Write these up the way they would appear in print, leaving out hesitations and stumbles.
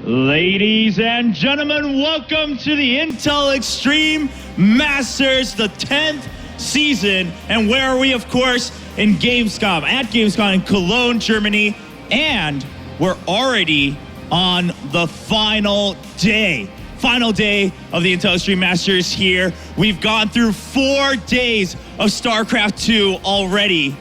Ladies and gentlemen, welcome to the Intel Extreme Masters, the 10th season. And where are we? Of course, in Gamescom, at Gamescom in Cologne, Germany. And we're already on the final day. Final day of the Intel Extreme Masters here. We've gone through 4 days of StarCraft II already.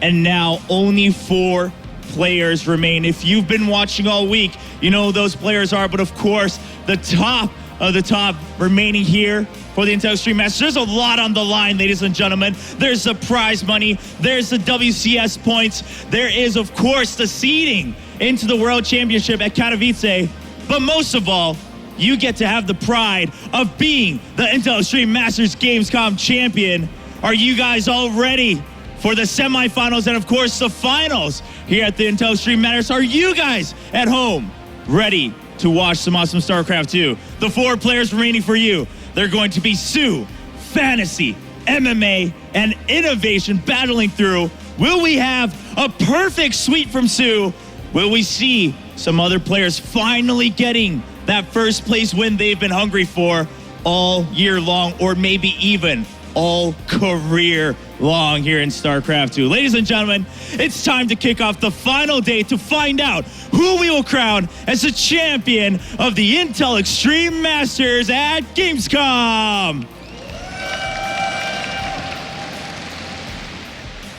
And now only 4 players remain. If you've been watching all week, you know who those players are, but of course, the top of the top remaining here for the Intel Extreme Masters. There's a lot on the line, ladies and gentlemen. There's the prize money, there's the WCS points, there is, of course, the seeding into the World Championship at Katowice, but most of all, you get to have the pride of being the Intel Extreme Masters Gamescom champion. Are you guys all ready for the semifinals and of course the finals here at the Intel Extreme Masters? Are you guys at home ready to watch some awesome StarCraft II? The 4 players remaining for you, they're going to be Sue, Fantasy, MMA, and Innovation battling through. Will we have a perfect sweep from Sue? Will we see some other players finally getting that first place win they've been hungry for all year long, or maybe even all career long here in StarCraft II? Ladies and gentlemen, it's time to kick off the final day to find out who we will crown as the champion of the Intel Extreme Masters at Gamescom.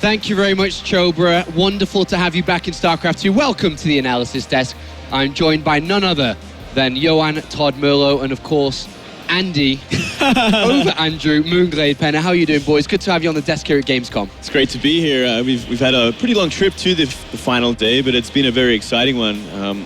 Thank you very much, Chobra. Wonderful to have you back in StarCraft II. Welcome to the analysis desk. I'm joined by none other than Johan, Todd Merlo, and of course, Andy, over Andrew, Moonglade Penner. How are you doing, boys? Good to have you on the desk here at Gamescom. It's great to be here. We've had a pretty long trip to the final day, but it's been a very exciting one.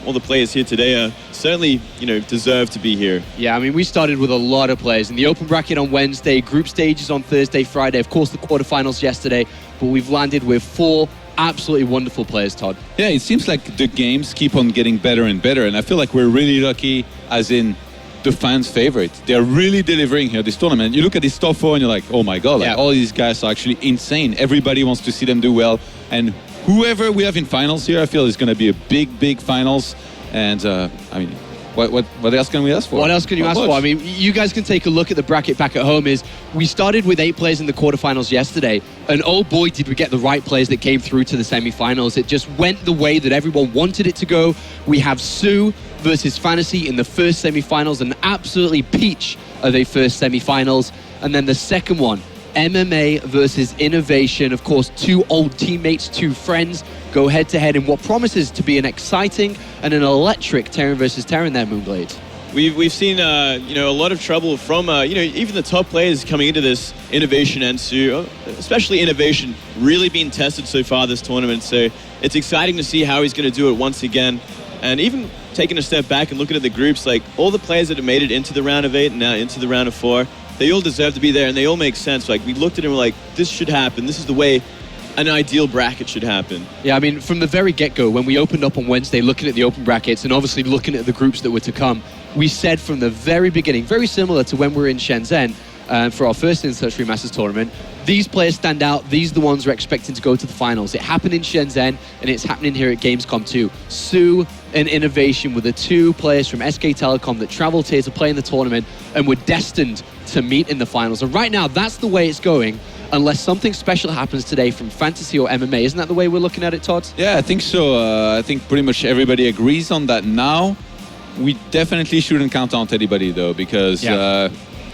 All the players here today are certainly, deserve to be here. Yeah, I mean, we started with a lot of players in the open bracket on Wednesday, group stages on Thursday, Friday, of course, the quarterfinals yesterday, but we've landed with 4 absolutely wonderful players, Todd. Yeah, it seems like the games keep on getting better and better, and I feel like we're really lucky, as in the fans' favorite. They're really delivering here this tournament. You look at this top 4 and you're like, oh my god, like, all these guys are actually insane. Everybody wants to see them do well, and whoever we have in finals here, I feel is going to be a big finals. And I mean, what else can we ask for? What else can you ask for? I mean, you guys can take a look at the bracket back at home. We started with 8 players in the quarterfinals yesterday, and oh boy, did we get the right players that came through to the semifinals. It just went the way that everyone wanted it to go. We have Sue versus Fantasy in the first semifinals, an absolutely peach of a first semifinals. And then the second one, MMA versus Innovation. Of course, 2 old teammates, 2 friends, go head-to-head in what promises to be an exciting and an electric Terran versus Terran there, Moonblade. We've seen a lot of trouble from even the top players coming into this, Innovation and Sue, especially Innovation, really being tested so far this tournament. So it's exciting to see how he's going to do it once again. And even taking a step back and looking at the groups, like all the players that have made it into the round of 8 and now into the round of 4, they all deserve to be there and they all make sense. Like, we looked at it and we're like, this should happen. This is the way an ideal bracket should happen. Yeah, I mean, from the very get-go, when we opened up on Wednesday looking at the open brackets and obviously looking at the groups that were to come, we said from the very beginning, very similar to when we were in Shenzhen for our first Intel Extreme Masters tournament, these players stand out. These are the ones we're expecting to go to the finals. It happened in Shenzhen, and it's happening here at Gamescom too. Sue and Innovation were the 2 players from SK Telecom that traveled here to play in the tournament and were destined to meet in the finals. And right now, that's the way it's going, unless something special happens today from Fantasy or MMA. Isn't that the way we're looking at it, Todd? Yeah, I think so. I think pretty much everybody agrees on that now. We definitely shouldn't count on anybody, though, because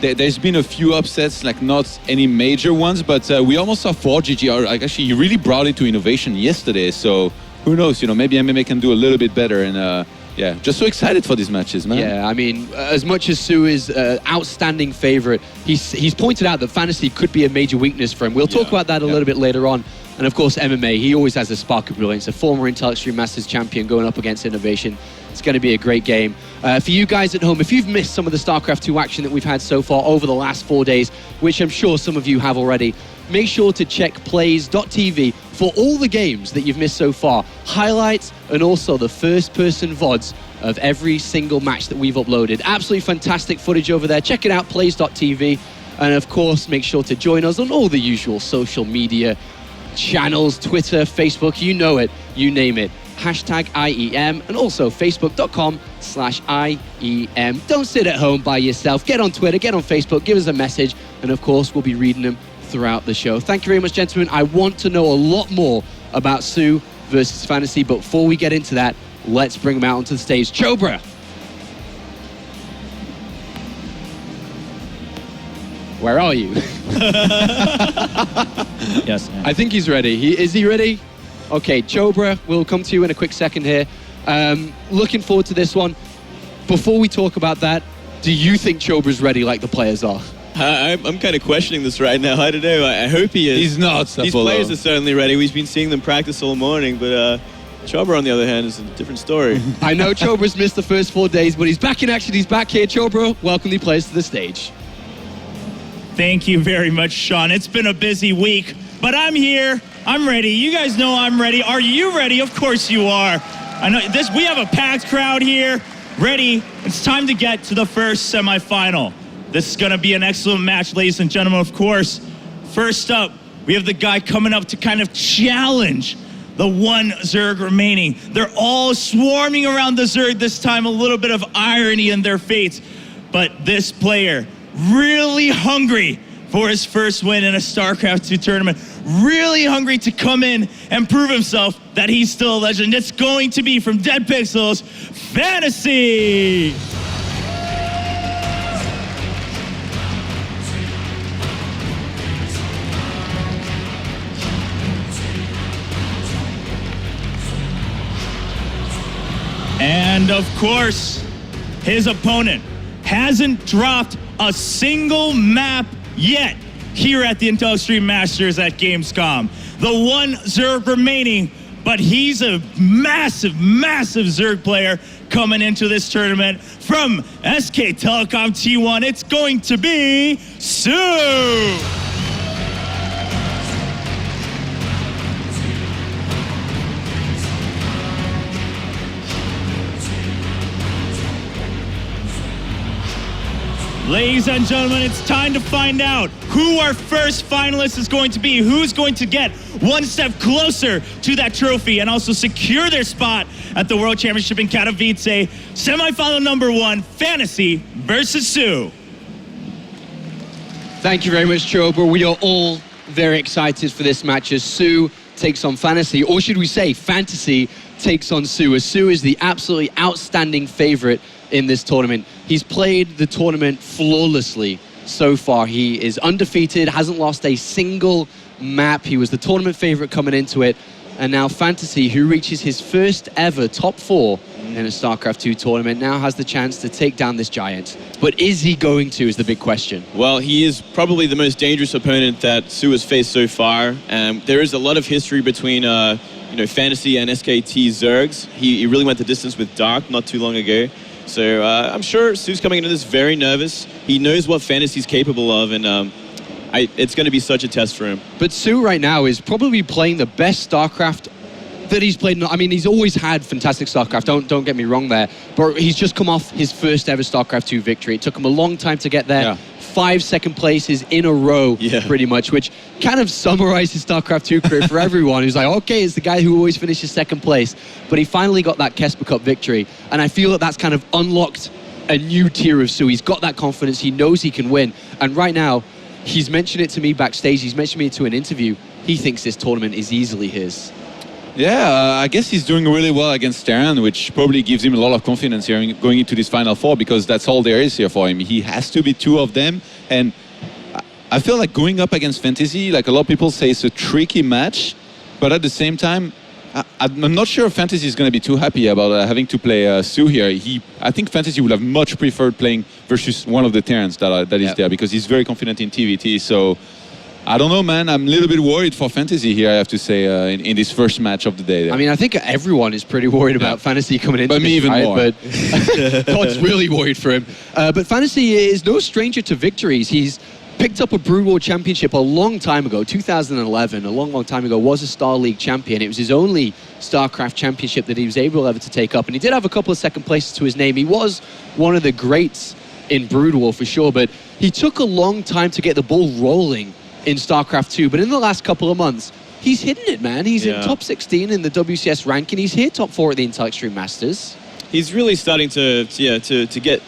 there's been a few upsets, like not any major ones, but we almost saw 4GG. Like, actually, you really brought it to Innovation yesterday, so who knows, maybe MMA can do a little bit better. And yeah, just so excited for these matches, man. Yeah, I mean, as much as Sue is an outstanding favorite, he's pointed out that Fantasy could be a major weakness for him. We'll talk about that a little bit later on. And of course, MMA, he always has a spark of brilliance. A former Intel Extreme Masters champion going up against Innovation. It's going to be a great game. For you guys at home, if you've missed some of the StarCraft II action that we've had so far over the last 4 days, which I'm sure some of you have already, make sure to check plays.tv for all the games that you've missed so far, highlights, and also the first-person VODs of every single match that we've uploaded. Absolutely fantastic footage over there. Check it out, plays.tv. And of course, make sure to join us on all the usual social media channels, Twitter, Facebook, you know it, you name it. hashtag IEM, and also facebook.com/IEM. Don't sit at home by yourself. Get on Twitter, get on Facebook, give us a message, and of course, we'll be reading them throughout the show. Thank you very much, gentlemen. I want to know a lot more about Sue versus Fantasy, but before we get into that, let's bring them out onto the stage. Chobra! Where are you? Yes. I think he's ready. Is he ready? Okay, Chobra, we'll come to you in a quick second here. Looking forward to this one. Before we talk about that, do you think Chobra's ready like the players are? I'm kind of questioning this right now. I don't know. I hope he is. He's not. These players are certainly ready. We've been seeing them practice all morning, but Chobra, on the other hand, is a different story. I know Chobra's missed the first 4 days, but he's back in action. He's back here. Chobra, welcome the players to the stage. Thank you very much, Sean. It's been a busy week, but I'm here. I'm ready. You guys know I'm ready. Are you ready? Of course you are. I know this. We have a packed crowd here. Ready. It's time to get to the first semifinal. This is going to be an excellent match, ladies and gentlemen. Of course, first up, we have the guy coming up to kind of challenge the one Zerg remaining. They're all swarming around the Zerg this time, a little bit of irony in their fates. But this player, really hungry for his first win in a StarCraft II tournament, really hungry to come in and prove himself that he's still a legend. It's going to be from Dead Pixels, Fantasy! And of course, his opponent hasn't dropped a single map yet here at the Intel Extreme Masters at Gamescom. The one Zerg remaining, but he's a massive, massive Zerg player coming into this tournament from SK Telecom T1. It's going to be Sue! Ladies and gentlemen, it's time to find out who our first finalist is going to be, who's going to get one step closer to that trophy and also secure their spot at the World Championship in Katowice. Semifinal number 1, Fantasy versus Sue. Thank you very much, Chobra. We are all very excited for this match as Sue takes on Fantasy, or should we say Fantasy takes on Sue, as Sue is the absolutely outstanding favorite in this tournament. He's played the tournament flawlessly so far. He is undefeated, hasn't lost a single map. He was the tournament favorite coming into it. And now Fantasy, who reaches his first ever top 4 in a StarCraft II tournament, now has the chance to take down this giant. But is he going to, is the big question. Well, he is probably the most dangerous opponent that Sue has faced so far. There is a lot of history between Fantasy and SKT Zergs. He really went the distance with Dark not too long ago. So I'm sure Sue's coming into this very nervous. He knows what Fantasy's capable of, and it's going to be such a test for him. But Sue right now is probably playing the best StarCraft that he's played. I mean, he's always had fantastic StarCraft, don't get me wrong there, but he's just come off his first ever StarCraft II victory. It took him a long time to get there. Yeah. 5 second places in a row, pretty much, which kind of summarizes StarCraft II career for everyone who's like, okay, it's the guy who always finishes second place. But he finally got that Kesper Cup victory, and I feel that that's kind of unlocked a new tier of Sue. He's got that confidence, he knows he can win, and right now, he's mentioned it to me backstage, he's mentioned it to an interview, he thinks this tournament is easily his. Yeah, I guess he's doing really well against Terran, which probably gives him a lot of confidence here going into this Final Four, because that's all there is here for him. He has to be 2 of them, and I feel like going up against Fantasy, like a lot of people say, it's a tricky match, but at the same time, I'm not sure if Fantasy is going to be too happy about having to play Sue here. I think Fantasy would have much preferred playing versus one of the Terrans that is there, because he's very confident in TVT, so I don't know, man. I'm a little bit worried for Fantasy here, I have to say, in this first match of the day. There. I mean, I think everyone is pretty worried about Fantasy coming into this, me even more. But Todd's really worried for him. But Fantasy is no stranger to victories. He's picked up a Brood War Championship a long time ago, 2011, a long, long time ago, was a StarLeague champion. It was his only StarCraft championship that he was able ever to take up. And he did have a couple of second places to his name. He was one of the greats in Brood War for sure, but he took a long time to get the ball rolling in StarCraft II, but in the last couple of months, he's hitting it, man. He's in Yeah. top 16 in the WCS ranking. He's here top 4 at the Intel Extreme Masters. He's really starting to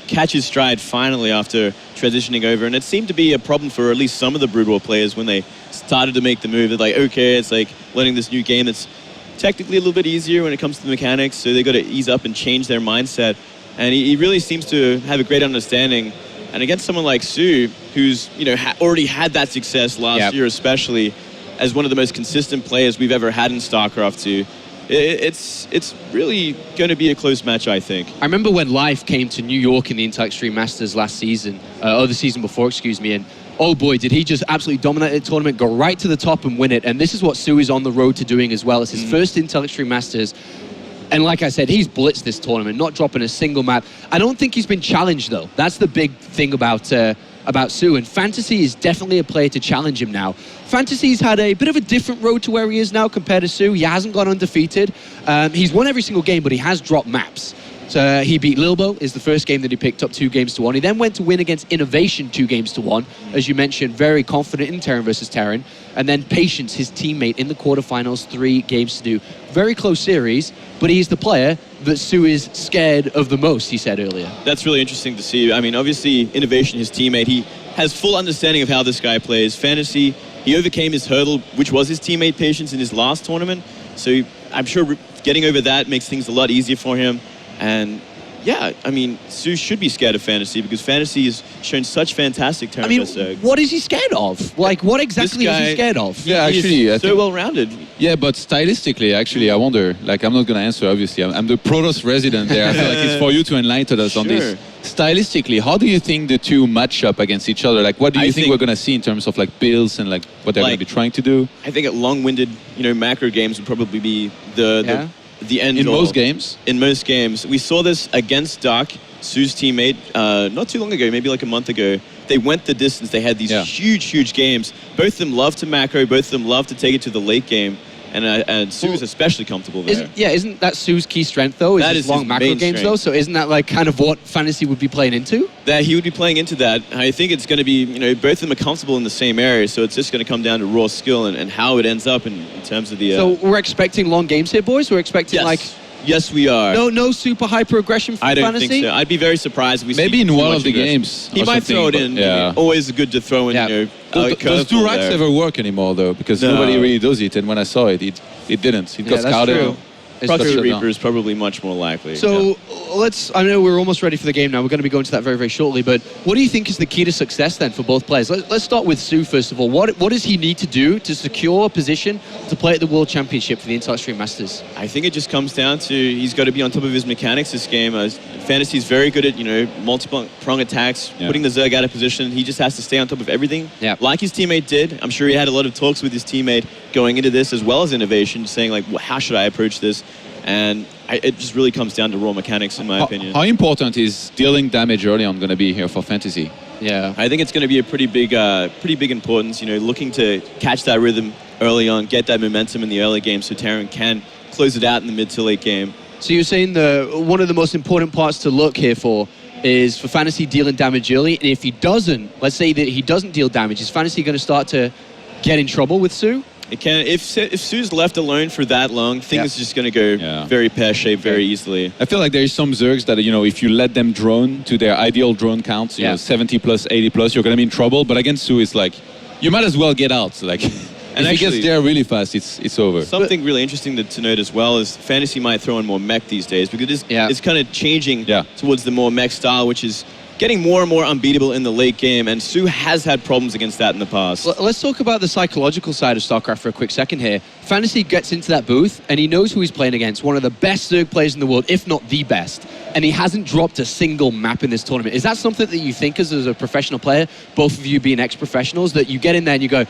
catch his stride finally after transitioning over, and it seemed to be a problem for at least some of the Brood War players when they started to make the move. They're like, okay, it's like learning this new game that's technically a little bit easier when it comes to the mechanics, so they got to ease up and change their mindset. And he really seems to have a great understanding. And against someone like Su, who's already had that success last year, especially as one of the most consistent players we've ever had in StarCraft II. It's really going to be a close match, I think. I remember when Life came to New York in the Intel Extreme Masters last season, or the season before, excuse me, and oh boy, did he just absolutely dominate the tournament, go right to the top and win it. And this is what Su is on the road to doing as well. It's his first Intel Extreme Masters. And like I said, he's blitzed this tournament, not dropping a single map. I don't think he's been challenged, though. That's the big thing about Su. And Fantasy is definitely a player to challenge him now. Fantasy's had a bit of a different road to where he is now compared to Su. He hasn't gone undefeated. He's won every single game, but he has dropped maps. So he beat Lilbo, is the first game that he picked up 2-1. He then went to win against Innovation 2-1. As you mentioned, very confident in Terran versus Terran. And then Patience, his teammate, in the quarterfinals, 3-2. Very close series, but he's the player that Su is scared of the most, he said earlier. That's really interesting to see. I mean, obviously, Innovation, his teammate, he has full understanding of how this guy plays. Fantasy, he overcame his hurdle, which was his teammate Patience in his last tournament. So I'm sure getting over that makes things a lot easier for him. And yeah, I mean, Su should be scared of Fantasy because Fantasy has shown such fantastic turn. What is he scared of? Like, what exactly is he scared of? Yeah, actually, I so think, well-rounded. yeah, but stylistically, actually, I wonder. Like, I'm not gonna answer. Obviously, I'm the Protoss resident there. I feel like it's for you to enlighten us on this. Stylistically, how do you think the two match up against each other? Like, what do you think we're gonna see in terms of like builds and like what they're gonna be trying to do? I think at long-winded, macro games would probably be the end In all. most games? In most games. We saw this against Doc, Su's teammate, not too long ago, maybe like a month ago. They went the distance. They had these huge games. Both of them love to macro. Both of them love to take it to the late game. And Su is especially comfortable there. Isn't that Su's key strength, though? That is is long his macro main games, strength. though? So isn't that like kind of what Fantasy would be playing into? That he would be playing into that. I think it's going to be, both of them are comfortable in the same area, so it's just going to come down to raw skill and how it ends up in terms of the... So we're expecting long games here, boys? We're expecting Yes, we are. No super high progression from Fantasy? I don't think so. I'd be very surprised if we Maybe see in one much of the aggression. games. He or might something, throw it but in. Yeah. Always good to throw in, Those two racks ever work anymore, though, because nobody really does it. And when I saw it, it didn't. It got that's scouted. true. Proxy Reaper is probably much more likely. So I know we're almost ready for the game now. We're going to be going to that very, very shortly. But what do you think is the key to success then for both players? Let's start with Su first of all. What does he need to do to secure a position to play at the World Championship for the Intel Extreme Masters? I think it just comes down to he's got to be on top of his mechanics this game. Fantasy is very good at multiple prong attacks, putting the Zerg out of position. He just has to stay on top of everything, like his teammate did. I'm sure he had a lot of talks with his teammate going into this, as well as Innovation, saying like, how should I approach this? And it just really comes down to raw mechanics, in my opinion. How important is dealing damage early on going to be here for Fantasy? Yeah, I think it's going to be a pretty big importance. Looking to catch that rhythm early on, get that momentum in the early game, so Terran can close it out in the mid to late game. So you're saying one of the most important parts to look here for is for Fantasy dealing damage early, and if he doesn't, let's say that he doesn't deal damage, is Fantasy going to start to get in trouble with Su? It can. If Su's left alone for that long, things are just going to go very pear-shaped very easily. I feel like there is some Zergs that, if you let them drone to their ideal drone counts, 70 plus, 80 plus, you're going to be in trouble. But against Su, it's like, you might as well get out. Like, and if he gets there really fast, it's over. Something really interesting to note as well is Fantasy might throw in more mech these days, because it's kind of changing towards the more mech style, which is getting more and more unbeatable in the late game, and Su has had problems against that in the past. Let's talk about the psychological side of StarCraft for a quick second here. Fantasy gets into that booth, and he knows who he's playing against, one of the best Zerg players in the world, if not the best, and he hasn't dropped a single map in this tournament. Is that something that you think as a professional player, both of you being ex-professionals, that you get in there and you go,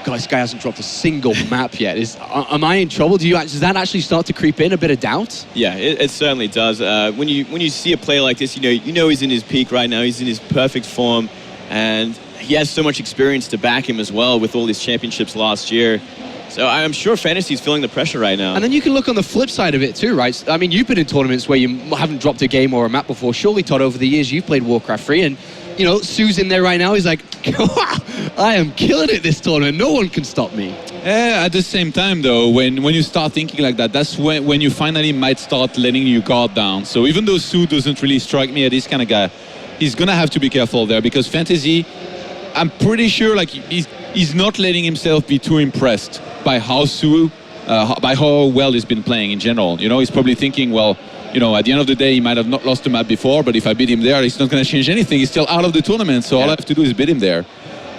God, this guy hasn't dropped a single map yet. Am I in trouble? Does that actually start to creep in a bit of doubt? Yeah, it certainly does. When you see a player like this, you know he's in his peak right now. He's in his perfect form, and he has so much experience to back him as well with all his championships last year. So I'm sure Fantasy's feeling the pressure right now. And then you can look on the flip side of it too, right? I mean, you've been in tournaments where you haven't dropped a game or a map before. Surely, Todd, over the years, you've played Warcraft 3, and Su's in there right now. He's like, I am killing it this tournament. No one can stop me. At the same time, though, when you start thinking like that, that's when you finally might start letting your guard down. So even though Su doesn't really strike me as this kind of guy, he's going to have to be careful there, because Fantasy, I'm pretty sure like he's not letting himself be too impressed by how by how well he's been playing in general. You know, he's probably thinking, well, you know, at the end of the day, he might have not lost a map before, but if I beat him there, it's not going to change anything. He's still out of the tournament, so all I have to do is beat him there.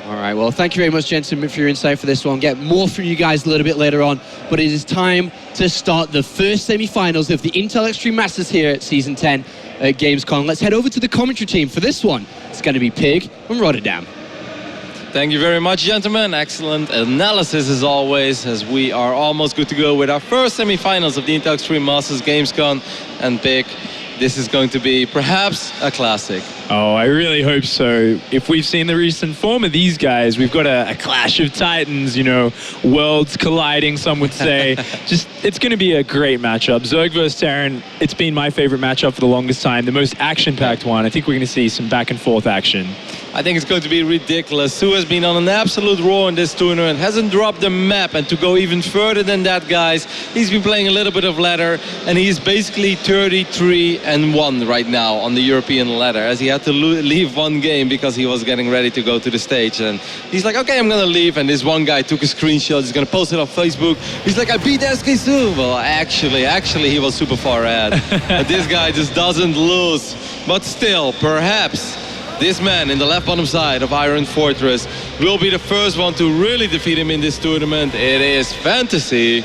All right, well, thank you very much, gentlemen, for your insight for this one. Get more from you guys a little bit later on, but it is time to start the first semi-finals of the Intel Extreme Masters here at Season 10 at Gamescom. Let's head over to the commentary team for this one. It's going to be Pig from Rotterdam. Thank you very much, gentlemen. Excellent analysis as always, as we are almost good to go with our first semi-finals of the Intel Extreme Masters Gamescom. And Pig, this is going to be perhaps a classic. Oh, I really hope so. If we've seen the recent form of these guys, we've got a clash of titans, you know, worlds colliding, some would say. It's going to be a great matchup. Zerg versus Terran, it's been my favorite matchup for the longest time, the most action-packed one. I think we're going to see some back-and-forth action. I think it's going to be ridiculous. Su has been on an absolute roar in this tournament, hasn't dropped the map, and to go even further than that, guys, he's been playing a little bit of ladder, and he's basically 33-1 right now on the European ladder, as he had to leave one game because he was getting ready to go to the stage. And he's like, okay, I'm gonna leave. And this one guy took a screenshot, he's gonna post it on Facebook. He's like, I beat SK Su. Well, actually he was super far ahead. But this guy just doesn't lose. But still, perhaps this man in the left bottom side of Iron Fortress will be the first one to really defeat him in this tournament. It is Fantasy.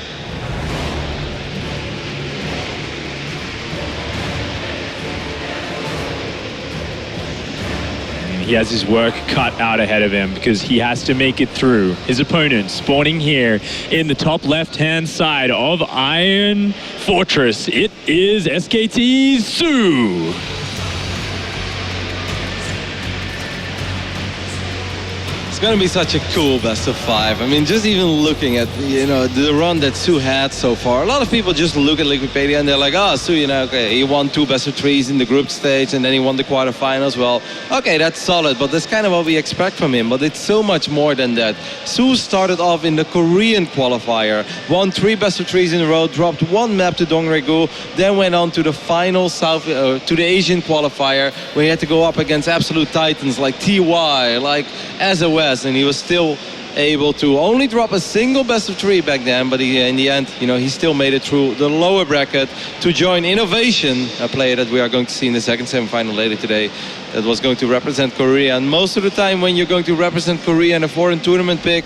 He has his work cut out ahead of him because he has to make it through. His opponent spawning here in the top left-hand side of Iron Fortress. It is SKT's Su. It's going to be such a cool best of 5. I mean, just even looking at, you know, the run that Su had so far. A lot of people just look at Wikipedia and they're like, oh, Su, you know, okay, he won 2 best of 3s in the group stage and then he won the quarterfinals. Well, okay, that's solid, but that's kind of what we expect from him. But it's so much more than that. Su started off in the Korean qualifier, won 3 best of 3s in a row, dropped 1 map to Dongdaegu, then went on to the final to the Asian qualifier, where he had to go up against absolute titans like TY, like SOS. And he was still able to only drop a single best of 3 back then, but in the end, you know, he still made it through the lower bracket to join Innovation, a player that we are going to see in the second semifinal later today, that was going to represent Korea. And most of the time when you're going to represent Korea in a foreign tournament pick,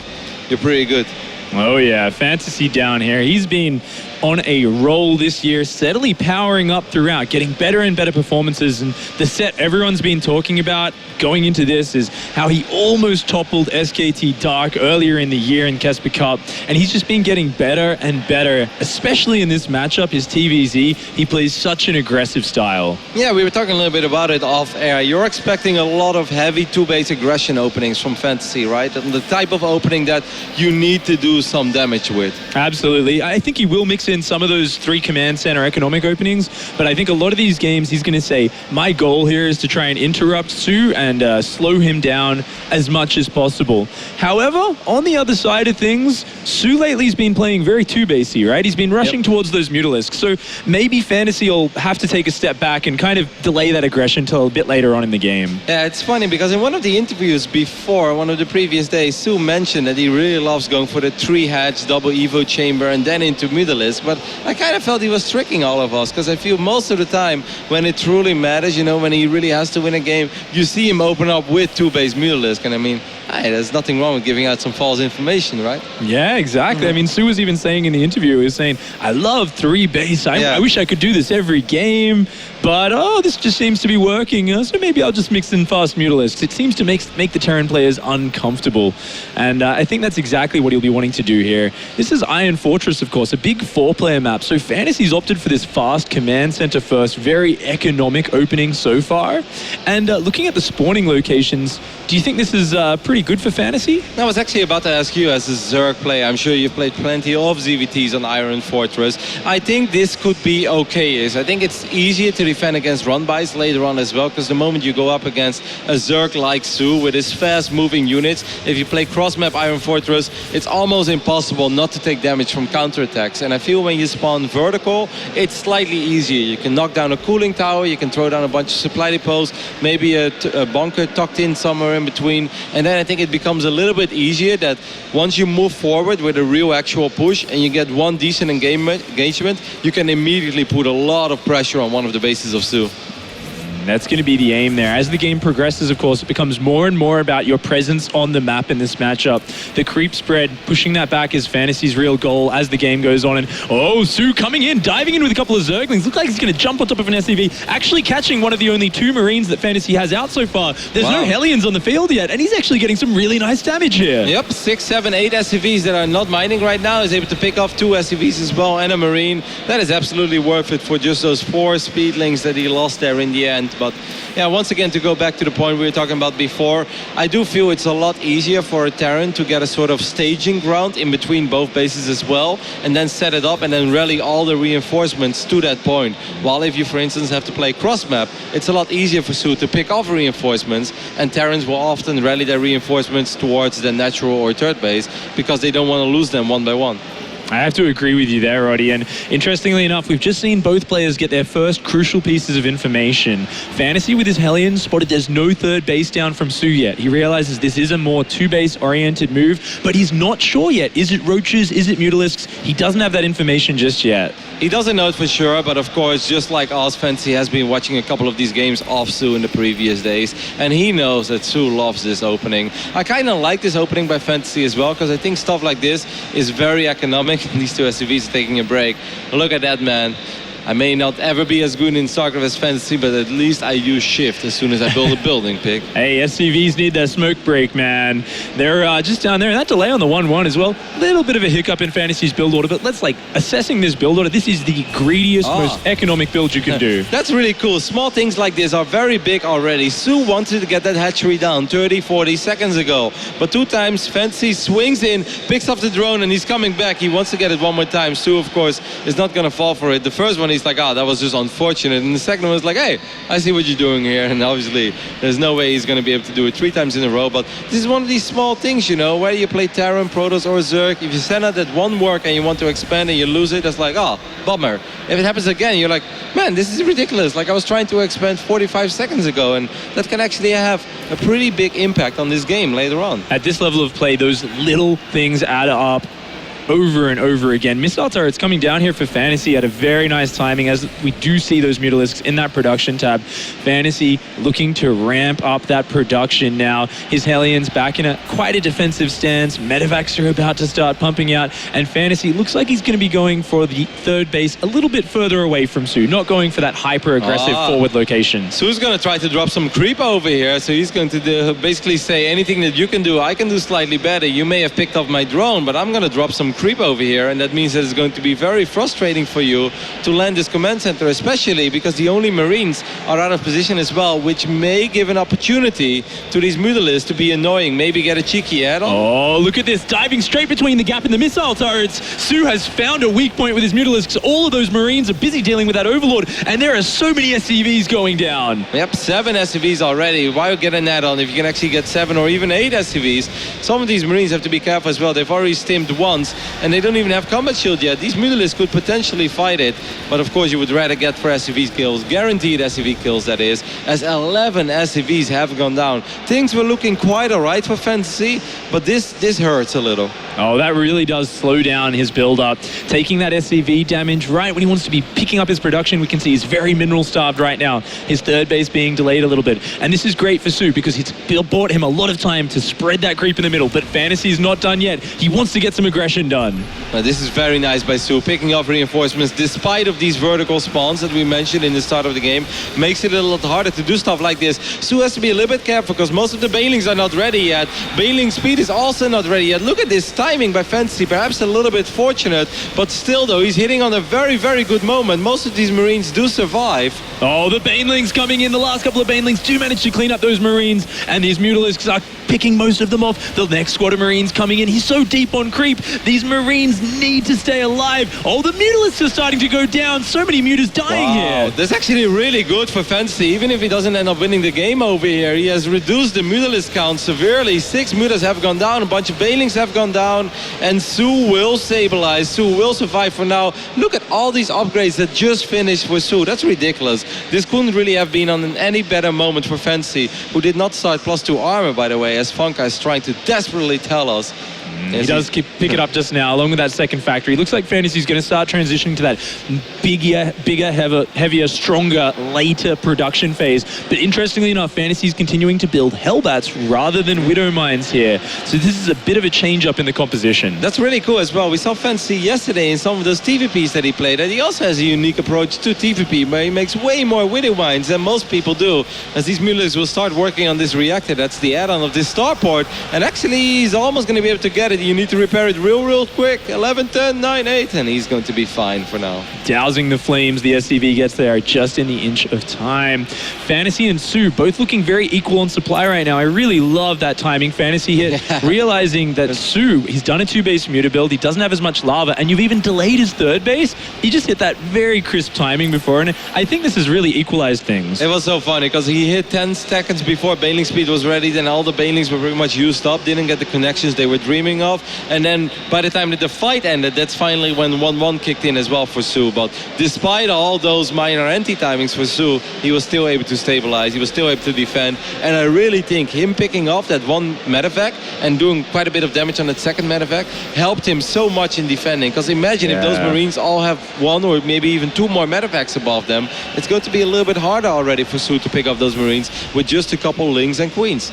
you're pretty good. Oh yeah, Fantasy down here. He's been on a roll this year, steadily powering up throughout, getting better and better performances. And the set everyone's been talking about going into this is how he almost toppled SKT Dark earlier in the year in Casper Cup. And he's just been getting better and better, especially in this matchup, his TVZ. He plays such an aggressive style. Yeah, we were talking a little bit about it off air. You're expecting a lot of heavy 2-base aggression openings from Fantasy, right? And the type of opening that you need to do some damage with. Absolutely. I think he will mix in some of those 3 command center economic openings, but I think a lot of these games he's going to say, my goal here is to try and interrupt Su and slow him down as much as possible. However, on the other side of things, Su lately has been playing very 2-basey, right? He's been rushing towards those Mutalisks, so maybe Fantasy will have to take a step back and kind of delay that aggression until a bit later on in the game. Yeah, it's funny because in one of the interviews before, one of the previous days, Su mentioned that he really loves going for the 3-hatch double Evo chamber and then into Mutalisk. But I kind of felt he was tricking all of us, because I feel most of the time when it truly matters, you know, when he really has to win a game, you see him open up with 2-base Mutalisk. And I mean, hey, there's nothing wrong with giving out some false information, right? Yeah, exactly. I mean, Su was even saying in the interview, he was saying, I love 3-base. I wish I could do this every game, but this just seems to be working. So maybe I'll just mix in fast Mutalisks. It seems to make the Terran players uncomfortable. And I think that's exactly what he'll be wanting to do here. This is Iron Fortress, of course, a big 4-player map. So Fantasy's opted for this fast command center first, very economic opening so far. And looking at the spawning locations, do you think this is pretty good for Fantasy? I was actually about to ask you, as a Zerg player, I'm sure you've played plenty of ZvTs on Iron Fortress. I think this could be okay. I think it's easier to defend against run-bys later on as well, because the moment you go up against a Zerg like Su with his fast-moving units, if you play cross-map Iron Fortress, it's almost impossible not to take damage from counterattacks. And I feel when you spawn vertical, it's slightly easier. You can knock down a cooling tower, you can throw down a bunch of supply depots, maybe a bunker tucked in somewhere in between, and then I think it becomes a little bit easier that once you move forward with a real actual push and you get one decent engagement, you can immediately put a lot of pressure on one of the bases of Su. That's going to be the aim there. As the game progresses, of course, it becomes more and more about your presence on the map in this matchup. The creep spread, pushing that back is Fantasy's real goal as the game goes on. And oh, Su coming in, diving in with a couple of Zerglings. Looks like he's going to jump on top of an SCV, actually catching one of the only 2 Marines that Fantasy has out so far. There's no Hellions on the field yet, and he's actually getting some really nice damage here. Yep, 6, 7, 8 SCVs that are not mining right now. Is able to pick off 2 SCVs as well and a Marine. That is absolutely worth it for just those 4 speedlings that he lost there in the end. But yeah, once again, to go back to the point we were talking about before, I do feel it's a lot easier for a Terran to get a sort of staging ground in between both bases as well, and then set it up and then rally all the reinforcements to that point. While if you, for instance, have to play cross-map, it's a lot easier for Su to pick off reinforcements, and Terrans will often rally their reinforcements towards the natural or third base because they don't want to lose them one by one. I have to agree with you there, Roddy. And interestingly enough, we've just seen both players get their first crucial pieces of information. Fantasy with his Hellions spotted there's no third base down from Su yet. He realizes this is a more 2-base oriented move, but he's not sure yet. Is it Roaches? Is it Mutalisks? He doesn't have that information just yet. He doesn't know it for sure, but of course, just like us, Fantasy has been watching a couple of these games off Su in the previous days, and he knows that Su loves this opening. I kind of like this opening by Fantasy as well, because I think stuff like this is very economic. These 2 SCVs taking a break. Look at that, man. I may not ever be as good in StarCraft as Fantasy, but at least I use shift as soon as I build a building, Pig. Hey, SCVs need that smoke break, man. They're just down there, and that delay on the 1-1 as well. Little bit of a hiccup in Fantasy's build order, but let's assessing this build order, this is the greediest, most economic build you can do. That's really cool. Small things like this are very big already. Su wanted to get that hatchery down 30, 40 seconds ago, but 2 times Fantasy swings in, picks up the drone, and he's coming back. He wants to get it one more time. Su, of course, is not going to fall for it. The first one, he's like, oh, that was just unfortunate. And the second one was like, hey, I see what you're doing here. And obviously, there's no way he's going to be able to do it 3 times in a row. But this is one of these small things, you know, whether you play Terran, Protoss, or Zerg. If you send out that one work and you want to expand and you lose it, that's like, oh, bummer. If it happens again, you're like, man, this is ridiculous. Like, I was trying to expand 45 seconds ago. And that can actually have a pretty big impact on this game later on. At this level of play, those little things add up over and over again. Missile turrets coming down here for Fantasy at a very nice timing as we do see those Mutalisks in that production tab. Fantasy looking to ramp up that production now. His Hellions back in quite a defensive stance. Medevacs are about to start pumping out, and Fantasy looks like he's going to be going for the third base a little bit further away from Su, not going for that hyper-aggressive forward location. Su's going to try to drop some creep over here, so he's going to basically say anything that you can do, I can do slightly better. You may have picked up my drone, but I'm going to drop some creep over here, and that means that it's going to be very frustrating for you to land this command center, especially because the only Marines are out of position as well, which may give an opportunity to these Mutalisks to be annoying, maybe get a cheeky add-on. Oh, look at this, diving straight between the gap in the missile turrets. Su has found a weak point with his Mutalisks. All of those Marines are busy dealing with that Overlord, and there are so many SCVs going down. Yep, 7 SCVs already. Why get an add-on if you can actually get 7 or even 8 SCVs? Some of these Marines have to be careful as well. They've already stimmed once, and they don't even have combat shield yet. These Mutalisks could potentially fight it, but of course you would rather get 4 SCV kills, guaranteed SCV kills that is, as 11 SCVs have gone down. Things were looking quite alright for Fantasy, but this hurts a little. Oh, that really does slow down his build-up. Taking that SCV damage right when he wants to be picking up his production, we can see he's very mineral-starved right now. His third base being delayed a little bit. And this is great for Su because it's bought him a lot of time to spread that creep in the middle, but Fantasy's not done yet. He wants to get some aggression done. This is very nice by Su, picking up reinforcements despite of these vertical spawns that we mentioned in the start of the game. Makes it a little harder to do stuff like this. Su has to be a little bit careful because most of the Banelings are not ready yet. Baneling speed is also not ready yet. Look at this timing by Fantasy, perhaps a little bit fortunate, but still though, he's hitting on a very, very good moment. Most of these Marines do survive. Oh, the Banelings coming in. The last couple of Banelings do manage to clean up those Marines, and these Mutalisks are picking most of them off. The next squad of Marines coming in. He's so deep on creep. These Marines need to stay alive. Oh, the Mutalisks are starting to go down. So many Mutas dying here. That's actually really good for Fantasy. Even if he doesn't end up winning the game over here, he has reduced the Mutalist count severely. 6 Mutas have gone down, a bunch of Banelings have gone down, and Su will stabilize. Su will survive for now. Look at all these upgrades that just finished for Su. That's ridiculous. This couldn't really have been on any better moment for Fantasy, who did not start +2 armor, by the way, as Funka is trying to desperately tell us. He does pick it up just now, along with that second factory. Looks like Fantasy's going to start transitioning to that bigger, heavier, stronger, later production phase. But interestingly enough, Fantasy's continuing to build Hellbats rather than Widow Mines here. So this is a bit of a change up in the composition. That's really cool as well. We saw Fantasy yesterday in some of those TVPs that he played, and he also has a unique approach to TVP, where he makes way more Widow Mines than most people do, as these Mutalisks will start working on this reactor. That's the add-on of this starport, and actually he's almost going to be able to get it. You need to repair it real quick. 11, 10, 9, 8, and he's going to be fine for now. Dousing the flames, the SCV gets there just in the inch of time. Fantasy and Su both looking very equal on supply right now. I really love that timing. Fantasy hit, realizing that Su, he's done a 2-base Muta build, he doesn't have as much lava, and you've even delayed his 3rd base. He just hit that very crisp timing before, and I think this has really equalized things. It was so funny, because he hit 10 seconds before Baneling speed was ready, then all the Banelings were pretty much used up, didn't get the connections they were dreaming of, and then by the time that the fight ended, that's finally when 1-1 kicked in as well for Su. But despite all those minor anti-timings for Su, he was still able to stabilize, he was still able to defend, and I really think him picking off that 1 medevac and doing quite a bit of damage on that 2nd medevac helped him so much in defending, because imagine if those Marines all have 1 or maybe even 2 more medevacs above them, it's going to be a little bit harder already for Su to pick up those Marines with just a couple Lings and Queens.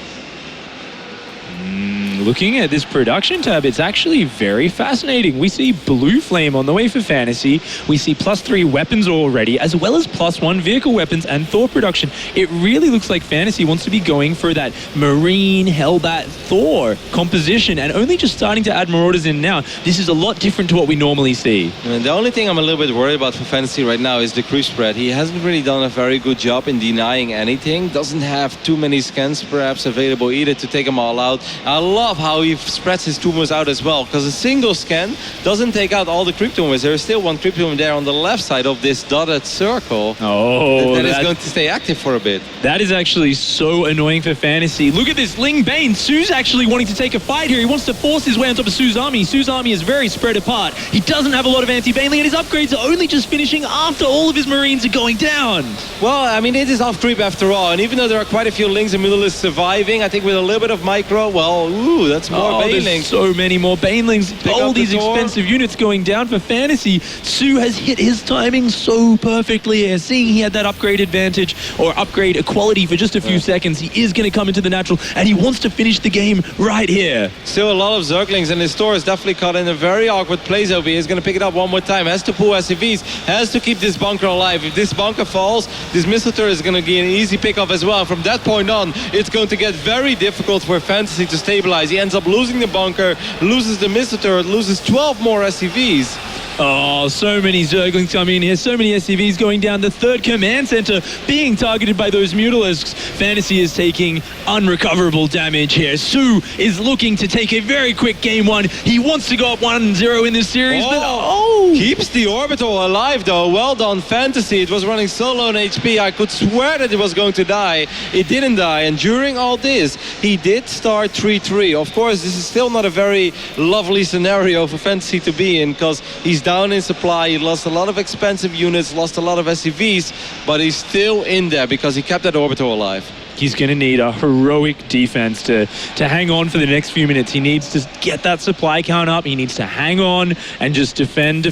Looking at this production tab, it's actually very fascinating. We see Blue Flame on the way for Fantasy. We see +3 weapons already, as well as +1 vehicle weapons and Thor production. It really looks like Fantasy wants to be going for that Marine, Hellbat, Thor composition, and only just starting to add Marauders in now. This is a lot different to what we normally see. And the only thing I'm a little bit worried about for Fantasy right now is the creep spread. He hasn't really done a very good job in denying anything. Doesn't have too many scans perhaps available either to take them all out. I love how he spreads his tumors out as well, because a single scan doesn't take out all the creep tumors. There is still 1 creep tumor there on the left side of this dotted circle. Oh, that is going to stay active for a bit. That is actually so annoying for Fantasy. Look at this Ling Bane. Su's actually wanting to take a fight here. He wants to force his way on top of Su's army. Su's army is very spread apart. He doesn't have a lot of anti-Baneling, and his upgrades are only just finishing after all of his Marines are going down. Well, I mean, it is off creep after all, and even though there are quite a few Lings and Mutalisks surviving, I think with a little bit of micro, well, ooh, that's more Banelings. There's so many more Banelings. All these expensive units going down for Fantasy. Su has hit his timing so perfectly here. Seeing he had that upgrade advantage or upgrade equality for just a few seconds, he is going to come into the natural, and he wants to finish the game right here. Still a lot of Zerglings, and his Thor is definitely caught in a very awkward place over here. He's going to pick it up one more time. Has to pull SCVs, has to keep this bunker alive. If this bunker falls, this missile turret is going to be an easy pickup as well. From that point on, it's going to get very difficult for Fantasy to stabilize. He ends up losing the bunker, loses the missile turret, loses 12 more SCVs. Oh, so many Zerglings coming in here, so many SCVs going down. The 3rd command center being targeted by those Mutalisks. Fantasy is taking unrecoverable damage here. Su is looking to take a very quick game 1. He wants to go up 1-0 in this series, but keeps the orbital alive though. Well done, Fantasy. It was running so low on HP. I could swear that it was going to die. It didn't die, and during all this, he did start 3-3. Of course, this is still not a very lovely scenario for Fantasy to be in, because he's down in supply, he lost a lot of expensive units, lost a lot of SCVs, but he's still in there because he kept that orbital alive. He's going to need a heroic defense to hang on for the next few minutes. He needs to get that supply count up. He needs to hang on and just defend.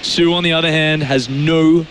Su, on the other hand, has no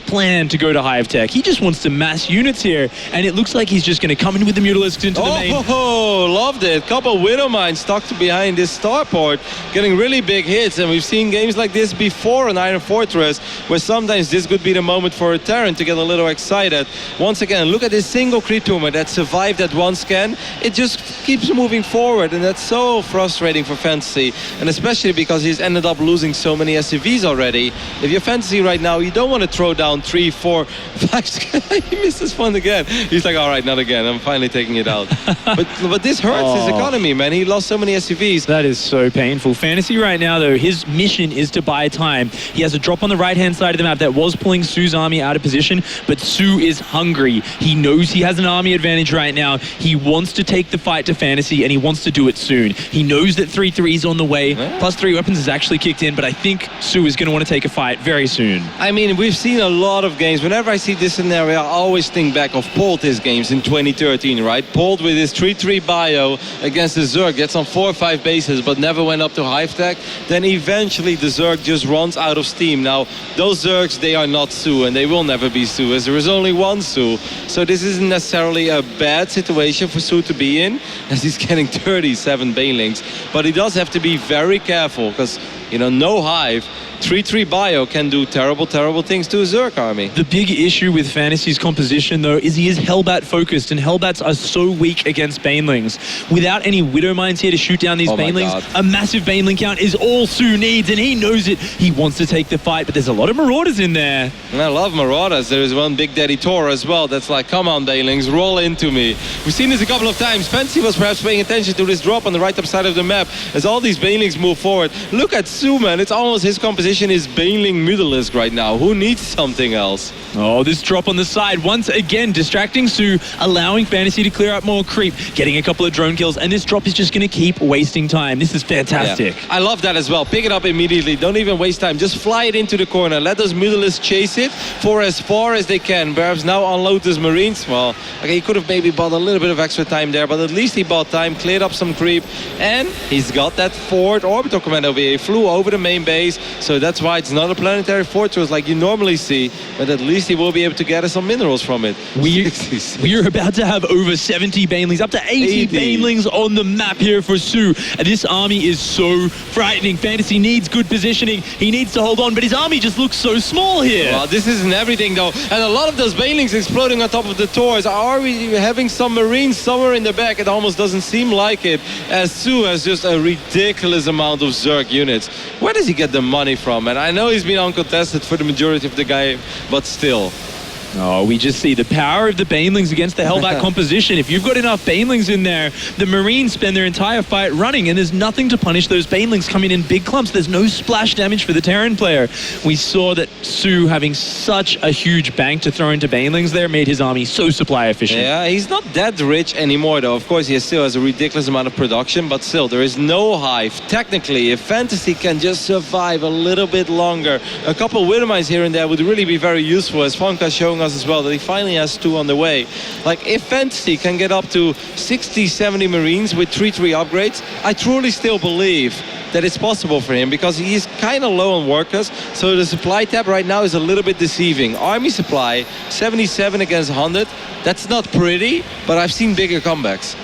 plan to go to Hive Tech. He just wants to mass units here, and it looks like he's just going to come in with the Mutalisks into the main. Oh, loved it. Couple Widow Mines stuck behind this starport, getting really big hits, and we've seen games like this before on Iron Fortress, where sometimes this could be the moment for a Terran to get a little excited. Once again, look at this single creep tumor that survived that 1 scan. It just keeps moving forward, and that's so frustrating for Fantasy, and especially because he's ended up losing so many SCVs already. If you're Fantasy right now, you don't don't want to throw down 3, 4, 5. He missed this one again. He's like, all right, not again. I'm finally taking it out. but this hurts his economy, man. He lost so many SCVs. That is so painful. Fantasy right now, though, his mission is to buy time. He has a drop on the right-hand side of the map that was pulling Su's army out of position, but Su is hungry. He knows he has an army advantage right now. He wants to take the fight to Fantasy, and he wants to do it soon. He knows that 3-3 is on the way. +3 weapons has actually kicked in, but I think Su is going to want to take a fight very soon. I mean, we've seen a lot of games. Whenever I see this scenario, I always think back of Polt's games in 2013, right? Polt with his 3-3 bio against the Zerg gets on 4 or 5 bases, but never went up to hive tech. Then eventually the Zerg just runs out of steam. Now, those Zergs, they are not Su, and they will never be Su, as there is only one Su. So this isn't necessarily a bad situation for Su to be in, as he's getting 37 banelings. But he does have to be very careful, because, you know, no hive, 3-3 bio can do terrible, terrible things to a Zerg army. The big issue with Fantasy's composition, though, is he is Hellbat focused, and Hellbats are so weak against Banelings. Without any Widow Mines here to shoot down these Banelings, a massive Baneling count is all Su needs, and he knows it. He wants to take the fight, but there's a lot of Marauders in there. And I love Marauders. There's one Big Daddy Tor as well that's like, come on, Banelings, roll into me. We've seen this a couple of times. Fantasy was perhaps paying attention to this drop on the right up side of the map as all these Banelings move forward. Look at Su, man. It's almost his composition is Baneling Mutalisk right now. Who needs something else? Oh, this drop on the side, once again, distracting Su, allowing Fantasy to clear up more creep, getting a couple of drone kills, and this drop is just going to keep wasting time. This is fantastic. Yeah. I love that as well. Pick it up immediately. Don't even waste time. Just fly it into the corner. Let those Mutalisks chase it for as far as they can. Perhaps now unload those Marines. Well, okay, he could have maybe bought a little bit of extra time there, but at least he bought time, cleared up some creep, and he's got that forward orbital command over here. He flew over the main base, so that's why it's not a planetary fortress like you normally see, but at least he will be able to gather some minerals from it. We're about to have over 70 Banelings, up to 80 Banelings on the map here for Su. This army is so frightening. Fantasy needs good positioning. He needs to hold on, but his army just looks so small here. Well, this isn't everything though, and a lot of those Banelings exploding on top of the Tors. Are we having some Marines somewhere in the back? It almost doesn't seem like it, as Su has just a ridiculous amount of Zerg units. Where does he get the money from? And I know he's been uncontested for the majority of the game, but still. Oh, we just see the power of the Banelings against the Hellbat composition. If you've got enough Banelings in there, the Marines spend their entire fight running, and there's nothing to punish those Banelings coming in big clumps. There's no splash damage for the Terran player. We saw that Su having such a huge bank to throw into Banelings there made his army so supply efficient. Yeah, he's not that rich anymore though. Of course, he still has a ridiculous amount of production, but still, there is no hive. Technically, if Fantasy can just survive a little bit longer, a couple of Widow Mines here and there would really be very useful, as Fonka showing us as well that he finally has 2 on the way. Like, if Fantasy can get up to 60, 70 Marines with 3-3 upgrades, I truly still believe that it's possible for him, because he's kind of low on workers, so the supply tab right now is a little bit deceiving. Army supply, 77 against 100, that's not pretty, but I've seen bigger comebacks.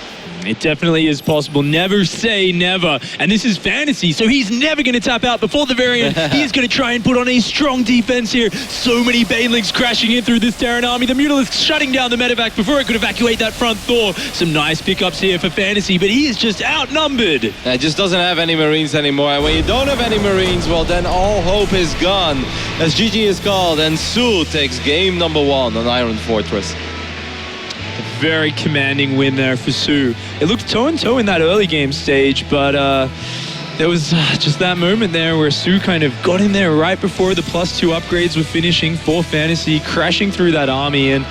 It definitely is possible. Never say never. And this is Fantasy, so he's never going to tap out before the very end. He is going to try and put on a strong defense here. So many Banelings crashing in through this Terran army. The Mutalisk shutting down the medevac before it could evacuate that front door. Some nice pickups here for Fantasy, but he is just outnumbered. It just doesn't have any Marines anymore. And when you don't have any Marines, well, then all hope is gone, as GG is called, and Su takes game number 1 on Iron Fortress. Very commanding win there for Su. It looked toe-and-toe in that early game stage, but there was just that moment there where Su kind of got in there right before the +2 upgrades were finishing for Fantasy, crashing through that army, and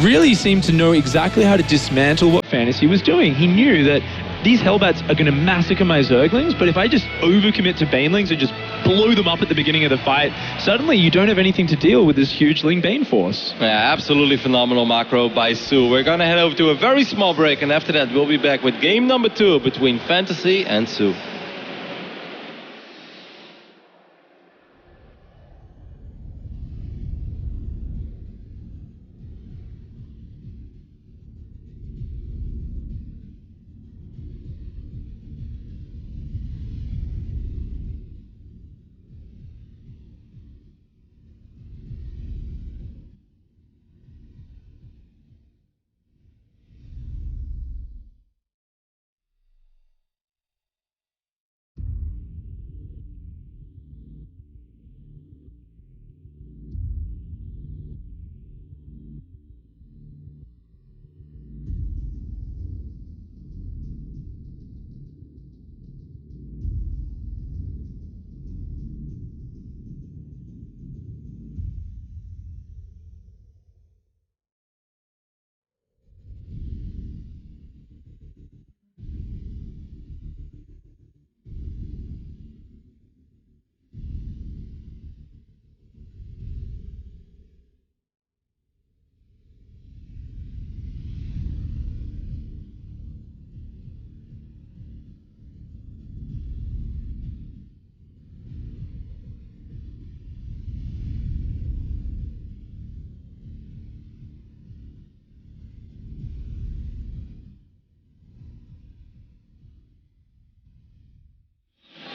really seemed to know exactly how to dismantle what Fantasy was doing. He knew that these Hellbats are going to massacre my Zerglings, but if I just overcommit to Banelings and just blow them up at the beginning of the fight, suddenly you don't have anything to deal with this huge Ling Bane force. Yeah, absolutely phenomenal macro by Su. We're going to head over to a very small break, and after that we'll be back with game number 2 between Fantasy and Su.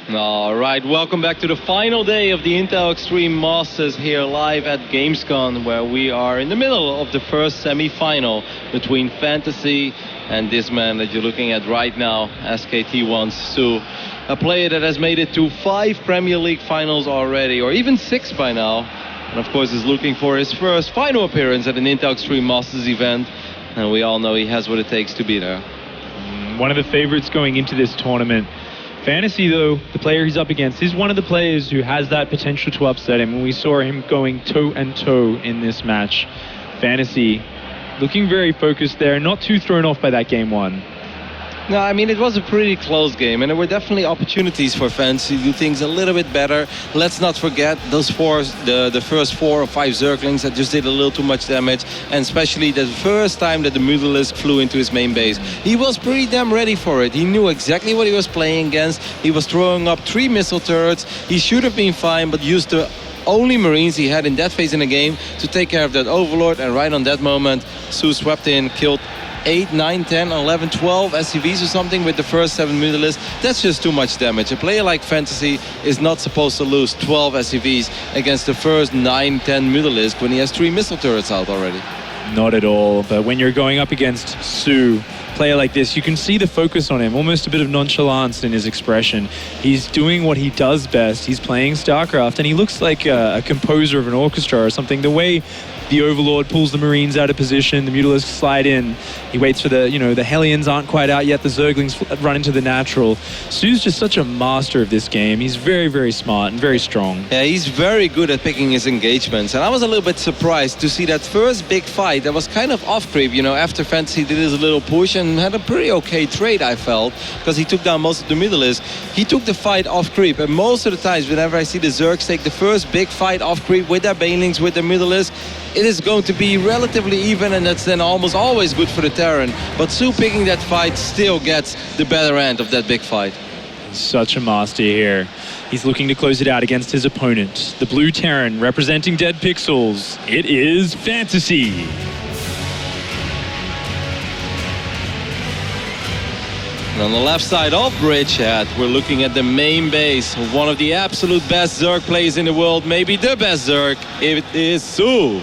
All right, welcome back to the final day of the Intel Extreme Masters here live at Gamescom, where we are in the middle of the first semi-final between Fantasy and this man that you're looking at right now, SKT1 Su, a player that has made it to 5 Premier League finals already, or even 6 by now, and of course is looking for his first final appearance at an Intel Extreme Masters event, and we all know he has what it takes to be there. One of the favorites going into this tournament. Fantasy, though, the player he's up against, is one of the players who has that potential to upset him, and we saw him going toe-and-toe in this match. Fantasy looking very focused there, not too thrown off by that game one. No, I mean, it was a pretty close game, and there were definitely opportunities for Fantasy to do things a little bit better. Let's not forget those the first 4 or 5 Zerglings that just did a little too much damage, and especially the first time that the Mutalisk flew into his main base. He was pretty damn ready for it. He knew exactly what he was playing against. He was throwing up 3 missile turrets. He should have been fine, but used the only Marines he had in that phase in the game to take care of that Overlord, and right on that moment, Su swept in, killed 8, 9, 10, 11, 12 SCVs or something with the first 7 Mutalisks. That's just too much damage. A player like Fantasy is not supposed to lose 12 SCVs against the first 9, 10 Mutalisks when he has 3 missile turrets out already. Not at all, but when you're going up against Su, player like this, you can see the focus on him, almost a bit of nonchalance in his expression. He's doing what he does best. He's playing StarCraft, and he looks like a composer of an orchestra or something. The way the Overlord pulls the Marines out of position, the Mutalisks slide in, he waits for the Hellions aren't quite out yet, the Zerglings run into the natural. Su's just such a master of this game. He's very, very smart and very strong. Yeah, he's very good at picking his engagements, and I was a little bit surprised to see that first big fight that was kind of off creep, after Fantasy did his little push and had a pretty okay trade, I felt, because he took down most of the Mutalisks. He took the fight off creep, and most of the times whenever I see the Zergs take the first big fight off creep with their Banelings, with their Mutalisks, it is going to be relatively even, and that's then almost always good for the Terran. But Su picking that fight still gets the better end of that big fight. Such a master here. He's looking to close it out against his opponent, the Blue Terran representing Dead Pixels. It is Fantasy. And on the left side of Bridgehead, we're looking at the main base of one of the absolute best Zerg players in the world, maybe the best Zerg. It is Su.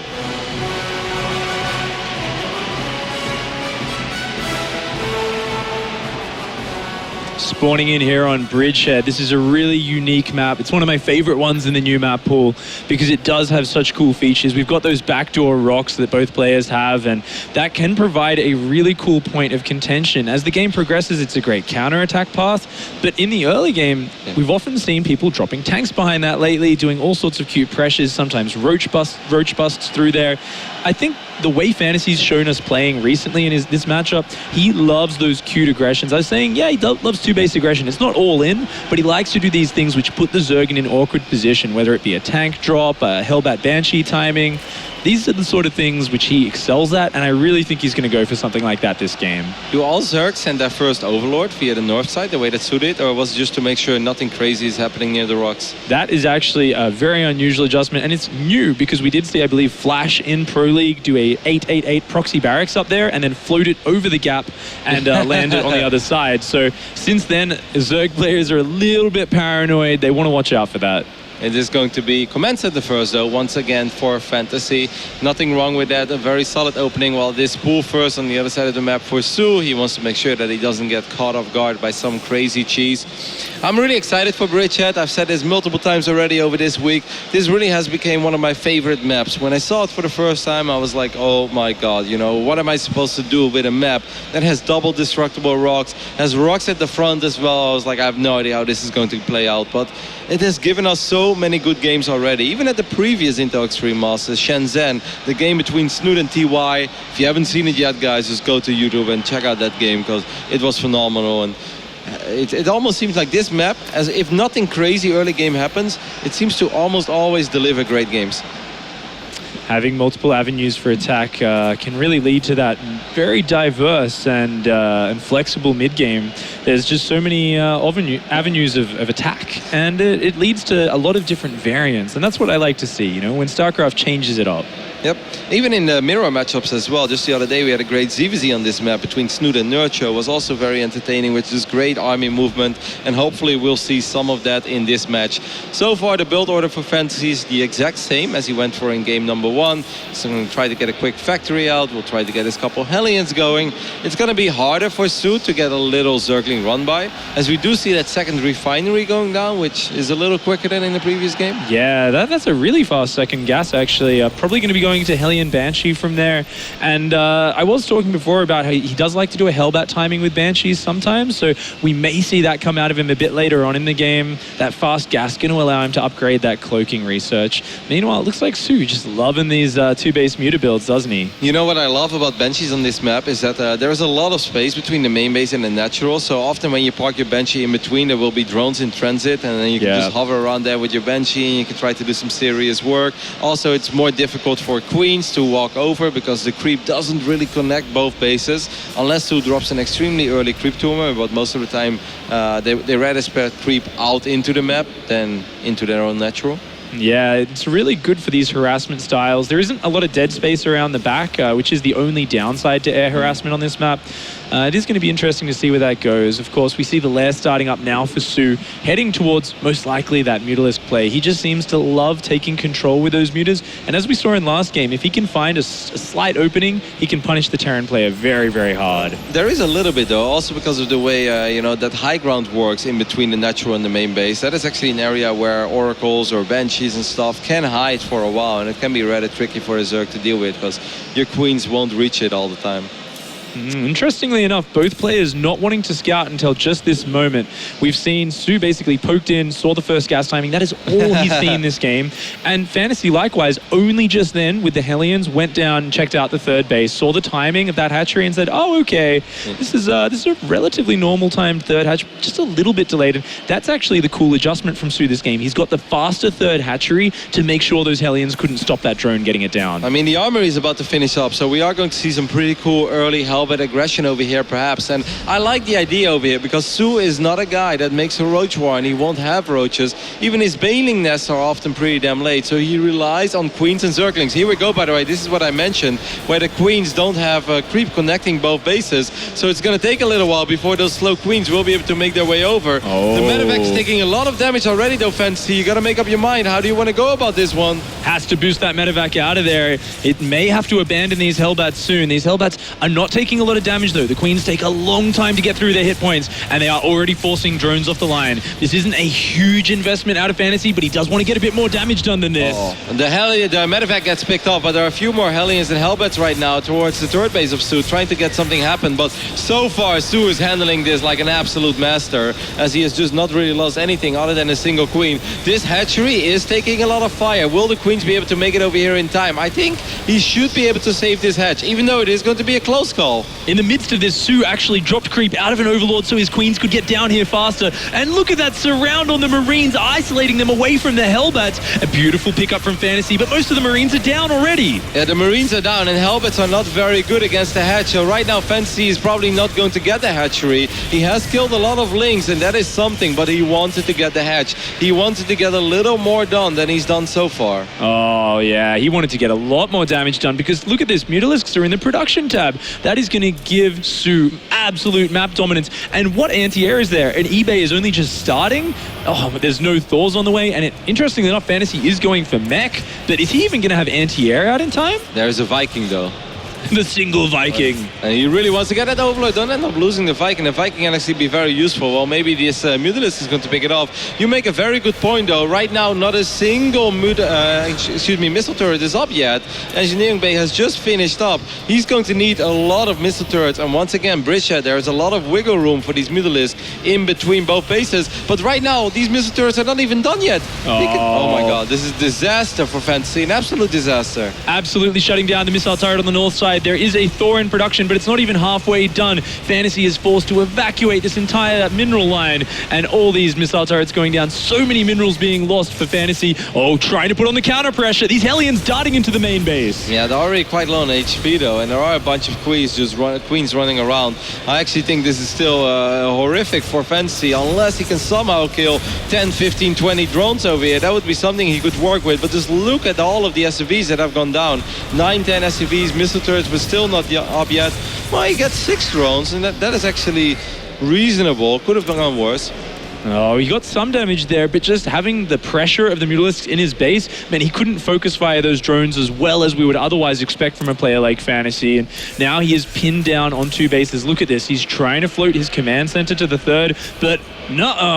Spawning in here on Bridgehead. This is a really unique map. It's one of my favorite ones in the new map pool because it does have such cool features. We've got those backdoor rocks that both players have, and that can provide a really cool point of contention. As the game progresses, it's a great counterattack path, but in the early game, we've often seen people dropping tanks behind that lately, doing all sorts of cute pressures, sometimes roach busts through there. I think the way Fantasy's shown us playing recently in this matchup, he loves those cute aggressions. I was saying, yeah, he loves 2-base aggression. It's not all in, but he likes to do these things which put the Zerg in an awkward position, whether it be a tank drop, a Hellbat Banshee timing. These are the sort of things which he excels at, and I really think he's going to go for something like that this game. Do all Zergs send their first Overlord via the north side, the way that Su did, or was it just to make sure nothing crazy is happening near the rocks? That is actually a very unusual adjustment, and it's new because we did see, I believe, Flash in Pro League do a 888 proxy barracks up there and then float it over the gap and land it on the other side. So since then, Zerg players are a little bit paranoid. They want to watch out for that. It is going to be commenced at the first, though, once again for Fantasy. Nothing wrong with that. A very solid opening, while this pool first on the other side of the map for Su. He wants to make sure that he doesn't get caught off guard by some crazy cheese. I'm really excited for Bridgehead. I've said this multiple times already over this week. This really has become one of my favorite maps. When I saw it for the first time, I was like, oh my god, what am I supposed to do with a map that has double destructible rocks, has rocks at the front as well? I was like, I have no idea how this is going to play out, but it has given us so many good games already. Even at the previous Intel Extreme Masters, Shenzhen, the game between Snoot and TY. If you haven't seen it yet, guys, just go to YouTube and check out that game because it was phenomenal. And it almost seems like this map, as if nothing crazy early game happens, it seems to almost always deliver great games. Having multiple avenues for attack can really lead to that very diverse and flexible mid-game. There's just so many avenues of attack, and it leads to a lot of different variants, and that's what I like to see, when StarCraft changes it up. Yep. Even in the mirror matchups as well. Just the other day we had a great ZvT on this map between Snoot and Nurture. Was also very entertaining, which is great army movement, and hopefully we'll see some of that in this match. So far the build order for Fantasy is the exact same as he went for in game number 1. So I'm going to try to get a quick factory out. We'll try to get his couple Hellions going. It's going to be harder for Soot to get a little circling run by, as we do see that second refinery going down, which is a little quicker than in the previous game. Yeah, that's a really fast second gas, actually. Probably going to be going to Hellion Banshee from there. And I was talking before about how he does like to do a Hellbat timing with Banshees sometimes, so we may see that come out of him a bit later on in the game. That fast gas going to allow him to upgrade that cloaking research. Meanwhile, it looks like Su just loving these two base muta builds, doesn't he? You know what I love about Banshees on this map is that there's a lot of space between the main base and the natural, so often when you park your Banshee in between, there will be drones in transit, and then you can just hover around there with your Banshee and you can try to do some serious work. Also, it's more difficult for Queens to walk over because the creep doesn't really connect both bases unless Su drops an extremely early creep tumor, but most of the time they rather spread creep out into the map than into their own natural. Yeah, it's really good for these harassment styles. There isn't a lot of dead space around the back, which is the only downside to air harassment on this map. It is going to be interesting to see where that goes. Of course, we see the lair starting up now for Su, heading towards most likely that Mutalisk play. He just seems to love taking control with those mutas, and as we saw in last game, if he can find a slight opening, he can punish the Terran player very, very hard. There is a little bit though, also because of the way you know, that high ground works in between the natural and the main base. That is actually an area where oracles or banshees and stuff can hide for a while, and it can be rather tricky for a Zerg to deal with because your queens won't reach it all the time. Interestingly enough, both players not wanting to scout until just this moment. We've seen Su basically poked in, saw the first gas timing. That is all he's seen this game. And Fantasy, likewise, only just then with the Hellions went down, checked out the third base, saw the timing of that hatchery and said, oh, okay, this is a relatively normal timed third hatch, just a little bit delayed. And that's actually the cool adjustment from Su this game. He's got the faster third hatchery to make sure those Hellions couldn't stop that drone getting it down. I mean, the armory is about to finish up, so we are going to see some pretty cool early Hellbat aggression over here, perhaps. And I like the idea over here because Su is not a guy that makes a roach war, and he won't have roaches. Even his baneling nests are often pretty damn late, so he relies on queens and zerglings. Here we go, by the way. This is what I mentioned, where the queens don't have a creep connecting both bases, so it's going to take a little while before those slow queens will be able to make their way over. The medevac is taking a lot of damage already, though, Fantasy. You got to make up your mind. How do you want to go about this one? Has to boost that medevac out of there. It may have to abandon these Hellbats soon. These Hellbats are not taking a lot of damage, though. The queens take a long time to get through their hit points, and they are already forcing drones off the line. This isn't a huge investment out of Fantasy, but he does want to get a bit more damage done than this. The medevac gets picked up, but there are a few more Hellions and Hellbats right now towards the third base of Su, trying to get something happen. But so far, Su is handling this like an absolute master, as he has just not really lost anything other than a single queen. This hatchery is taking a lot of fire. Will the queens be able to make it over here in time? I think he should be able to save this hatch, even though it is going to be a close call. In the midst of this, Su actually dropped creep out of an overlord so his queens could get down here faster. And look at that surround on the Marines, isolating them away from the Hellbats. A beautiful pickup from Fantasy, but most of the Marines are down already. Yeah, the Marines are down, and Hellbats are not very good against the hatch. So right now, Fantasy is probably not going to get the hatchery. He has killed a lot of lings, and that is something, but he wanted to get the hatch. He wanted to get a little more done than he's done so far. Oh, yeah, he wanted to get a lot more damage done, because look at this, Mutalisks are in the production tab. That is going to give Su absolute map dominance. And what anti-air is there? And eBay is only just starting? Oh, but there's no Thors on the way, and interestingly enough, Fantasy is going for mech, but is he even going to have anti-air out in time? There's a Viking, though. The single Viking. And he really wants to get that overload. Don't end up losing the Viking. The Viking can actually be very useful. Well, maybe this Mutalisk is going to pick it off. You make a very good point, though. Right now, not a single missile turret is up yet. Engineering Bay has just finished up. He's going to need a lot of missile turrets. And once again, Bridgehead, there's a lot of wiggle room for these Mutalisks in between both bases. But right now, these missile turrets are not even done yet. Oh my god, this is disaster for Fantasy. An absolute disaster. Absolutely shutting down the missile turret on the north side. side, there is a Thor in production, but it's not even halfway done. Fantasy is forced to evacuate this entire mineral line, and all these missile turrets going down. So many minerals being lost for Fantasy. Oh, trying to put on the counter pressure. These Hellions darting into the main base. Yeah, they're already quite low on HP though, and there are a bunch of queens running around. I actually think this is still horrific for Fantasy, unless he can somehow kill 10, 15, 20 drones over here. That would be something he could work with, but just look at all of the SCVs that have gone down. 9, 10 SCVs, missile turrets, but still not up yet. Well, he gets 6 drones, and that is actually reasonable. Could have gone worse. Oh, he got some damage there, but just having the pressure of the Mutalisks in his base meant he couldn't focus fire those drones as well as we would otherwise expect from a player like Fantasy. And now he is pinned down on 2 bases. Look at this. He's trying to float his command center to the 3rd, but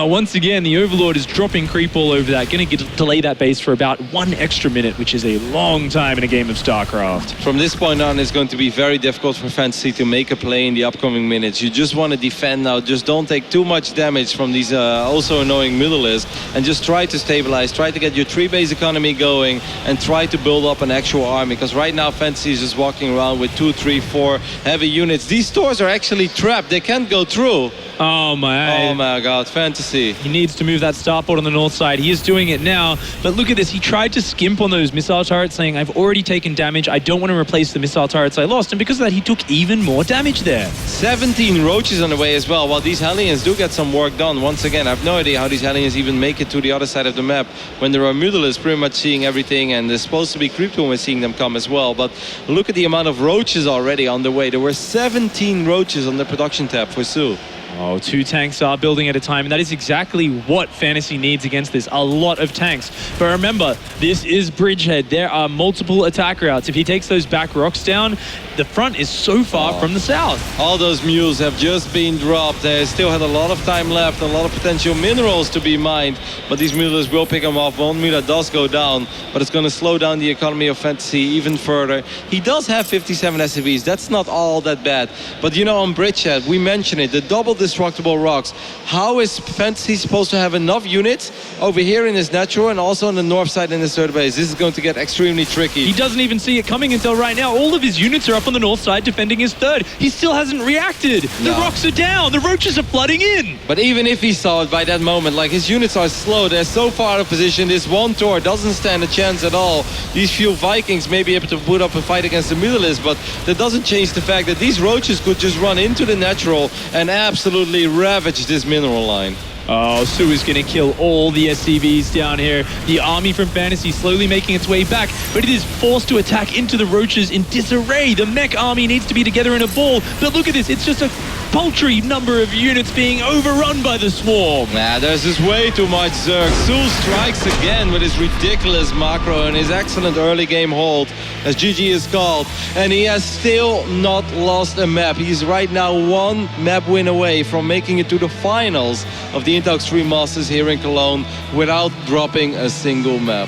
once again, the Overlord is dropping creep all over that. Going to delay that base for about 1 extra minute, which is a long time in a game of StarCraft. From this point on, it's going to be very difficult for Fantasy to make a play in the upcoming minutes. You just want to defend now. Just don't take too much damage from these also annoying Mutalisks, and just try to stabilize, try to get your 3-base economy going, and try to build up an actual army, because right now Fantasy is just walking around with 2, 3, 4 heavy units. These stores are actually trapped. They can't go through. Oh my God, Fantasy. He needs to move that starport on the north side. He is doing it now, but look at this. He tried to skimp on those missile turrets, saying, I've already taken damage. I don't want to replace the missile turrets I lost, and because of that, he took even more damage there. 17 roaches on the way as well. While these Hellions do get some work done, once again, I have no idea how these Hellions even make it to the other side of the map when there are Mutalisks pretty much seeing everything, and there's supposed to be creep when we're seeing them come as well. But look at the amount of roaches already on the way. There were 17 roaches on the production tab for Su. Oh, 2 tanks are building at a time, and that is exactly what Fantasy needs against this. A lot of tanks. But remember, this is Bridgehead. There are multiple attack routes. If he takes those back rocks down, the front is so far from the south. All those mules have just been dropped. They still had a lot of time left, a lot of potential minerals to be mined, but these mules will pick them off. One mule does go down, but it's going to slow down the economy of Fantasy even further. He does have 57 SCVs. That's not all that bad. But you know, on Bridgehead, we mentioned it, the double destructible rocks. How is Fantasy supposed to have enough units over here in his natural and also on the north side in his 3rd base? This is going to get extremely tricky. He doesn't even see it coming until right now. All of his units are up on the north side defending his 3rd. He still hasn't reacted. The rocks are down. The roaches are flooding in. But even if he saw it by that moment, like, his units are slow. They're so far out of position. This one Thor doesn't stand a chance at all. These few Vikings may be able to put up a fight against the Mutalisks, but that doesn't change the fact that these roaches could just run into the natural and absolutely ravage this mineral line. Oh, Su is going to kill all the SCVs down here. The army from Fantasy slowly making its way back, but it is forced to attack into the roaches in disarray. The mech army needs to be together in a ball, but look at this. It's just a paltry number of units being overrun by the swarm. Nah, there's just way too much Zerg. Su strikes again with his ridiculous macro and his excellent early game hold, as GG is called, and he has still not lost a map. He's right now 1 map win away from making it to the finals of the Intel Extreme Masters here in Cologne without dropping a single map.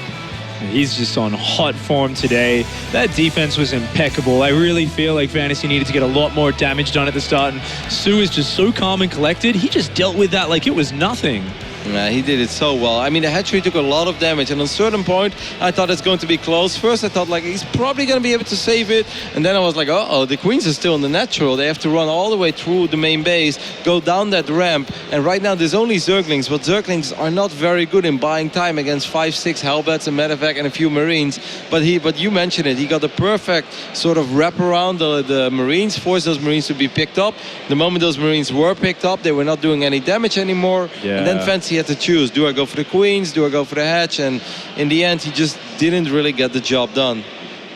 He's just on hot form today. That defense was impeccable. I really feel like Fantasy needed to get a lot more damage done at the start, and Su is just so calm and collected. He just dealt with that like it was nothing. Yeah, he did it so well. I mean, the hatchery took a lot of damage, and on a certain point, I thought it's going to be close. First, I thought, like, he's probably going to be able to save it, and then I was like, uh-oh, the queens are still in the natural. They have to run all the way through the main base, go down that ramp, and right now there's only Zerglings, but Zerglings are not very good in buying time against 5, 6 Hellbats, a medevac, and a few Marines. But you mentioned it, he got the perfect sort of wrap around the Marines, forced those Marines to be picked up. The moment those Marines were picked up, they were not doing any damage anymore, and then Fantasy had to choose. Do I go for the queens? Do I go for the hatch? And in the end, he just didn't really get the job done.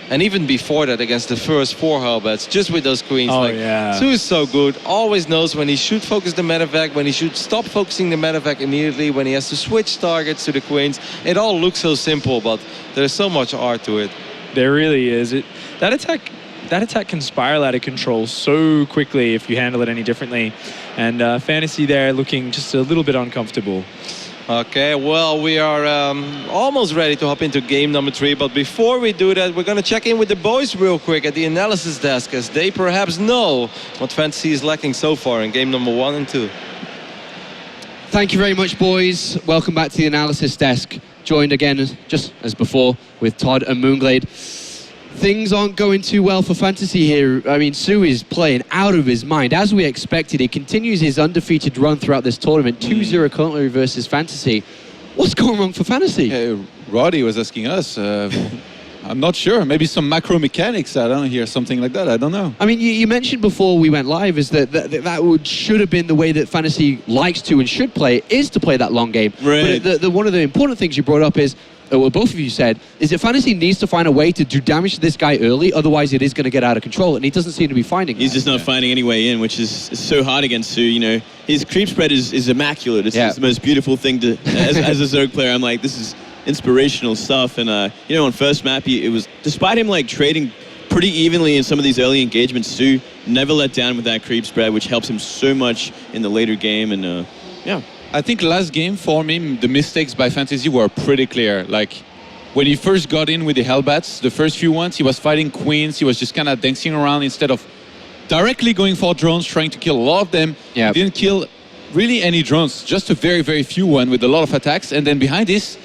And even before that, against the first 4 Hellbats, just with those queens. Su is so good, always knows when he should focus the medevac, when he should stop focusing the medevac immediately, when he has to switch targets to the queens. It all looks so simple, but there's so much art to it. There really is. That attack can spiral out of control so quickly if you handle it any differently. And Fantasy there looking just a little bit uncomfortable. Okay, well, we are almost ready to hop into game number 3. But before we do that, we're going to check in with the boys real quick at the analysis desk, as they perhaps know what Fantasy is lacking so far in game number 1 and 2. Thank you very much, boys. Welcome back to the analysis desk. Joined again, just as before, with Todd and Moonglade. things aren't going too well for Fantasy here. I mean, Sue is playing out of his mind. As we expected, he continues his undefeated run throughout this tournament. 2-0 currently versus Fantasy. What's going wrong for Fantasy? Roddy was asking us. I'm not sure. Maybe some macro mechanics. I don't hear something like that. I don't know. I mean, you mentioned before we went live is that should have been the way that Fantasy likes to and should play, is to play that long game. Right. But one of the important things you brought up is, well, both of you said, is that Fantasy needs to find a way to do damage to this guy early, otherwise it is going to get out of control, and he doesn't seem to be finding He's that. just not finding any way in, which is so hard against Sue. You know, his creep spread is immaculate. It's the most beautiful thing to, as a Zerg player, I'm like, this is inspirational stuff. And, you know, on first map, it was, despite him like trading pretty evenly in some of these early engagements, Sue never let down with that creep spread, which helps him so much in the later game. And, yeah. I think last game for me, the mistakes by Fantasy were pretty clear. Like, when he first got in with the Hellbats, the first few ones, he was fighting queens. He was just kind of dancing around instead of directly going for drones, trying to kill a lot of them. Yeah. He didn't kill really any drones, just a very, very few one with a lot of attacks. And then behind this,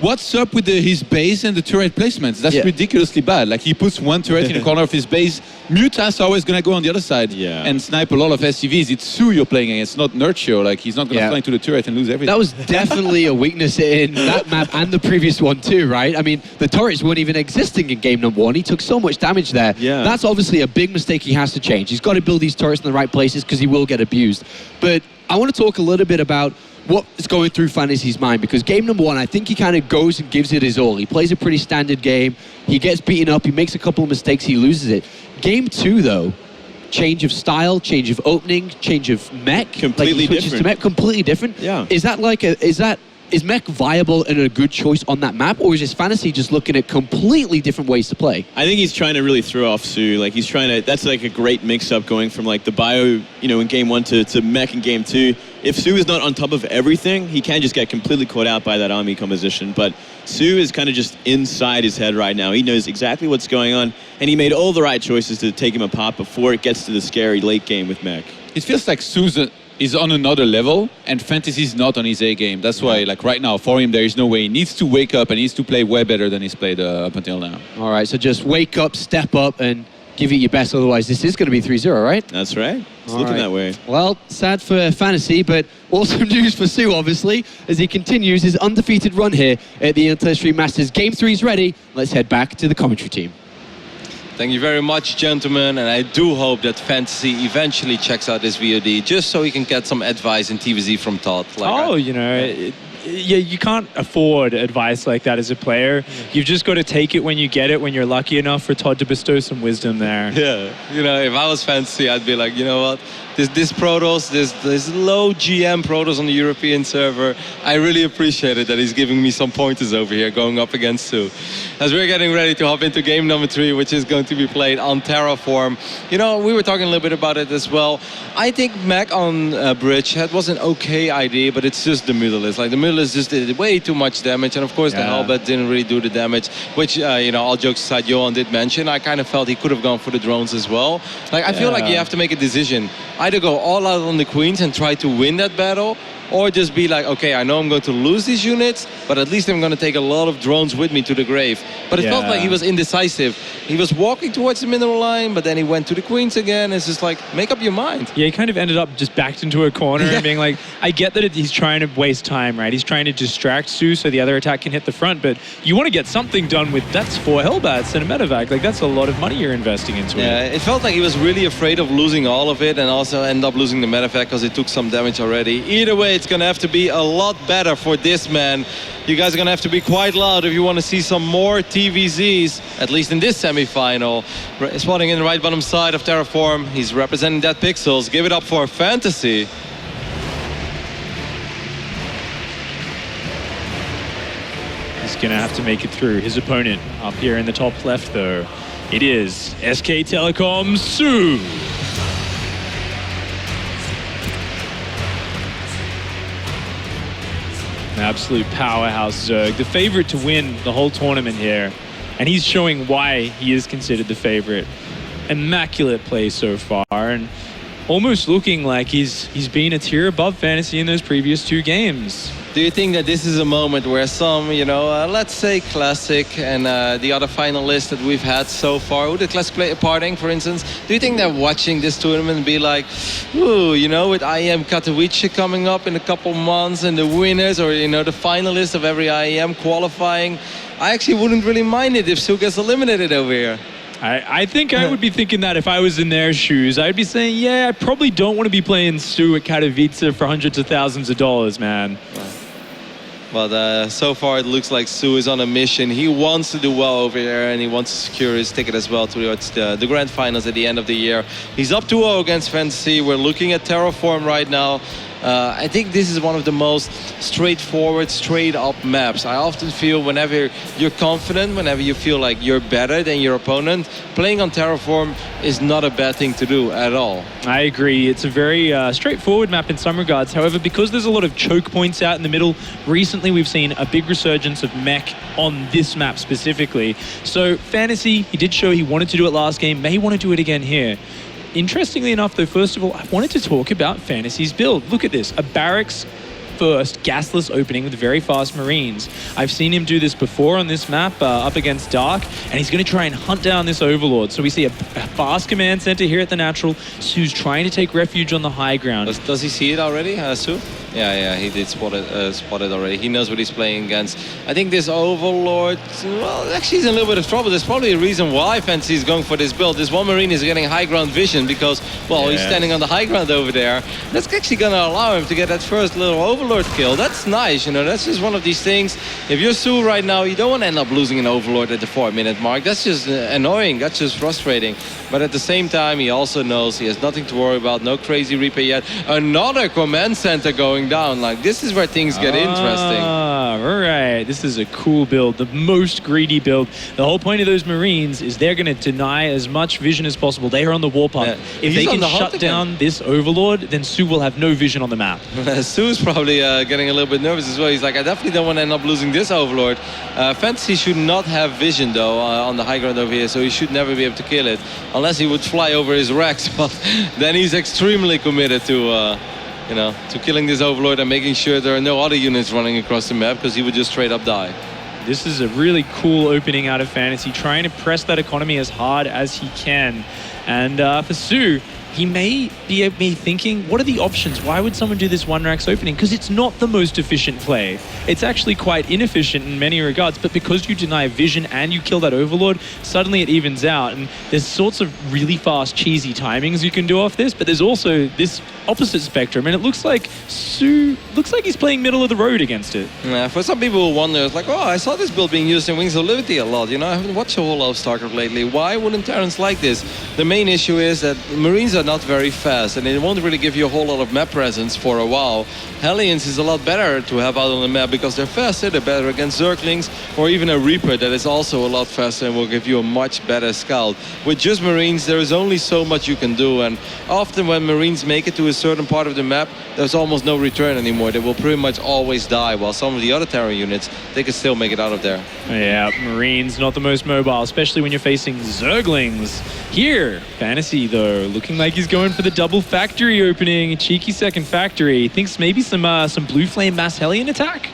what's up with his base and the turret placements? That's ridiculously bad. Like, he puts one turret in the corner of his base. Mutas are always going to go on the other side and snipe a lot of SCVs. It's Sue you're playing against, not Nurture. Like, he's not going to fly into the turret and lose everything. That was definitely a weakness in that map and the previous one too, right? I mean, the turrets weren't even existing in game number one. He took so much damage there. Yeah. That's obviously a big mistake he has to change. He's got to build these turrets in the right places because he will get abused. But I want to talk a little bit about what is going through Fantasy's mind, because game number one, I think he kind of goes and gives it his all. He plays a pretty standard game. He gets beaten up. He makes a couple of mistakes. He loses it. Game two, though, change of style, change of opening, change of mech. Completely different. To mech, completely different. Yeah. Is mech viable and a good choice on that map, or is his Fantasy just looking at completely different ways to play? I think he's trying to really throw off Sue. Like, he's trying to, that's like a great mix-up going from like the bio, you know, in game one to mech in game two. If Sue is not on top of everything, he can just get completely caught out by that army composition. But Sue is kind of just inside his head right now. He knows exactly what's going on, and he made all the right choices to take him apart before it gets to the scary late game with mech. It feels like Susan is on another level and Fantasy is not on his A game. That's why, like, right now for him there is no way. He needs to wake up and he needs to play way better than he's played up until now. All right, so just wake up, step up, and give it your best. Otherwise, this is going to be 3-0, right? That's right. It's looking that way. Well, sad for Fantasy, but awesome news for Sue, obviously, as he continues his undefeated run here at the Intel Extreme Masters. Game 3 is ready. Let's head back to the commentary team. Thank you very much, gentlemen, and I do hope that Fantasy eventually checks out this VOD just so he can get some advice in TVZ from Todd. Like you know, you can't afford advice like that as a player. You've just got to take it when you get it, when you're lucky enough for Todd to bestow some wisdom there. Yeah, you know, if I was Fantasy, I'd be like, you know what, this Protoss, this low GM Protoss on the European server, I really appreciate it that he's giving me some pointers over here going up against Sue. As we're getting ready to hop into game number 3, which is going to be played on Terraform. You know, we were talking a little bit about it as well. I think mech on Bridge, that was an okay idea, but it's just the Mutalisk. Like, the Mutalisk just did way too much damage, and of course the Hellbat didn't really do the damage, which, you know, all jokes aside, Johan did mention. I kind of felt he could have gone for the drones as well. Like, I feel like you have to make a decision. Either go all out on the queens and try to win that battle, or just be like, okay, I know I'm going to lose these units, but at least I'm going to take a lot of drones with me to the grave. But it felt like he was indecisive. He was walking towards the middle line, but then he went to the queens again. It's just like, make up your mind. Yeah, he kind of ended up just backed into a corner and being like, I get that he's trying to waste time, right? He's trying to distract Sue so the other attack can hit the front, but you want to get something done with, that's 4 Hellbats and a medevac. Like, that's a lot of money you're investing into it. It felt like he was really afraid of losing all of it and also end up losing the medevac because he took some damage already. Either way, it's going to have to be a lot better for this man. You guys are going to have to be quite loud if you want to see some more TVZs, at least in this semi-final. Spotting in the right bottom side of Terraform. He's representing that Pixels. Give it up for Fantasy. He's going to have to make it through. His opponent up here in the top left, though, it is SK Telecom Sue. An absolute powerhouse Zerg, the favorite to win the whole tournament here, and he's showing why he is considered the favorite. Immaculate play so far, and almost looking like he's been a tier above Fantasy in those previous 2 games. Do you think that this is a moment where some, let's say Classic and the other finalists that we've had so far, the Classic Parting, for instance, do you think that watching this tournament be like, ooh, with IEM Katowice coming up in a couple months and the winners or, the finalists of every IEM qualifying, I actually wouldn't really mind it if Su gets eliminated over here. I think I would be thinking that if I was in their shoes. I'd be saying, yeah, I probably don't want to be playing Su at Katowice for hundreds of thousands of dollars, man. But so far it looks like Su is on a mission. He wants to do well over here and he wants to secure his ticket as well towards the grand finals at the end of the year. He's up 2-0 against Faceit. We're looking at Terraform right now. I think this is one of the most straightforward, straight-up maps. I often feel whenever you're confident, whenever you feel like you're better than your opponent, playing on Terraform is not a bad thing to do at all. I agree. It's a very straightforward map in some regards. However, because there's a lot of choke points out in the middle, recently we've seen a big resurgence of mech on this map specifically. So Fantasy, he did show he wanted to do it last game, may want to do it again here. Interestingly enough, though, first of all, I wanted to talk about Fantasy's build. Look at this, a barracks first gasless opening with very fast Marines. I've seen him do this before on this map up against Dark, and he's going to try and hunt down this Overlord. So we see a fast command center here at the natural. Su's trying to take refuge on the high ground. Does he see it already, Su? Yeah, he did spot it already. He knows what he's playing against. I think this Overlord, well, actually he's in a little bit of trouble. There's probably a reason why Fantasy is going for this build. This one Marine is getting high ground vision because, well, he's standing on the high ground over there. That's actually going to allow him to get that first little Overlord kill. That's nice, that's just one of these things. If you're Su right now, you don't want to end up losing an Overlord at the 4-minute mark. That's just annoying. That's just frustrating. But at the same time, he also knows he has nothing to worry about. No crazy Reaper yet. Another command center going down. Like, this is where things get interesting. All right. This is a cool build. The most greedy build. The whole point of those Marines is they're going to deny as much vision as possible. They are on the warpath. Yeah. If they can shut down this Overlord, then Su will have no vision on the map. Su's probably getting a little bit nervous as well. He's like, I definitely don't want to end up losing this Overlord. Fantasy should not have vision, though, on the high ground over here, so he should never be able to kill it. Unless he would fly over his Rex, but then he's extremely committed to killing this Overlord and making sure there are no other units running across the map, because he would just straight up die. This is a really cool opening out of Fantasy, trying to press that economy as hard as he can. And for Su, he may be thinking, what are the options? Why would someone do this one racks opening? Because it's not the most efficient play. It's actually quite inefficient in many regards, but because you deny vision and you kill that Overlord, suddenly it evens out. And there's sorts of really fast, cheesy timings you can do off this, but there's also this opposite spectrum, and it looks like Su he's playing middle of the road against it. Yeah, for some people who wonder, it's like, oh, I saw this build being used in Wings of Liberty a lot. I haven't watched a whole lot of StarCraft lately. Why wouldn't Terrans like this? The main issue is that Marines are not very fast, and they won't really give you a whole lot of map presence for a while. Hellions is a lot better to have out on the map because they're faster, they're better against Zerglings, or even a Reaper that is also a lot faster and will give you a much better scout. With just Marines, there is only so much you can do, and often when Marines make it to a certain part of the map, there's almost no return anymore. They will pretty much always die, while some of the other Terran units, they can still make it out of there. Yeah, Marines not the most mobile, especially when you're facing Zerglings. Here, Fantasy, though, looking like he's going for the double factory opening, a cheeky second factory. Thinks maybe some Blue Flame Mass Hellion attack?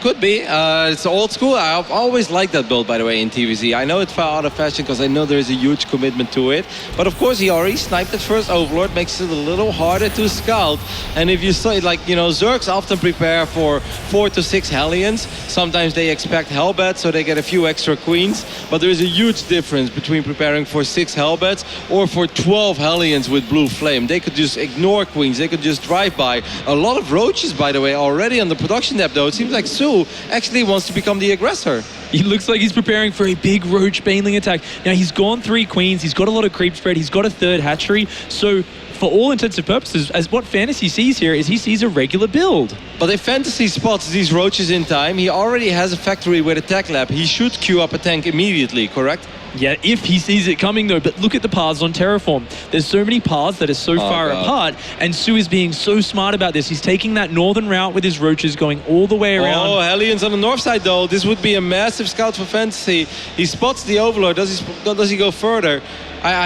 Could be. It's old school. I've always liked that build, by the way, in TVZ. I know it fell out of fashion because I know there is a huge commitment to it. But of course, he already sniped at first Overlord, makes it a little harder to scout. And if you saw it, like, Zergs often prepare for 4 to 6 Hellions. Sometimes they expect Hellbats, so they get a few extra Queens. But there is a huge difference between preparing for 6 Hellbats or for 12 Hellions with Blue Flame. They could just ignore Queens. They could just drive by. A lot of Roaches, by the way, already on the production depth, though. It seems like Su actually wants to become the aggressor. He looks like he's preparing for a big Roach Baneling attack. Now, he's gone 3 Queens, he's got a lot of creep spread, he's got a 3rd hatchery, so for all intents and purposes, as what Fantasy sees here is he sees a regular build. But if Fantasy spots these Roaches in time, he already has a factory with a tech lab. He should queue up a tank immediately, correct? Yeah, if he sees it coming though, but look at the paths on Terraform. There's so many paths that are so far apart, and Su is being so smart about this. He's taking that northern route with his roaches, going all the way around. Oh, Hellions on the north side though. This would be a massive scout for Fantasy. He spots the Overlord. Does he go further?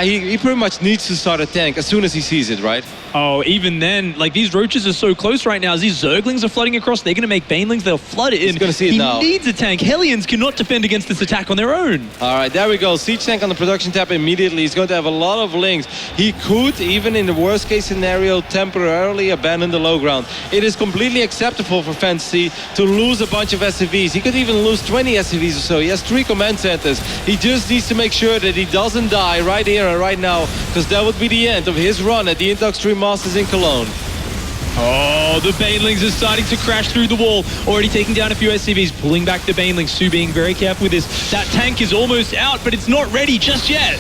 He pretty much needs to start a tank as soon as he sees it, right? Oh, even then, like these roaches are so close right now. As these Zerglings are flooding across, they're going to make Banelings. They'll flood it in. He's going to see it now. He needs a tank. Hellions cannot defend against this attack on their own. All right, there we go. Siege tank on the production tab immediately. He's going to have a lot of links. He could, even in the worst case scenario, temporarily abandon the low ground. It is completely acceptable for Fantasy to lose a bunch of SCVs. He could even lose 20 SCVs or so. He has 3 command centers. He just needs to make sure that he doesn't die right here and right now, because that would be the end of his run at the Intel Extreme Masters in Cologne. Oh, the Banelings are starting to crash through the wall. Already taking down a few SCVs, pulling back the Banelings. Su being very careful with this. That tank is almost out, but it's not ready just yet.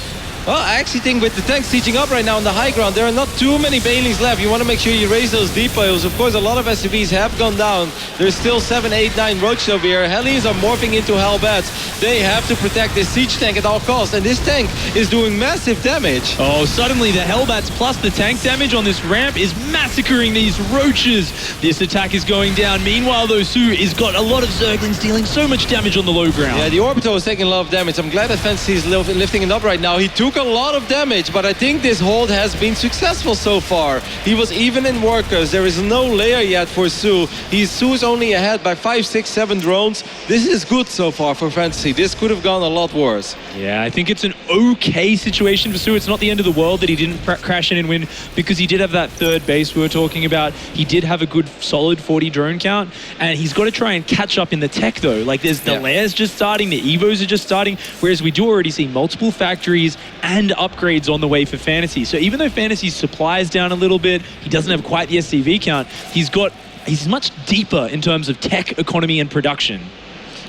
Well, I actually think with the tanks sieging up right now on the high ground, there are not too many Banelings left. You want to make sure you raise those depots. Of course, a lot of SCVs have gone down. There's still 7, 8, 9 roaches over here. Hellions are morphing into Hellbats. They have to protect this siege tank at all costs, and this tank is doing massive damage. Oh, suddenly the Hellbats plus the tank damage on this ramp is massacring these roaches. This attack is going down. Meanwhile, though, Su has got a lot of Zerglings dealing so much damage on the low ground. Yeah, the Orbital is taking a lot of damage. I'm glad that Fantasy is lifting it up right now. He took a lot of damage, but I think this hold has been successful so far. He was even in workers. There is no layer yet for Su. Su's only ahead by 5, 6, 7 drones. This is good so far for Fantasy. This could have gone a lot worse. Yeah, I think it's an okay situation for Su. It's not the end of the world that he didn't crash in and win, because he did have that third base we were talking about. He did have a good solid 40 drone count, and he's got to try and catch up in the tech though. Like there's the layers just starting, the Evos are just starting, whereas we do already see multiple factories and upgrades on the way for Fantasy. So even though Fantasy's supply is down a little bit, he doesn't have quite the SCV count, he's much deeper in terms of tech, economy, and production.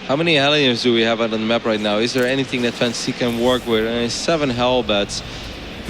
How many Hellions do we have out on the map right now? Is there anything that Fantasy can work with? 7 Hellbats.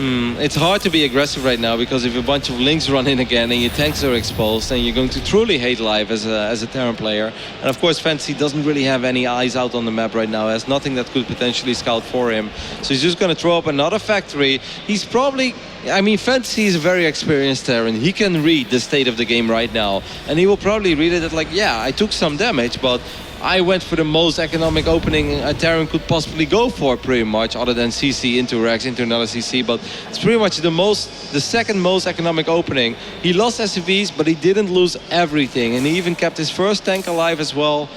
It's hard to be aggressive right now, because if a bunch of links run in again and your tanks are exposed, then you're going to truly hate life as a Terran player. And of course, Fantasy doesn't really have any eyes out on the map right now. Has nothing that could potentially scout for him. So he's just going to throw up another factory. He's probably... I mean, Fantasy is a very experienced Terran. He can read the state of the game right now. And he will probably read it like, yeah, I took some damage, but I went for the most economic opening a Terran could possibly go for, pretty much, other than CC into Rex, into another CC. But it's pretty much the second most economic opening. He lost SCVs, but he didn't lose everything. And he even kept his first tank alive as well.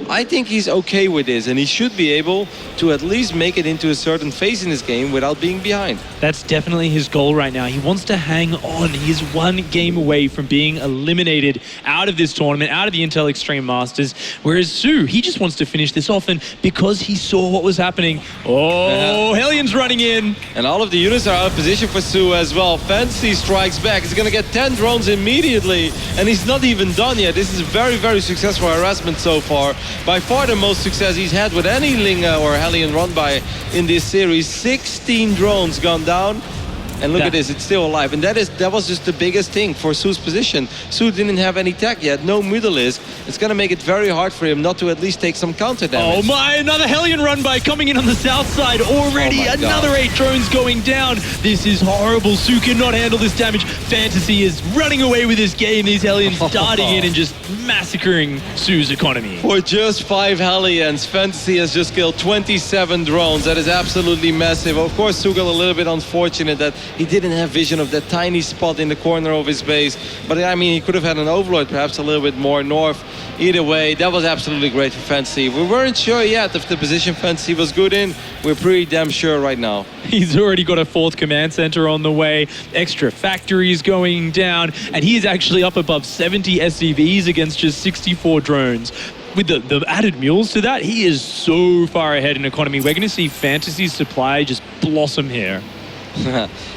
I think he's okay with this, and he should be able to at least make it into a certain phase in this game without being behind. That's definitely his goal right now. He wants to hang on. He's one game away from being eliminated out of this tournament, out of the Intel Extreme Masters, whereas Su, he just wants to finish this off, and because he saw what was happening. Oh, Hellions running in. And all of the units are out of position for Su as well. Fantasy strikes back. He's going to get 10 drones immediately, and he's not even done yet. This is very, very successful harassment so far. By far the most success he's had with any Ling or Hellion run by in this series. 16 drones gone down. And look at this, it's still alive. And that was just the biggest thing for Su's position. Su didn't have any tech yet, no Mutalisk. It's going to make it very hard for him not to at least take some counter damage. Oh my, another Hellion run by coming in on the south side already. Another 8 drones going down. This is horrible. Su cannot handle this damage. Fantasy is running away with this game. These Hellions darting in and just massacring Su's economy. For just 5 Hellions, Fantasy has just killed 27 drones. That is absolutely massive. Of course, Su got a little bit unfortunate that he didn't have vision of that tiny spot in the corner of his base. But I mean, he could have had an Overlord perhaps a little bit more north. Either way, that was absolutely great for Fantasy. We weren't sure yet if the position Fantasy was good in. We're pretty damn sure right now. He's already got a 4th command center on the way, extra factories going down, and he is actually up above 70 SCVs against just 64 drones. With the added mules to that, he is so far ahead in economy. We're going to see Fantasy's supply just blossom here.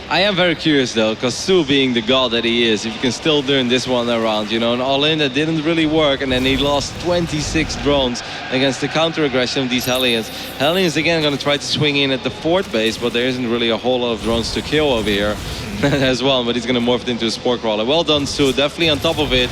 I am very curious though, because Su being the god that he is, if you can still turn this one around, you know, an all-in that didn't really work, and then he lost 26 drones against the counter-aggression of these Hellions. Hellions again going to try to swing in at the 4th base, but there isn't really a whole lot of drones to kill over here as well, but he's going to morph it into a Spore Crawler. Well done, Su, definitely on top of it.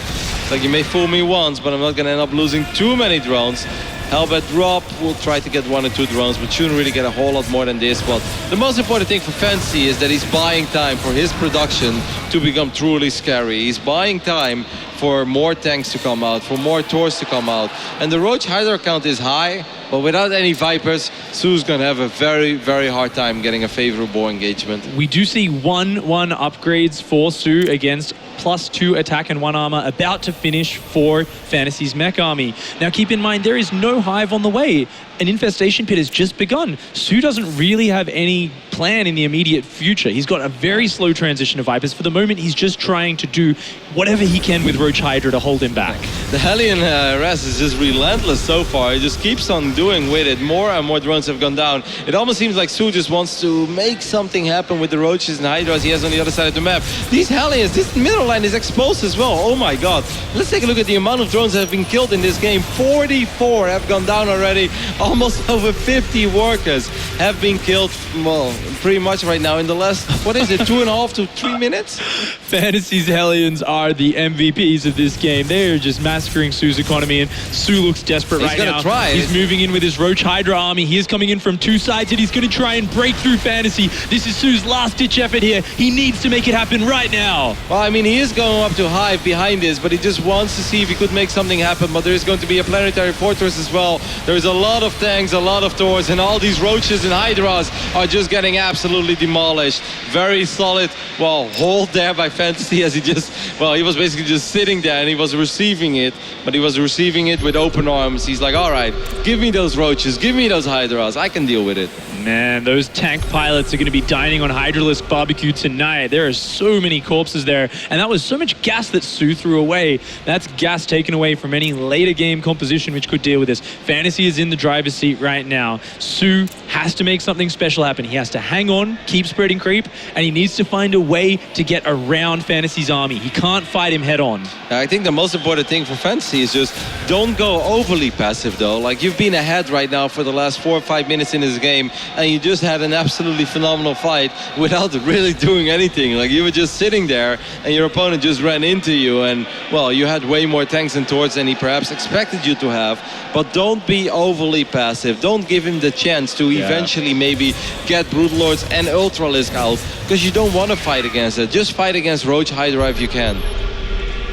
Like, you may fool me once, but I'm not going to end up losing too many drones. Hellbat drop, we'll try to get 1 or 2 drones, but shouldn't really get a whole lot more than this. But the most important thing for Fantasy is that he's buying time for his production to become truly scary. He's buying time for more tanks to come out, for more Tors to come out. And the Roach Hydra count is high, but without any Vipers, Su's gonna have a very, very hard time getting a favorable engagement. We do see 1-1 upgrades for Su against +2 attack and 1 armor about to finish for Fantasy's mech army. Now keep in mind, there is no hive on the way. An infestation pit has just begun. Su doesn't really have any plan in the immediate future. He's got a very slow transition of Vipers. For the moment, he's just trying to do whatever he can with Roach Hydra to hold him back. The Hellion Res is just relentless so far. He just keeps on doing with it. More and more drones have gone down. It almost seems like Su just wants to make something happen with the Roaches and Hydras he has on the other side of the map. These Hellions, this middle line is exposed as well. Oh my god. Let's take a look at the amount of drones that have been killed in this game. 44 have gone down already. Almost over 50 workers have been killed, well, pretty much right now in the last, what is it, 2.5 to 3 minutes? Fantasy's Hellions are the MVPs of this game. They are just massacring Su's economy, and Su looks desperate right now. He's gonna try. He's moving in with his Roach Hydra army. He is coming in from 2 sides, and he's gonna try and break through Fantasy. This is Su's last-ditch effort here. He needs to make it happen right now. Well, I mean, he is going up to Hive behind this, but he just wants to see if he could make something happen. But there is going to be a planetary fortress as well. There is a lot of tanks, a lot of Tors, and all these Roaches and Hydras are just getting absolutely demolished. Very solid, well, hold there by Fantasy as he just, well, he was basically just sitting there and he was receiving it, but he was receiving it with open arms. He's like, all right, give me those Roaches, give me those Hydras, I can deal with it. Man, those tank pilots are going to be dining on Hydralisk barbecue tonight. There are so many corpses there, and that was so much gas that Su threw away. That's gas taken away from any later game composition which could deal with this. Fantasy is in the driver's seat right now. Su has to make something special happen. He has to hang on, keep spreading creep, and he needs to find a way to get around Fantasy's army. He can't fight him head on. I think the most important thing for Fantasy is just don't go overly passive though. Like, you've been ahead right now for the last 4 or 5 minutes in this game, and you just had an absolutely phenomenal fight without really doing anything. Like, you were just sitting there and your opponent just ran into you, and well, you had way more tanks and Tors than he perhaps expected you to have. But don't be overly passive. Don't give him the chance to eventually maybe get Broodlords and Ultralisk out, because you don't want to fight against it. Just fight against Roach Hydra if you can.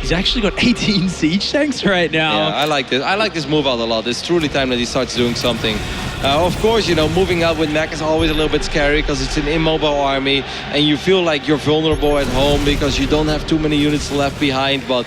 He's actually got 18 siege tanks right now. Yeah, I like this. I like this move out a lot. It's truly time that he starts doing something. Of course, you know, moving out with mech is always a little bit scary because it's an immobile army and you feel like you're vulnerable at home because you don't have too many units left behind. But,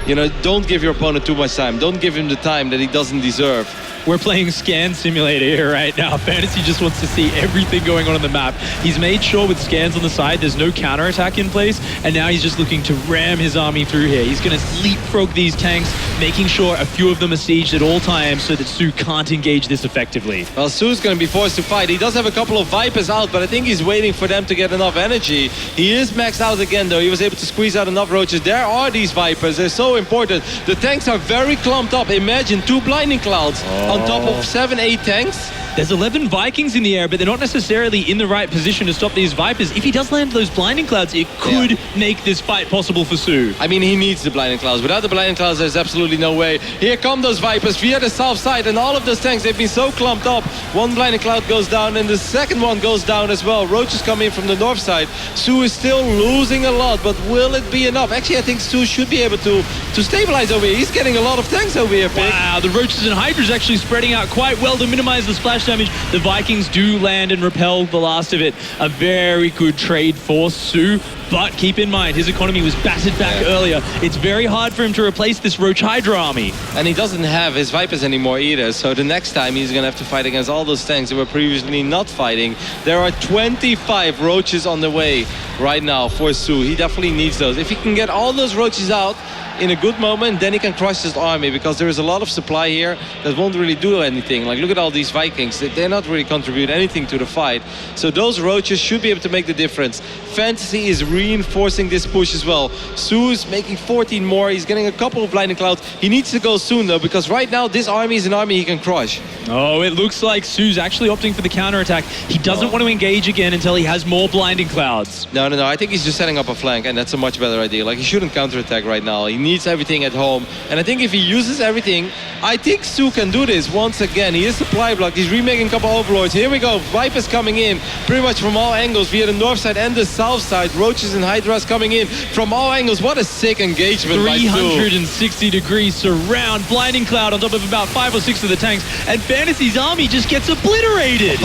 you know, don't give your opponent too much time. Don't give him the time that he doesn't deserve. We're playing Scan Simulator here right now. Fantasy just wants to see everything going on the map. He's made sure with scans on the side there's no counterattack in place, and now he's just looking to ram his army through here. He's going to leapfrog these tanks, making sure a few of them are sieged at all times so that Su can't engage this effectively. Well, Su's going to be forced to fight. He does have a couple of Vipers out, but I think he's waiting for them to get enough energy. He is maxed out again, though. He was able to squeeze out enough Roaches. There are these Vipers. They're so important. The tanks are very clumped up. Imagine 2 blinding clouds on top of 7, 8 tanks. There's 11 Vikings in the air, but they're not necessarily in the right position to stop these Vipers. If he does land those blinding clouds, it could make this fight possible for Su. I mean, he needs the blinding clouds. Without the blinding clouds, there's absolutely no way. Here come those Vipers via the south side, and all of those tanks, they've been so clumped up. One blinding cloud goes down, and the second one goes down as well. Roaches come in from the north side. Su is still losing a lot, but will it be enough? Actually, I think Su should be able to stabilize over here. He's getting a lot of tanks over here, Pig. Wow, the Roaches and Hydras actually spreading out quite well to minimize the splash damage. The Vikings do land and repel the last of it. A very good trade for Su, but keep in mind, his economy was battered back earlier. It's very hard for him to replace this Roach Hydra army. And he doesn't have his Vipers anymore either, so the next time he's going to have to fight against all those tanks that were previously not fighting. There are 25 Roaches on the way right now for Su. He definitely needs those. If he can get all those Roaches out in a good moment, then he can crush his army, because there is a lot of supply here that won't really do anything. Like, look at all these Vikings. They're not really contribute anything to the fight. So those Roaches should be able to make the difference. Fantasy is really reinforcing this push as well. Su's making 14 more. He's getting a couple of blinding clouds. He needs to go soon though, because right now this army is an army he can crush. Oh, it looks like Su's actually opting for the counterattack. He doesn't want to engage again until he has more blinding clouds. No. I think he's just setting up a flank, and that's a much better idea. Like, he shouldn't counterattack right now. He needs everything at home. And I think if he uses everything, I think Su can do this once again. He is supply blocked. He's remaking a couple overlords. Here we go. Vipers coming in pretty much from all angles via the north side and the south side. Roaches and Hydras coming in from all angles. What a sick engagement by Su. 360-degree surround. Blinding cloud on top of about 5 or 6 of the tanks. And Fantasy's army just gets obliterated.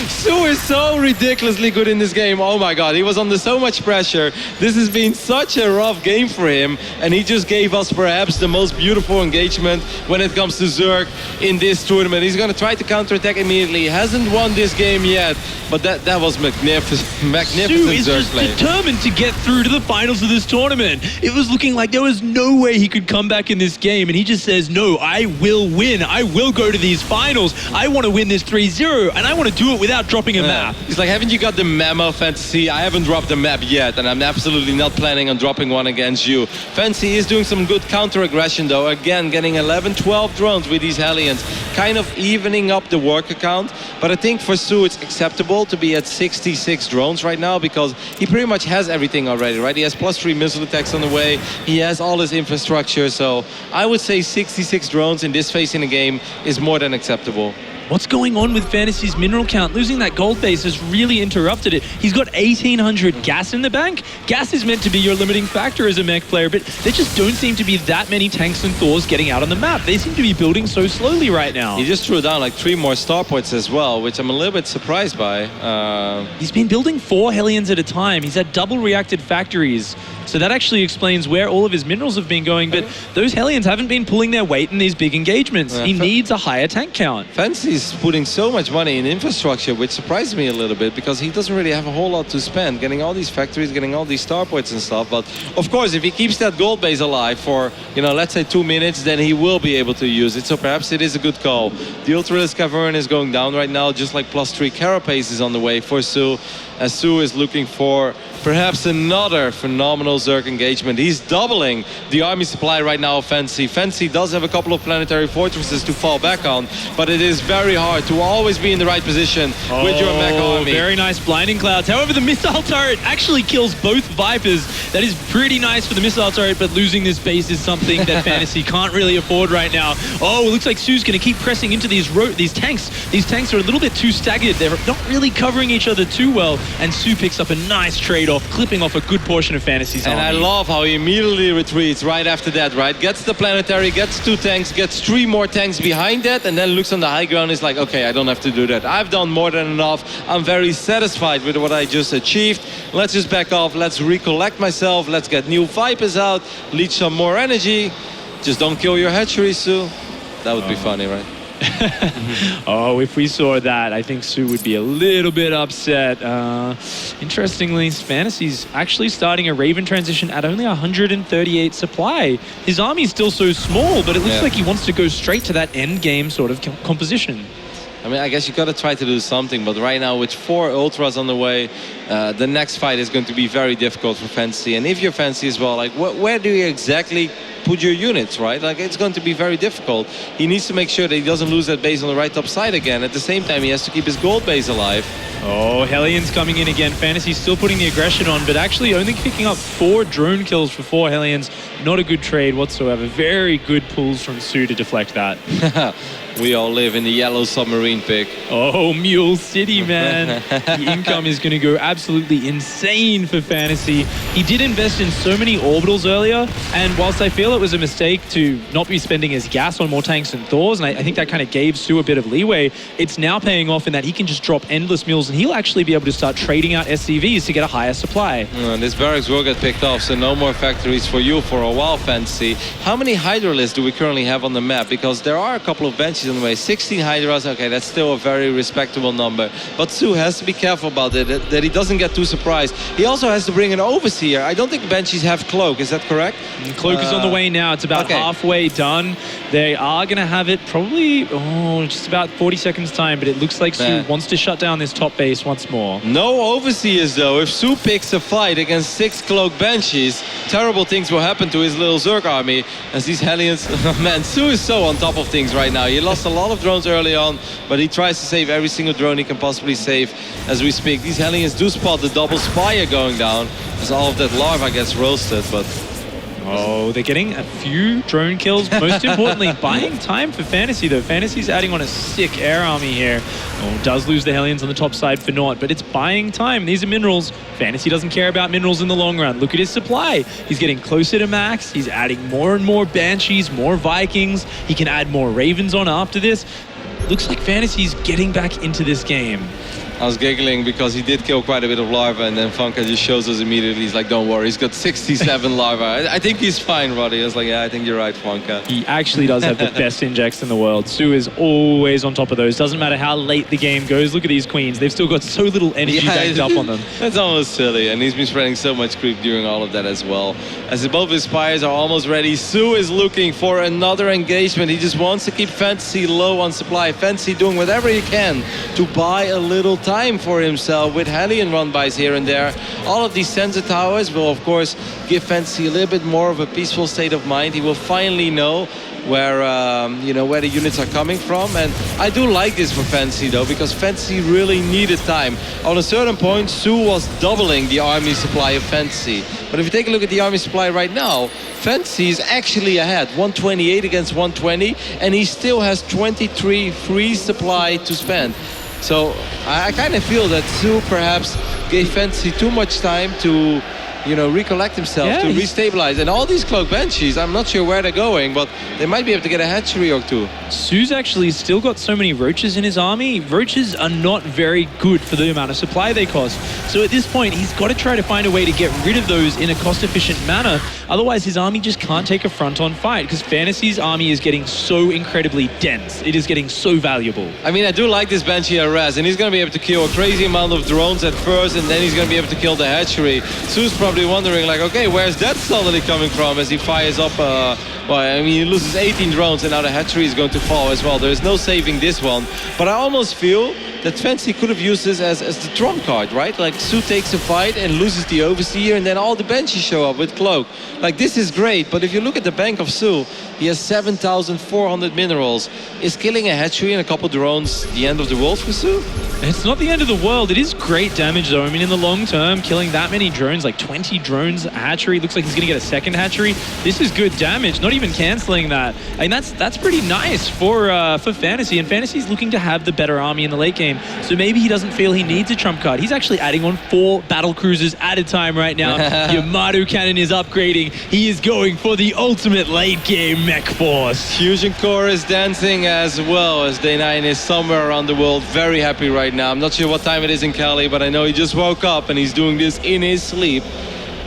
Su is so ridiculously good in this game. Oh my god, he was under so much pressure. This has been such a rough game for him, and he just gave us perhaps the most beautiful engagement when it comes to Zerg in this tournament. He's going to try to counterattack immediately. He hasn't won this game yet, but that was magnificent. Su is Zerg just play. determined to get through to the finals of this tournament. It was looking like there was no way he could come back in this game, and he just says, no, I will win. I will go to these finals. I want to win this 3-0, and I want to do it without dropping a map. He's like, haven't you got the memo, Fantasy? I haven't dropped the map yet, and I'm absolutely not planning on dropping one against you. Fantasy is doing some good counter-aggression, though. Again, getting 11, 12 drones with these Hellions, kind of evening up the worker count. But I think for Su, it's acceptable to be at 66 drones right now, because he pretty much has everything already, right? He has +3 missile attacks on the way. He has all his infrastructure. So I would say 66 drones in this phase in the game is more than acceptable. What's going on with Fantasy's mineral count? Losing that gold base has really interrupted it. He's got 1,800 gas in the bank. Gas is meant to be your limiting factor as a mech player, but there just don't seem to be that many tanks and Thors getting out on the map. They seem to be building so slowly right now. He just threw down like 3 more starports as well, which I'm a little bit surprised by. He's been building 4 Hellions at a time. He's had double reacted factories. So that actually explains where all of his minerals have been going, but those Hellions haven't been pulling their weight in these big engagements. He needs a higher tank count. Fantasy's putting so much money in infrastructure, which surprised me a little bit, because he doesn't really have a whole lot to spend, getting all these factories, getting all these starports and stuff. But of course, if he keeps that gold base alive for, let's say 2 minutes, then he will be able to use it. So perhaps it is a good call. The Ultralis Cavern is going down right now, just like +3 Carapace is on the way for Su, as Su is looking for perhaps another phenomenal Zerg engagement. He's doubling the army supply right now of Fantasy. Fantasy does have a couple of planetary fortresses to fall back on, but it is very hard to always be in the right position with your mech army. Very nice blinding clouds. However, the missile turret actually kills both Vipers. That is pretty nice for the missile turret, but losing this base is something that Fantasy can't really afford right now. Oh, it looks like Su's going to keep pressing into these tanks. These tanks are a little bit too staggered. They're not really covering each other too well, and Su picks up a nice trade-off, clipping off a good portion of Fantasy's army. And I love how he immediately retreats right after that, right? Gets the planetary, gets 2 tanks, gets 3 more tanks behind that, and then looks on the high ground and is like, okay, I don't have to do that. I've done more than enough. I'm very satisfied with what I just achieved. Let's just back off. Let's recollect myself. Let's get new Vipers out, leech some more energy. Just don't kill your hatchery, Su. That would be funny, right? Oh, if we saw that, I think Su would be a little bit upset. Interestingly, Fantasy's actually starting a Raven transition at only 138 supply. His army's still so small, but it looks like he wants to go straight to that end game sort of composition. I mean, I guess you got to try to do something, but right now with 4 Ultras on the way, the next fight is going to be very difficult for Fantasy. And if you're Fantasy as well, like where do you exactly put your units, right? Like, it's going to be very difficult. He needs to make sure that he doesn't lose that base on the right top side again. At the same time, he has to keep his gold base alive. Oh, Hellions coming in again. Fantasy's still putting the aggression on, but actually only picking up 4 drone kills for 4 Hellions. Not a good trade whatsoever. Very good pulls from Su to deflect that. We all live in the yellow submarine pick. Oh, Mule City, man. The income is going to go absolutely insane for Fantasy. He did invest in so many orbitals earlier, and whilst I feel it was a mistake to not be spending his gas on more tanks and Thors, and I think that kind of gave Su a bit of leeway, it's now paying off in that he can just drop endless mules, and he'll actually be able to start trading out SCVs to get a higher supply. This barracks will get picked off, so no more factories for you for a while, Fantasy. How many Hydralisks do we currently have on the map? Because there are a couple of benches Banshees on the way. 16 Hydras, okay, that's still a very respectable number. But Su has to be careful about it, that he doesn't get too surprised. He also has to bring an Overseer. I don't think Banshees have Cloak, is that correct? Cloak is on the way now. It's about halfway done. They are going to have it probably, just about 40 seconds time, but it looks like Su wants to shut down this top base once more. No Overseers though. If Su picks a fight against 6 Cloak Banshees, terrible things will happen to his little Zerg army as these Hellions. Man, Su is so on top of things right now. He lost a lot of drones early on, but he tries to save every single drone he can possibly save as we speak. These Hellions do spot the double Spire going down as all of that larva gets roasted, but oh, they're getting a few drone kills. Most importantly, buying time for Fantasy, though. Fantasy's adding on a sick air army here. Oh, does lose the Hellions on the top side for naught, but it's buying time. These are minerals. Fantasy doesn't care about minerals in the long run. Look at his supply. He's getting closer to max. He's adding more and more Banshees, more Vikings. He can add more Ravens on after this. Looks like Fantasy's getting back into this game. I was giggling because he did kill quite a bit of larva, and then Funka just shows us immediately. He's like, don't worry, he's got 67 larva. I think he's fine, Roddy. I was like, yeah, I think you're right, Funka. He actually does have the best injects in the world. Su is always on top of those. Doesn't matter how late the game goes. Look at these queens. They've still got so little energy backed up on them. That's almost silly, and he's been spreading so much creep during all of that as well. As both his Spires are almost ready, Su is looking for another engagement. He just wants to keep Fantasy low on supply. Fantasy doing whatever he can to buy a little time for himself with Hellion run-bys here and there. All of these sensor towers will, of course, give Fantasy a little bit more of a peaceful state of mind. He will finally know where where the units are coming from, and I do like this for Fantasy though, because Fantasy really needed time. On a certain point, Su was doubling the army supply of Fantasy, but if you take a look at the army supply right now, Fantasy is actually ahead, 128 against 120, and he still has 23 free supply to spend. So I kind of feel that Su perhaps gave Fantasy too much time to recollect himself, to restabilize. And all these Cloak Banshees, I'm not sure where they're going, but they might be able to get a hatchery or two. Su's actually still got so many Roaches in his army. Roaches are not very good for the amount of supply they cost. So at this point, he's got to try to find a way to get rid of those in a cost-efficient manner. Otherwise, his army just can't take a front-on fight, because Fantasy's army is getting so incredibly dense. It is getting so valuable. I mean, I do like this Banshee Arrest, and he's going to be able to kill a crazy amount of drones at first, and then he's going to be able to kill the hatchery. Su's probably wondering, like, okay, where's that suddenly coming from as he fires up? Well, I mean, he loses 18 drones, and now the hatchery is going to fall as well. There is no saving this one. But I almost feel that Fantasy could have used this as the trump card, right? Like, Su takes a fight and loses the Overseer, and then all the Banshees show up with Cloak. Like, this is great, but if you look at the bank of Su, he has 7,400 minerals. Is killing a hatchery and a couple drones the end of the world for Su? It's not the end of the world. It is great damage, though. I mean, in the long term, killing that many drones, like 20 drones a hatchery, looks like he's going to get a second hatchery. This is good damage, not even canceling that. I mean, that's pretty nice for Fantasy, and Fantasy's looking to have the better army in the late game, so maybe he doesn't feel he needs a trump card. He's actually adding on 4 battle cruisers at a time right now. Your Mardu cannon is upgrading. He is going for the ultimate late game mech force. Fusion Core is dancing as well as Day9 is somewhere around the world. Very happy right now. I'm not sure what time it is in Cali, but I know he just woke up and he's doing this in his sleep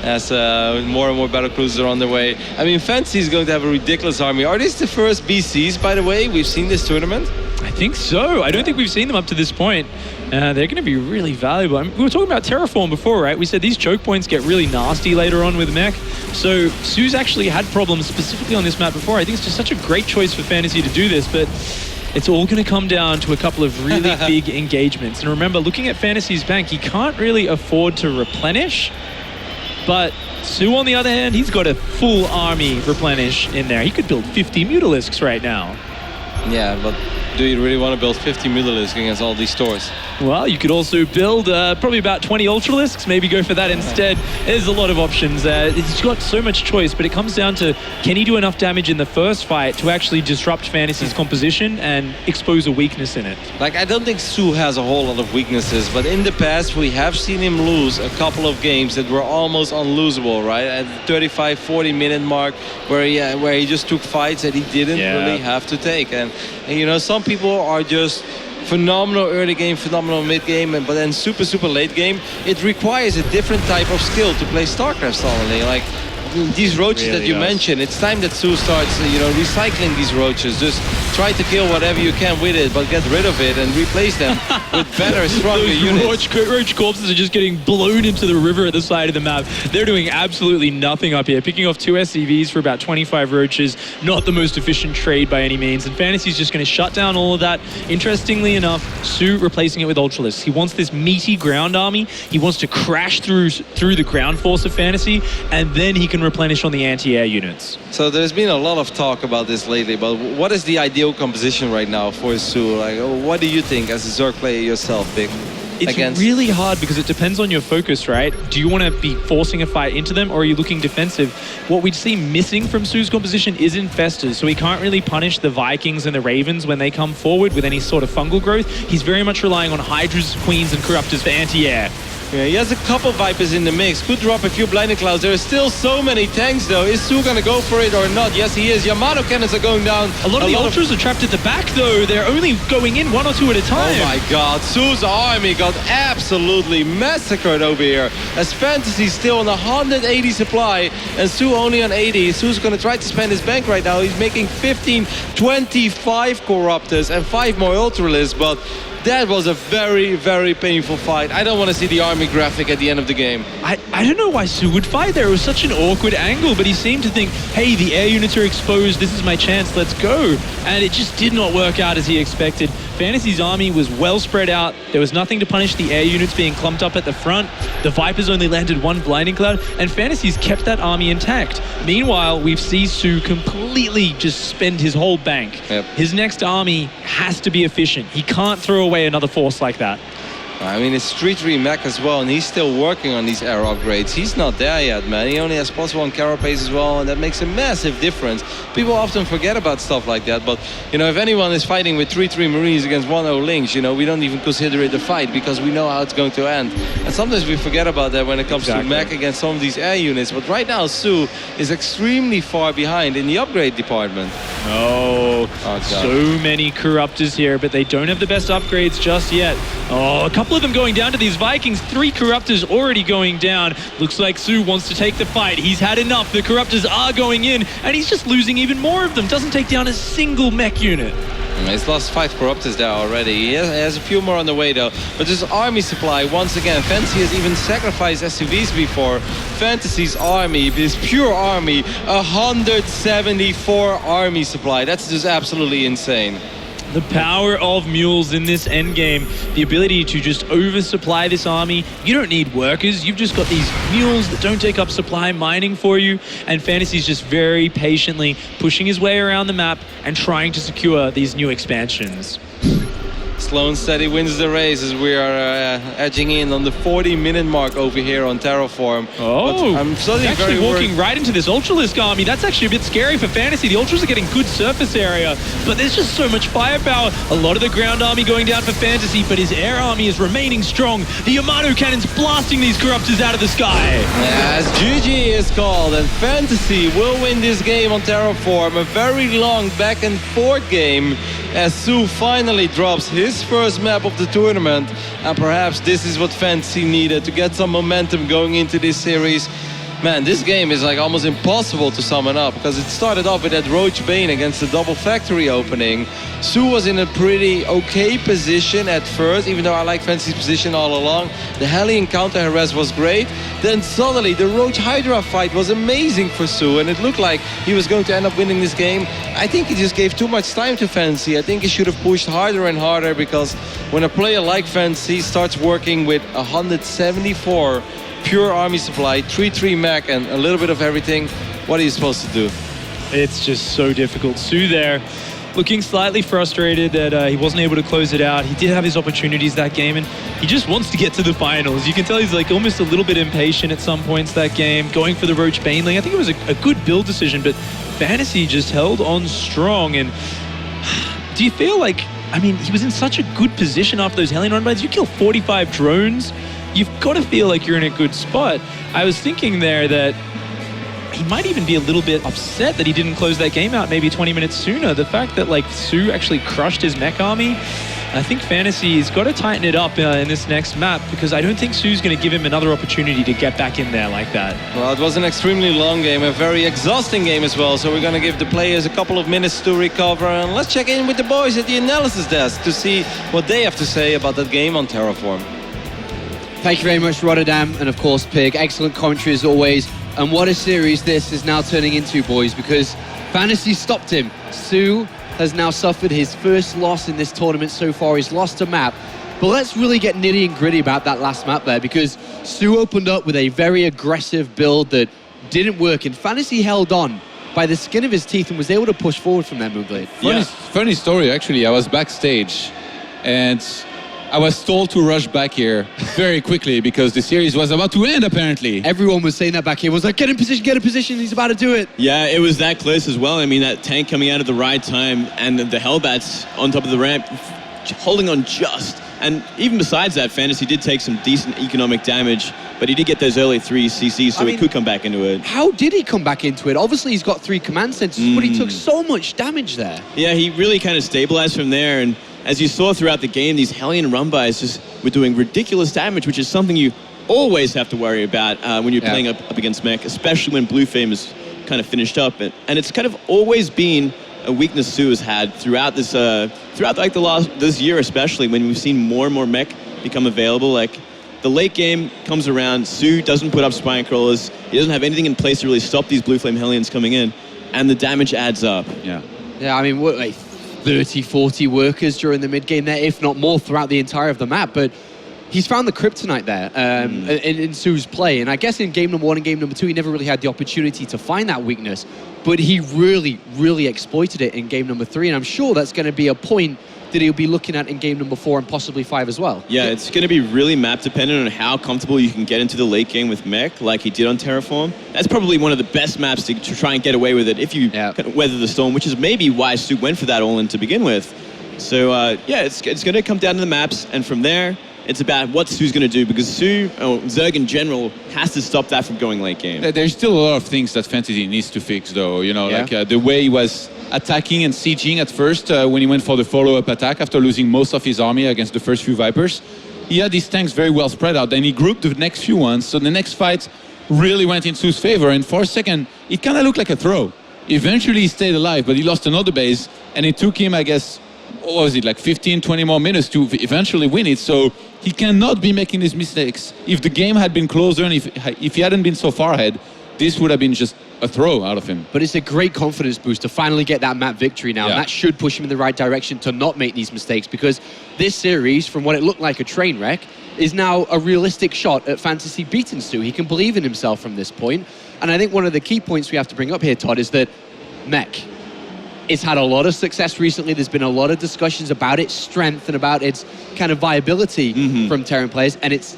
as more and more battle cruisers are on their way. I mean, Fantasy is going to have a ridiculous army. Are these the first BCs, by the way, we've seen this tournament? I think so. I don't think we've seen them up to this point. They're going to be really valuable. I mean, we were talking about Terraform before, right? We said these choke points get really nasty later on with mech. So Su's actually had problems specifically on this map before. I think it's just such a great choice for Fantasy to do this, but it's all going to come down to a couple of really big engagements. And remember, looking at Fantasy's bank, he can't really afford to replenish. But Su, on the other hand, he's got a full army replenish in there. He could build 50 Mutalisks right now. Yeah, but do you really want to build 50 Mutalisks against all these stores? Well, you could also build probably about 20 Ultralisks, maybe go for that instead. There's a lot of options. He's got so much choice, but it comes down to, can he do enough damage in the first fight to actually disrupt Fantasy's composition and expose a weakness in it? Like, I don't think Su has a whole lot of weaknesses, but in the past we have seen him lose a couple of games that were almost unlosable, right? At the 35-40 minute mark, where he just took fights that he didn't really have to take. And you know, some people are just phenomenal early game, phenomenal mid game, but then super late game. It requires a different type of skill to play StarCraft suddenly. Like, these roaches Really that you does. mentioned, it's time that Su starts, recycling these roaches. Just try to kill whatever you can with it, but get rid of it and replace them with better, stronger Those units. roach corpses are just getting blown into the river at the side of the map. They're doing absolutely nothing up here. Picking off 2 SCVs for about 25 roaches. Not the most efficient trade by any means. And Fantasy's just going to shut down all of that. Interestingly enough, Su replacing it with Ultralists. He wants this meaty ground army. He wants to crash through the ground force of Fantasy, and then he can replenish on the anti-air units. So there's been a lot of talk about this lately, but what is the ideal composition right now for Su? Like, what do you think as a Zerg player yourself, Big? It's really hard because it depends on your focus, right? Do you want to be forcing a fight into them, or are you looking defensive? What we'd see missing from Su's composition is Infestors, so he can't really punish the Vikings and the Ravens when they come forward with any sort of fungal growth. He's very much relying on Hydras, Queens, and Corruptors for anti-air. Yeah, he has a couple Vipers in the mix. Could drop a few Blinding Clouds. There are still so many tanks, though. Is Su going to go for it or not? Yes, he is. Yamato cannons are going down. A lot of the Ultras are trapped at the back, though. They're only going in 1 or 2 at a time. Oh my god, Su's army got absolutely massacred over here. As Fantasy still on 180 supply and Su only on 80. Su's going to try to spend his bank right now. He's making 15, 25 Corruptors and 5 more Ultralists, but that was a very, very painful fight. I don't want to see the army graphic at the end of the game. I don't know why Su would fight there. It was such an awkward angle, but he seemed to think, hey, the air units are exposed. This is my chance. Let's go. And it just did not work out as he expected. Fantasy's army was well spread out. There was nothing to punish the air units being clumped up at the front. The Vipers only landed 1 Blinding Cloud, and Fantasy's kept that army intact. Meanwhile, we've seen Su completely just spend his whole bank. Yep. His next army has to be efficient. He can't throw away another force like that. I mean, it's 3-3 Mac as well, and he's still working on these air upgrades. He's not there yet, man. He only has +1 carapace as well, and that makes a massive difference. People often forget about stuff like that, but, if anyone is fighting with 3-3 Marines against 1-0 Lynx, we don't even consider it a fight because we know how it's going to end. And sometimes we forget about that when it comes to Mac against some of these air units. But right now, Su is extremely far behind in the upgrade department. Oh, so many Corruptors here, but they don't have the best upgrades just yet. Oh, a couple of them going down to these Vikings. 3 Corruptors already going down. Looks like Su wants to take the fight. He's had enough. The Corruptors are going in, and he's just losing even more of them. Doesn't take down a single mech unit. He's lost 5 Corruptors there already. He has a few more on the way, though. But this army supply, once again, Fantasy has even sacrificed SCVs before. Fantasy's army, this pure army, 174 army supply. That's just absolutely insane. The power of mules in this endgame, the ability to just oversupply this army. You don't need workers, you've just got these mules that don't take up supply mining for you, and Fantasy's just very patiently pushing his way around the map and trying to secure these new expansions. Slow and steady wins the race as we are edging in on the 40-minute mark over here on Terraform. Oh, but I'm suddenly actually walking right into this Ultralisk army. That's actually a bit scary for Fantasy. The Ultras are getting good surface area, but there's just so much firepower. A lot of the ground army going down for Fantasy, but his air army is remaining strong. The Yamato cannons blasting these Corruptors out of the sky. As GG is called, and Fantasy will win this game on Terraform. A very long back and forth game as Su finally drops his first map of the tournament, and perhaps this is what Fantasy needed to get some momentum going into this series. Man, this game is like almost impossible to sum it up because it started off with that Roach Bane against the double factory opening. Su was in a pretty okay position at first, even though I like Fantasy's position all along. The Hellion counter harass was great. Then suddenly the Roach Hydra fight was amazing for Su, and it looked like he was going to end up winning this game. I think he just gave too much time to Fantasy. I think he should have pushed harder and harder, because when a player like Fantasy starts working with 174 pure army supply, 3-3 mech, and a little bit of everything, what are you supposed to do? It's just so difficult. Su there, looking slightly frustrated that he wasn't able to close it out. He did have his opportunities that game, and he just wants to get to the finals. You can tell he's like almost a little bit impatient at some points that game, going for the Roach Baneling. I think it was a good build decision, but Fantasy just held on strong. And do you feel like, I mean, he was in such a good position after those Hellion run-bys. You kill 45 drones, you've got to feel like you're in a good spot. I was thinking there that he might even be a little bit upset that he didn't close that game out maybe 20 minutes sooner. The fact that like Su actually crushed his mech army, I think Fantasy's got to tighten it up in this next map, because I don't think Su's going to give him another opportunity to get back in there like that. Well, it was an extremely long game, a very exhausting game as well, so we're going to give the players a couple of minutes to recover, and let's check in with the boys at the analysis desk to see what they have to say about that game on Terraform. Thank you very much, Rotterdam, and of course, Pig. Excellent commentary as always. And what a series this is now turning into, boys, because Fantasy stopped him. Su has now suffered his first loss in this tournament so far. He's lost a map. But let's really get nitty and gritty about that last map there, because Su opened up with a very aggressive build that didn't work, and Fantasy held on by the skin of his teeth and was able to push forward from that Moonblade. Funny story, actually. I was backstage, and I was told to rush back here very quickly because the series was about to end, apparently. Everyone was saying that back here. Was like, get in position, he's about to do it. Yeah, it was that close as well. I mean, that tank coming out at the right time and the Hellbats on top of the ramp, holding on just. And even besides that, Fantasy did take some decent economic damage, but he did get those early 3 CCs, so he could come back into it. How did he come back into it? Obviously, he's got 3 command centers, but he took so much damage there. Yeah, he really kind of stabilized from there, and as you saw throughout the game, these Hellion run-bys just were doing ridiculous damage, which is something you always have to worry about when you're playing up against mech, especially when Blue Flame is kind of finished up. And it's kind of always been a weakness Su has had throughout this, this year especially, when we've seen more and more mech become available. Like, the late game comes around, Su doesn't put up spine crawlers, he doesn't have anything in place to really stop these Blue Flame Hellions coming in, and the damage adds up. Yeah, I mean, what, like 30, 40 workers during the mid game there, if not more, throughout the entire of the map. But he's found the kryptonite there in Su's play. And I guess in game number 1 and game number 2, he never really had the opportunity to find that weakness. But he really, really exploited it in game number 3. And I'm sure that's going to be a point that he'll be looking at in game number 4 and possibly 5 as well. Yeah, it's going to be really map dependent on how comfortable you can get into the late game with mech, like he did on Terraform. That's probably one of the best maps to try and get away with it if you weather the storm, which is maybe why Su went for that all-in to begin with. So yeah, it's going to come down to the maps, and from there, it's about what Su's going to do, because Su, or Zerg in general, has to stop that from going late game. There's still a lot of things that Fantasy needs to fix, though. You know, like the way he was attacking and sieging at first when he went for the follow-up attack after losing most of his army against the first few Vipers. He had these tanks very well spread out, and he grouped the next few ones, so the next fight really went in Su's favor, and for a second, it kind of looked like a throw. Eventually, he stayed alive, but he lost another base, and it took him, I guess, what was it, like 15, 20 more minutes to eventually win it, so he cannot be making these mistakes. If the game had been closer, and if he hadn't been so far ahead, this would have been just a throw out of him. But it's a great confidence boost to finally get that map victory now. And that should push him in the right direction to not make these mistakes, because this series, from what it looked like a train wreck, is now a realistic shot at Fantasy beating Su. He can believe in himself from this point. And I think one of the key points we have to bring up here, Todd, is that mech, it's had a lot of success recently. There's been a lot of discussions about its strength and about its kind of viability from Terran players. And it's,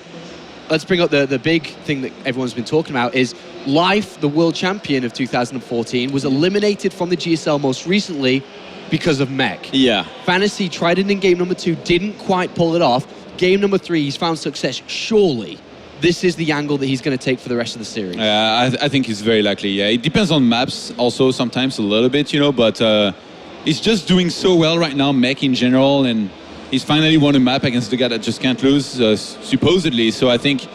let's bring up the big thing that everyone's been talking about is Life, the world champion of 2014, was eliminated from the GSL most recently because of mech. Yeah. Fantasy tried it in game number 2, didn't quite pull it off. Game number 3, he's found success. Surely this is the angle that he's going to take for the rest of the series. I think it's very likely, yeah. It depends on maps also sometimes a little bit, you know, but he's just doing so well right now, mech in general, and he's finally won a map against the guy that just can't lose, supposedly. So I think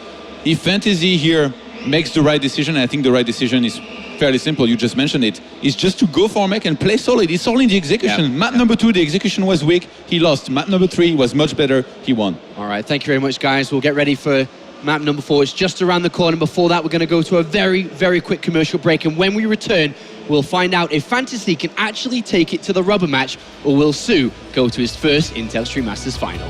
if Fantasy here makes the right decision, and I think the right decision is fairly simple, you just mentioned it, is just to go for mech and play solid. It's all in the execution. Map number 2, the execution was weak, he lost. Map number 3 was much better, he won. All right, thank you very much, guys. We'll get ready for map number 4. It's just around the corner. Before that, we're going to go to a very, very quick commercial break, and when we return, we'll find out if Fantasy can actually take it to the rubber match, or will Su go to his first Intel Stream Masters final.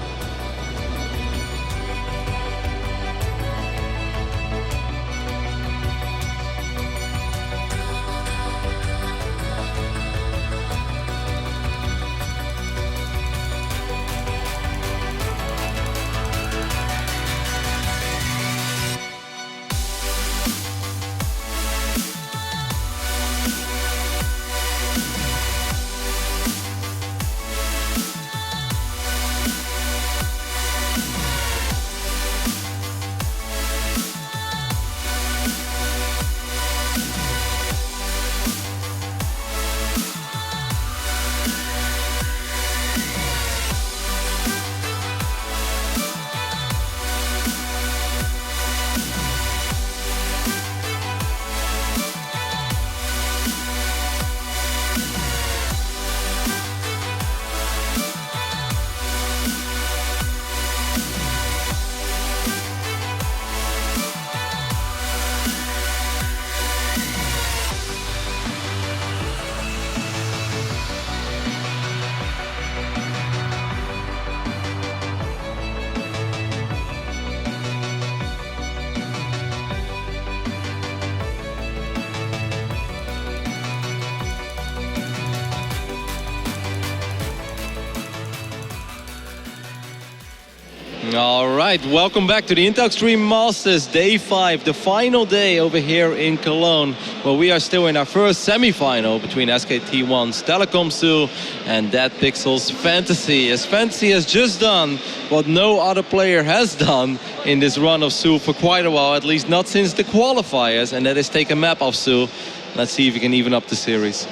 All right, welcome back to the Intel Extreme Masters Day 5, the final day over here in Cologne, where we are still in our first semi-final between SKT1's Telecom Su and Dead Pixels Fantasy. As Fantasy has just done what no other player has done in this run of Su for quite a while, at least not since the qualifiers, and that is take a map off Su. Let's see if he can even up the series.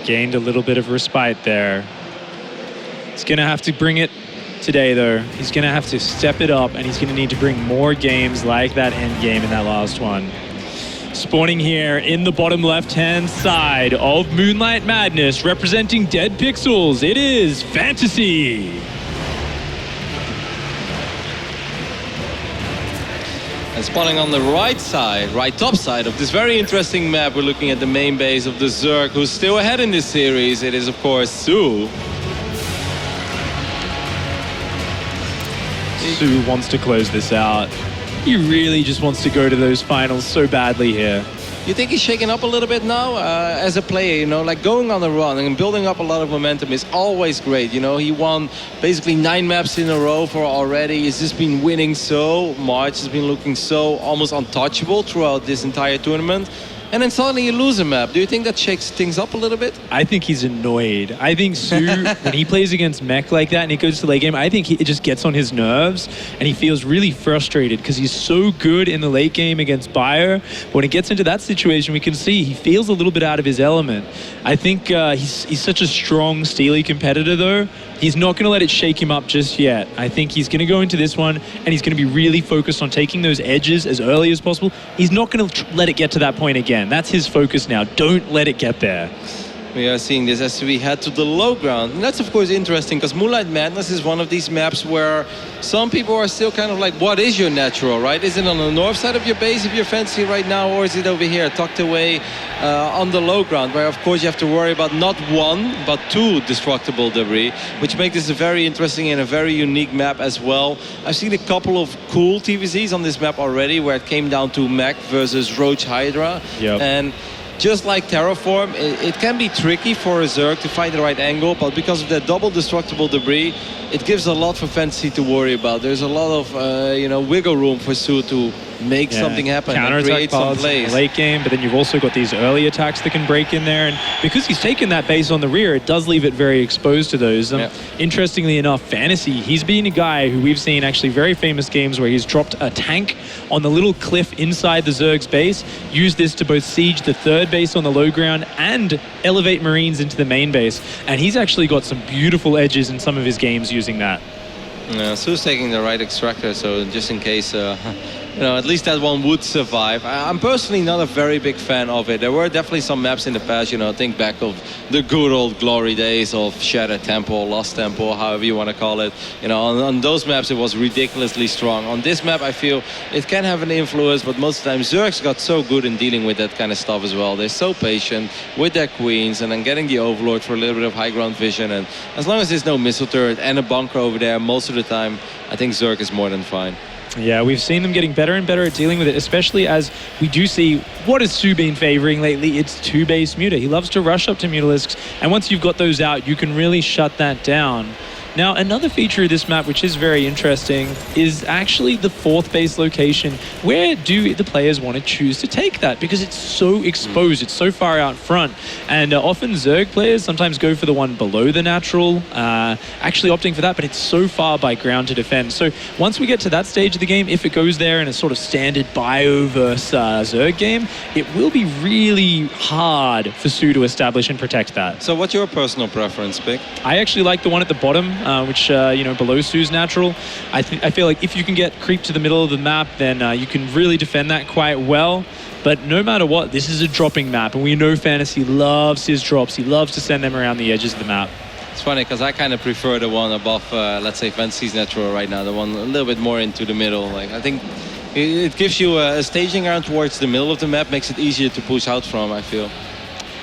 Gained a little bit of respite there. He's going to have to bring it today, though. He's going to have to step it up, and he's going to need to bring more games like that end game in that last one. Spawning here in the bottom left-hand side of Moonlight Madness, representing Dead Pixels, it is Fantasy. And spawning on the right side, right top side of this very interesting map, we're looking at the main base of the Zerg, who's still ahead in this series. It is, of course, Su. Su wants to close this out. He really just wants to go to those finals so badly here. You think he's shaken up a little bit now as a player, you know, like going on a run and building up a lot of momentum is always great. You know, he won basically 9 maps in a row for already. He's just been winning so much. He's been looking so almost untouchable throughout this entire tournament. And then suddenly you lose a map. Do you think that shakes things up a little bit? I think he's annoyed. I think Su, when he plays against Mech like that and he goes to late game, I think it just gets on his nerves and he feels really frustrated because he's so good in the late game against Bayer. But when it gets into that situation, we can see he feels a little bit out of his element. I think he's such a strong Steely competitor, though. He's not going to let it shake him up just yet. I think he's going to go into this one and he's going to be really focused on taking those edges as early as possible. He's not going to let it get to that point again. That's his focus now. Don't let it get there. We are seeing this as we head to the low ground. And that's, of course, interesting because Moonlight Madness is one of these maps where some people are still kind of like, what is your natural, right? Is it on the north side of your base if you're Fantasy right now, or is it over here, tucked away on the low ground, where, of course, you have to worry about not 1, but 2 destructible debris, which makes this a very interesting and a very unique map as well. I've seen a couple of cool TVZs on this map already, where it came down to Mech versus Roach Hydra. Yep. And just like Terraform, it can be tricky for a Zerg to find the right angle, but because of that double destructible debris, it gives a lot for Fantasy to worry about. There's a lot of wiggle room for Su to make something happen and create some plays. Late game, but then you've also got these early attacks that can break in there, and because he's taken that base on the rear, it does leave it very exposed to those. Interestingly enough, Fantasy, he's been a guy who we've seen actually very famous games where he's dropped a tank on the little cliff inside the Zerg's base, used this to both siege the third base on the low ground and elevate Marines into the main base, and he's actually got some beautiful edges in some of his games using that. Yeah, Su's taking the right extractor, so just in case, at least that one would survive. I'm personally not a very big fan of it. There were definitely some maps in the past, think back of the good old glory days of Shattered Temple, Lost Temple, however you want to call it. On those maps it was ridiculously strong. On this map I feel it can have an influence, but most of the time Zergs got so good in dealing with that kind of stuff as well. They're so patient with their queens and then getting the Overlord for a little bit of high ground vision, and as long as there's no missile turret and a bunker over there, most of the time I think Zerg is more than fine. Yeah, we've seen them getting better and better at dealing with it, especially as we do see what has Su been favoring lately. It's 2-base Muta. He loves to rush up to Mutalisks, and once you've got those out, you can really shut that down. Now, another feature of this map, which is very interesting, is actually the 4th base location. Where do the players want to choose to take that? Because it's so exposed, it's so far out front. And often Zerg players sometimes go for the one below the natural, actually opting for that, but it's so far by ground to defend. So once we get to that stage of the game, if it goes there in a sort of standard Bio versus Zerg game, it will be really hard for Su to establish and protect that. So what's your personal preference, Pick? I actually like the one at the bottom, which, below Su's natural. I feel like if you can get creep to the middle of the map, then you can really defend that quite well. But no matter what, this is a dropping map, and we know Fantasy loves his drops. He loves to send them around the edges of the map. It's funny because I kind of prefer the one above, let's say, Fantasy's natural right now, the one a little bit more into the middle. Like, I think it gives you a staging ground towards the middle of the map, makes it easier to push out from, I feel.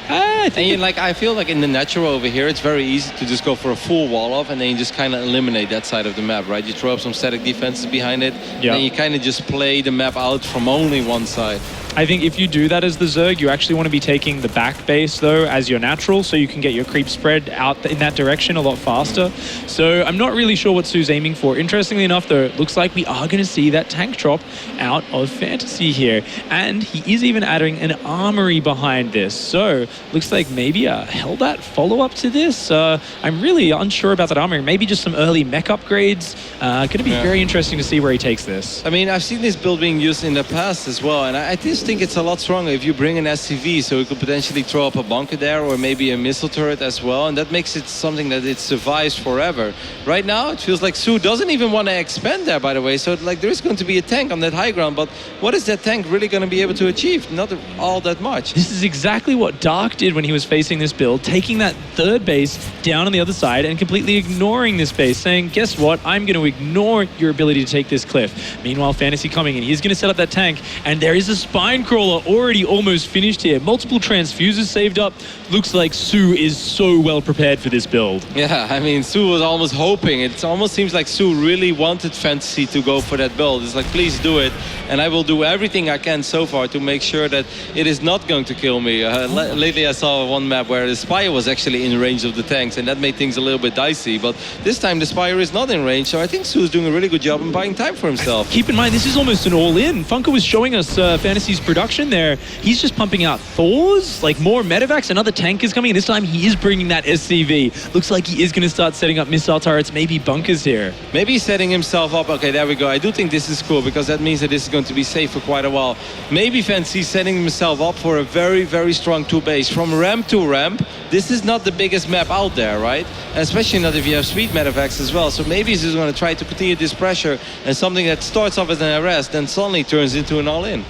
I feel like in the natural over here, it's very easy to just go for a full wall off, and then you just kind of eliminate that side of the map, right? You throw up some static defenses behind it, and then you kind of just play the map out from only one side. I think if you do that as the Zerg, you actually want to be taking the back base, though, as your natural, so you can get your creep spread out in that direction a lot faster. So I'm not really sure what Su's aiming for. Interestingly enough, though, it looks like we are going to see that tank drop out of Fantasy here. And he is even adding an armory behind this. So looks like maybe a Hellbat follow-up to this. I'm really unsure about that armory. Maybe just some early mech upgrades. Going to be very interesting to see where he takes this. I mean, I've seen this build being used in the past as well, and I just think it's a lot stronger if you bring an SCV, so you could potentially throw up a bunker there, or maybe a missile turret as well, and that makes it something that it survives forever. Right now, it feels like Su doesn't even want to expand there, by the way, so like there is going to be a tank on that high ground, but what is that tank really going to be able to achieve? Not all that much. This is exactly what Dark did when he was facing this build, taking that third base down on the other side and completely ignoring this base, saying, guess what, I'm going to ignore your ability to take this cliff. Meanwhile, Fantasy coming in, he's going to set up that tank, and there is a spine crawler already almost finished here. Multiple transfusers saved up. Looks like Su is so well prepared for this build. Yeah, I mean, Su was almost hoping. It almost seems like Su really wanted Fantasy to go for that build. It's like, please do it, and I will do everything I can so far to make sure that it is not going to kill me. Lately I saw one map where the Spire was actually in range of the tanks, and that made things a little bit dicey, but this time the Spire is not in range, so I think Su is doing a really good job in buying time for himself. Keep in mind, this is almost an all-in. Funker was showing us Fantasy's production there. He's just pumping out Thors, like more medevacs. Another tank is coming, and this time he is bringing that SCV. Looks like he is going to start setting up missile turrets, maybe bunkers here. Maybe he's setting himself up. Okay, there we go. I do think this is cool, because that means that this is going to be safe for quite a while. Maybe Fantasy's setting himself up for a very, very strong 2 base. From ramp to ramp, this is not the biggest map out there, right? And especially not if you have sweet medevacs as well. So maybe he's just going to try to continue this pressure, and something that starts off as an arrest then suddenly turns into an all-in.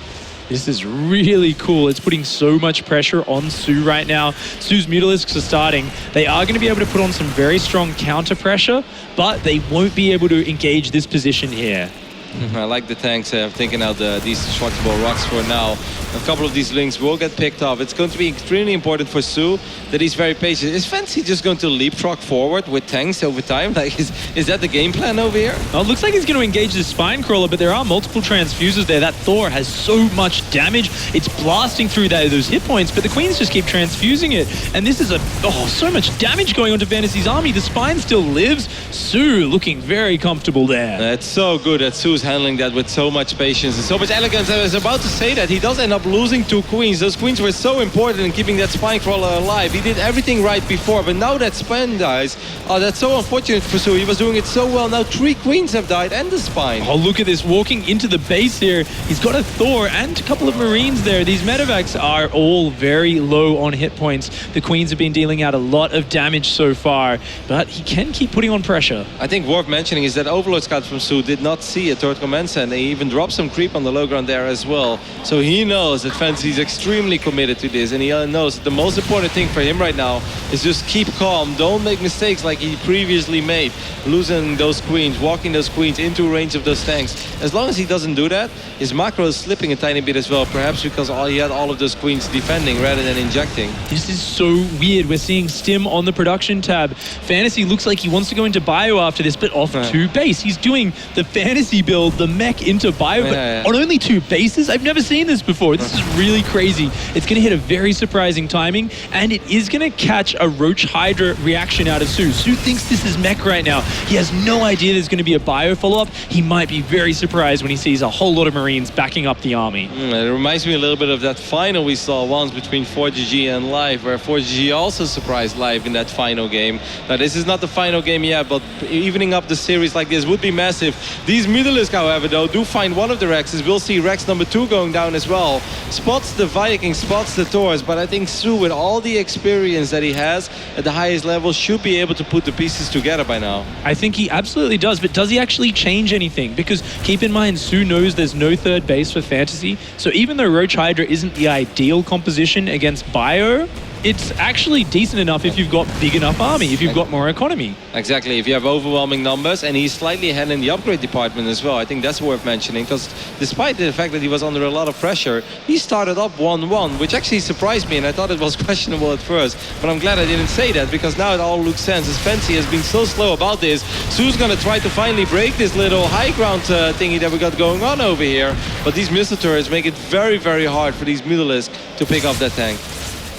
This is really cool. It's putting so much pressure on Su right now. Su's Mutalisks are starting. They are going to be able to put on some very strong counter pressure, but they won't be able to engage this position here. I like the tanks. I've taken out these destructible rocks for now. A couple of these links will get picked off. It's going to be extremely important for Su that he's very patient. Is Fantasy just going to leapfrog forward with tanks over time? Like, is that the game plan over here? Well, it looks like he's going to engage the spine crawler, but there are multiple transfusers there. That Thor has so much damage. It's blasting through those hit points, but the Queens just keep transfusing it. And this is so much damage going on to Fantasy's army. The spine still lives. Su looking very comfortable there. It's so good that Su's handling that with so much patience and so much elegance. I was about to say that he does end up losing 2 queens. Those queens were so important in keeping that spine crawler alive. He did everything right before, but now that spine dies, that's so unfortunate for Su. He was doing it so well. Now 3 queens have died and the spine. Oh, look at this, walking into the base here. He's got a Thor and a couple of Marines there. These medevacs are all very low on hit points. The queens have been dealing out a lot of damage so far, but he can keep putting on pressure. I think worth mentioning is that Overlord Scout from Su did not see a third command center. He even dropped some creep on the low ground there as well. So he knows that Fantasy is extremely committed to this, and he knows that the most important thing for him right now is just keep calm. Don't make mistakes like he previously made, losing those queens, walking those queens into range of those tanks. As long as he doesn't do that, his macro is slipping a tiny bit as well, perhaps because he had all of those queens defending rather than injecting. This is so weird. We're seeing Stim on the production tab. Fantasy looks like he wants to go into bio after this, but off 2 base. He's doing the Fantasy build, the mech into bio, but on only 2 bases? I've never seen this before. This is really crazy. It's going to hit a very surprising timing, and it is going to catch a Roach Hydra reaction out of Su. Su thinks this is mech right now. He has no idea there's going to be a bio follow-up. He might be very surprised when he sees a whole lot of Marines backing up the army. It reminds me a little bit of that final we saw once between 4GG and Live, where 4GG also surprised Live in that final game. Now, this is not the final game yet, but evening up the series like this would be massive. These Mutalisks, however, though, do find one of the Rexes. We'll see Rex number 2 going down as well. Spots the Vikings, spots the Thors, but I think Su, with all the experience that he has at the highest level, should be able to put the pieces together by now. I think he absolutely does, but does he actually change anything? Because keep in mind, Su knows there's no third base for Fantasy, so even though Roach Hydra isn't the ideal composition against bio, it's actually decent enough if you've got big enough army, if you've got more economy. Exactly, if you have overwhelming numbers, and he's slightly ahead in the upgrade department as well. I think that's worth mentioning, because despite the fact that he was under a lot of pressure, he started up 1-1, which actually surprised me, and I thought it was questionable at first. But I'm glad I didn't say that, because now it all looks sense. As Fancy has been so slow about this, Su's going to try to finally break this little high ground thingy that we got going on over here. But these missile turrets make it very, very hard for these Mutalisks to pick up that tank.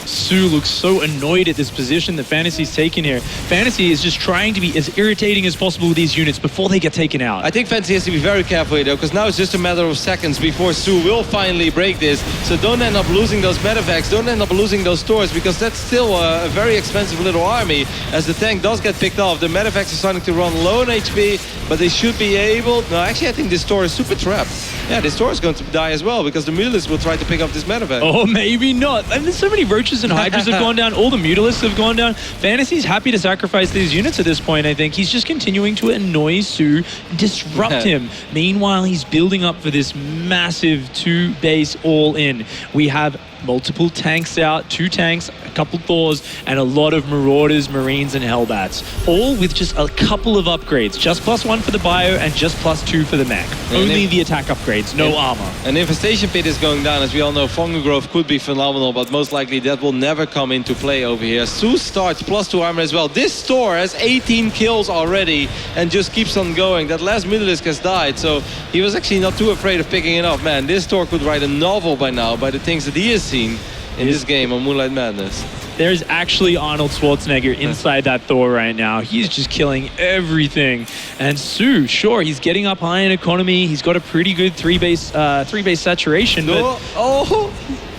Su looks so annoyed at this position that Fantasy's taken here. Fantasy is just trying to be as irritating as possible with these units before they get taken out. I think Fantasy has to be very careful here, though, because now it's just a matter of seconds before Su will finally break this. So don't end up losing those medevacs, don't end up losing those stores, because that's still a very expensive little army. As the tank does get picked off, the medevacs are starting to run low on HP, but they should be able... No, actually, I think this store is super trapped. Yeah, this store is going to die as well, because the Mutalisks will try to pick up this medevac. Oh, maybe not. I mean, there's so many roaches and hydras have gone down. All the Mutalisks have gone down. Fantasy's happy to sacrifice these units at this point, I think. He's just continuing to annoy Su, disrupt him. Meanwhile, he's building up for this massive 2-base all-in. We have multiple tanks out, 2 tanks, a couple Thors, and a lot of Marauders, Marines, and Hellbats. All with just a couple of upgrades. Just +1 for the bio and just +2 for the mech. Only the attack upgrades, no armor. An Infestation Pit is going down. As we all know, Fungal Growth could be phenomenal, but most likely that will never come into play over here. Su starts +2 armor as well. This store has 18 kills already and just keeps on going. That last Mutalisk has died, so he was actually not too afraid of picking it up. Man, this store could write a novel by now by the things that he has seen in this game on Moonlight Madness. There's actually Arnold Schwarzenegger inside that Thor right now. He's just killing everything. And Su, sure, he's getting up high in economy. He's got a pretty good 3-base saturation. But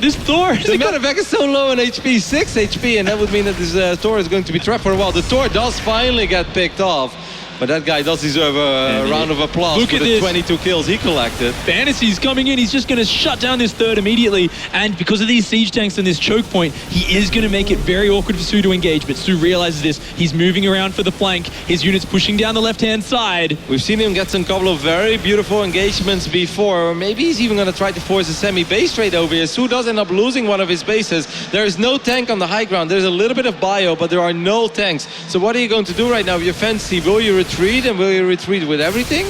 this Thor... The medevac is so low on HP, 6 HP, and that would mean that this Thor is going to be trapped for a while. The Thor does finally get picked off. But that guy does deserve a round of applause for the 22 kills he collected. Fantasy's coming in. He's just going to shut down this third immediately. And because of these siege tanks and this choke point, he is going to make it very awkward for Su to engage. But Su realizes this. He's moving around for the flank. His unit's pushing down the left-hand side. We've seen him get some couple of very beautiful engagements before. Or maybe he's even going to try to force a semi-base trade over here. Su does end up losing one of his bases. There is no tank on the high ground. There's a little bit of bio, but there are no tanks. So what are you going to do right now with your Fantasy? Will you retreat, and will you retreat with everything?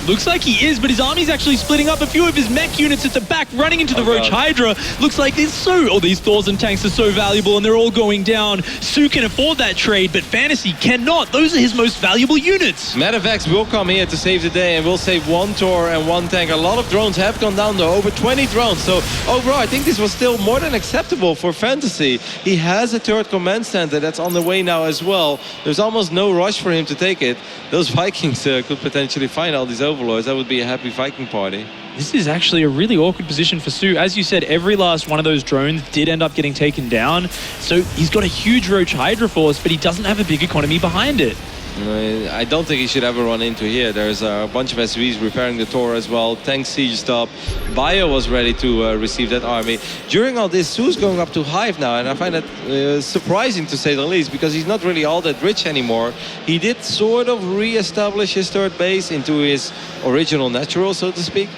Looks like he is, but his army's actually splitting up. A few of his mech units at the back running into the Roach Hydra. Looks like all these Thors and tanks are so valuable and they're all going down. Su can afford that trade, but Fantasy cannot. Those are his most valuable units. Medevacs will come here to save the day, and will save 1 Thor and 1 tank. A lot of drones have gone down though, over 20 drones. So overall, I think this was still more than acceptable for Fantasy. He has a third command center that's on the way now as well. There's almost no rush for him to take it. Those Vikings could potentially find all these overlords. That would be a happy Viking party. This is actually a really awkward position for Su. As you said, every last one of those drones did end up getting taken down. So he's got a huge Roach Hydra force, but he doesn't have a big economy behind it. I don't think he should ever run into here. There's a bunch of SUVs repairing the Thor as well. Tank sieged up. Bio was ready to receive that army. During all this, Su's going up to Hive now, and I find that surprising to say the least, because he's not really all that rich anymore. He did sort of re-establish his third base into his original natural, so to speak.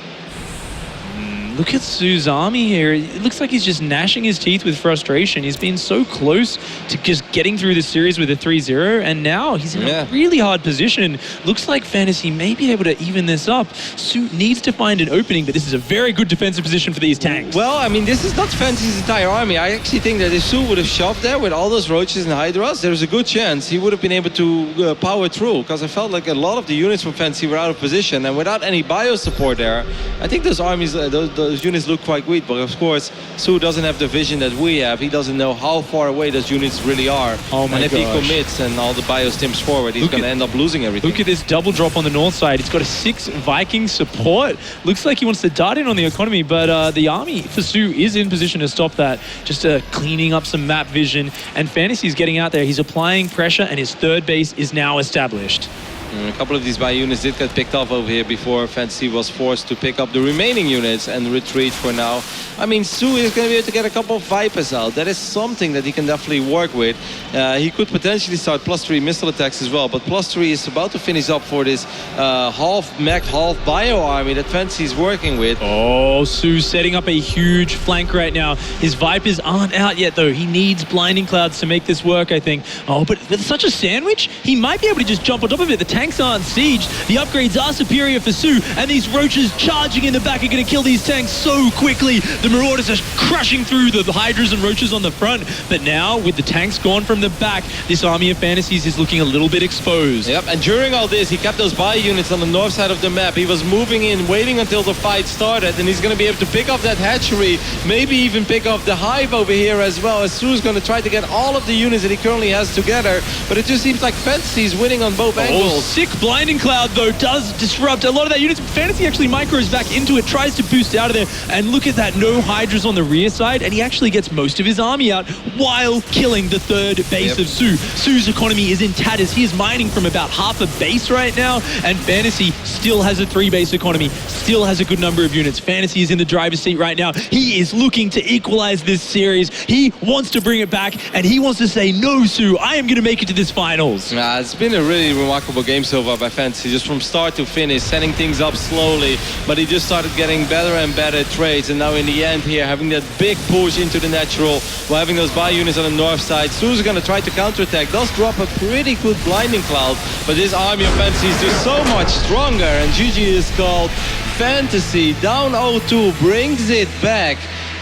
Look at Su's army here. It looks like he's just gnashing his teeth with frustration. He's been so close to just getting through the series with a 3-0, and now he's in a really hard position. Looks like Fantasy may be able to even this up. Su needs to find an opening, but this is a very good defensive position for these tanks. Well, I mean, this is not Fantasy's entire army. I actually think that if Su would have shoved there with all those Roaches and Hydras, there's a good chance he would have been able to power through, because I felt like a lot of the units from Fantasy were out of position, and without any bio support there, I think those armies, those units look quite weak. But of course, Su doesn't have the vision that we have. He doesn't know how far away those units really are. Oh my and if he commits and all the bio stimps forward, he's going to end up losing everything. Look at this double drop on the north side. He's got a 6 Viking support. Looks like he wants to dart in on the economy, but the army for Su is in position to stop that. Just cleaning up some map vision, and Fantasy's getting out there. He's applying pressure, and his third base is now established. A couple of these buy units did get picked off over here before Fantasy was forced to pick up the remaining units and retreat for now. I mean, Su is going to be able to get a couple of Vipers out. That is something that he can definitely work with. He could potentially start +3 missile attacks as well, but +3 is about to finish up for this half mech, half bio army that Fantasy is working with. Oh, Su setting up a huge flank right now. His Vipers aren't out yet, though. He needs Blinding Clouds to make this work, I think. Oh, but with such a sandwich, he might be able to just jump on top of it. The tanks aren't sieged. The upgrades are superior for Su, and these roaches charging in the back are going to kill these tanks so quickly. The Marauders are crushing through the Hydras and roaches on the front, but now with the tanks gone from the back, this army of Fantasies is looking a little bit exposed. Yep, and during all this, he kept those buy units on the north side of the map. He was moving in, waiting until the fight started, and he's going to be able to pick up that hatchery, maybe even pick up the hive over here as well, as Su's going to try to get all of the units that he currently has together, but it just seems like Fantasy is winning on both angles. Sick Blinding Cloud, though, does disrupt a lot of that units. Fantasy actually micros back into it, tries to boost out of there, and look at that, no Hydras on the rear side, and he actually gets most of his army out while killing the third base of Su. Su's economy is in tatters. He is mining from about half a base right now, and Fantasy still has a 3-base economy, still has a good number of units. Fantasy is in the driver's seat right now. He is looking to equalize this series. He wants to bring it back, and he wants to say, no, Su, I am going to make it to this finals. It's been a really remarkable game so far by Fantasy, just from start to finish, setting things up slowly, but he just started getting better and better trades, and now in the end here, having that big push into the natural, while having those buy units on the north side. Su's going to try to counterattack, does drop a pretty good Blinding Cloud, but this army of Fantasy is just so much stronger, and GG is called. Fantasy down 0-2 brings it back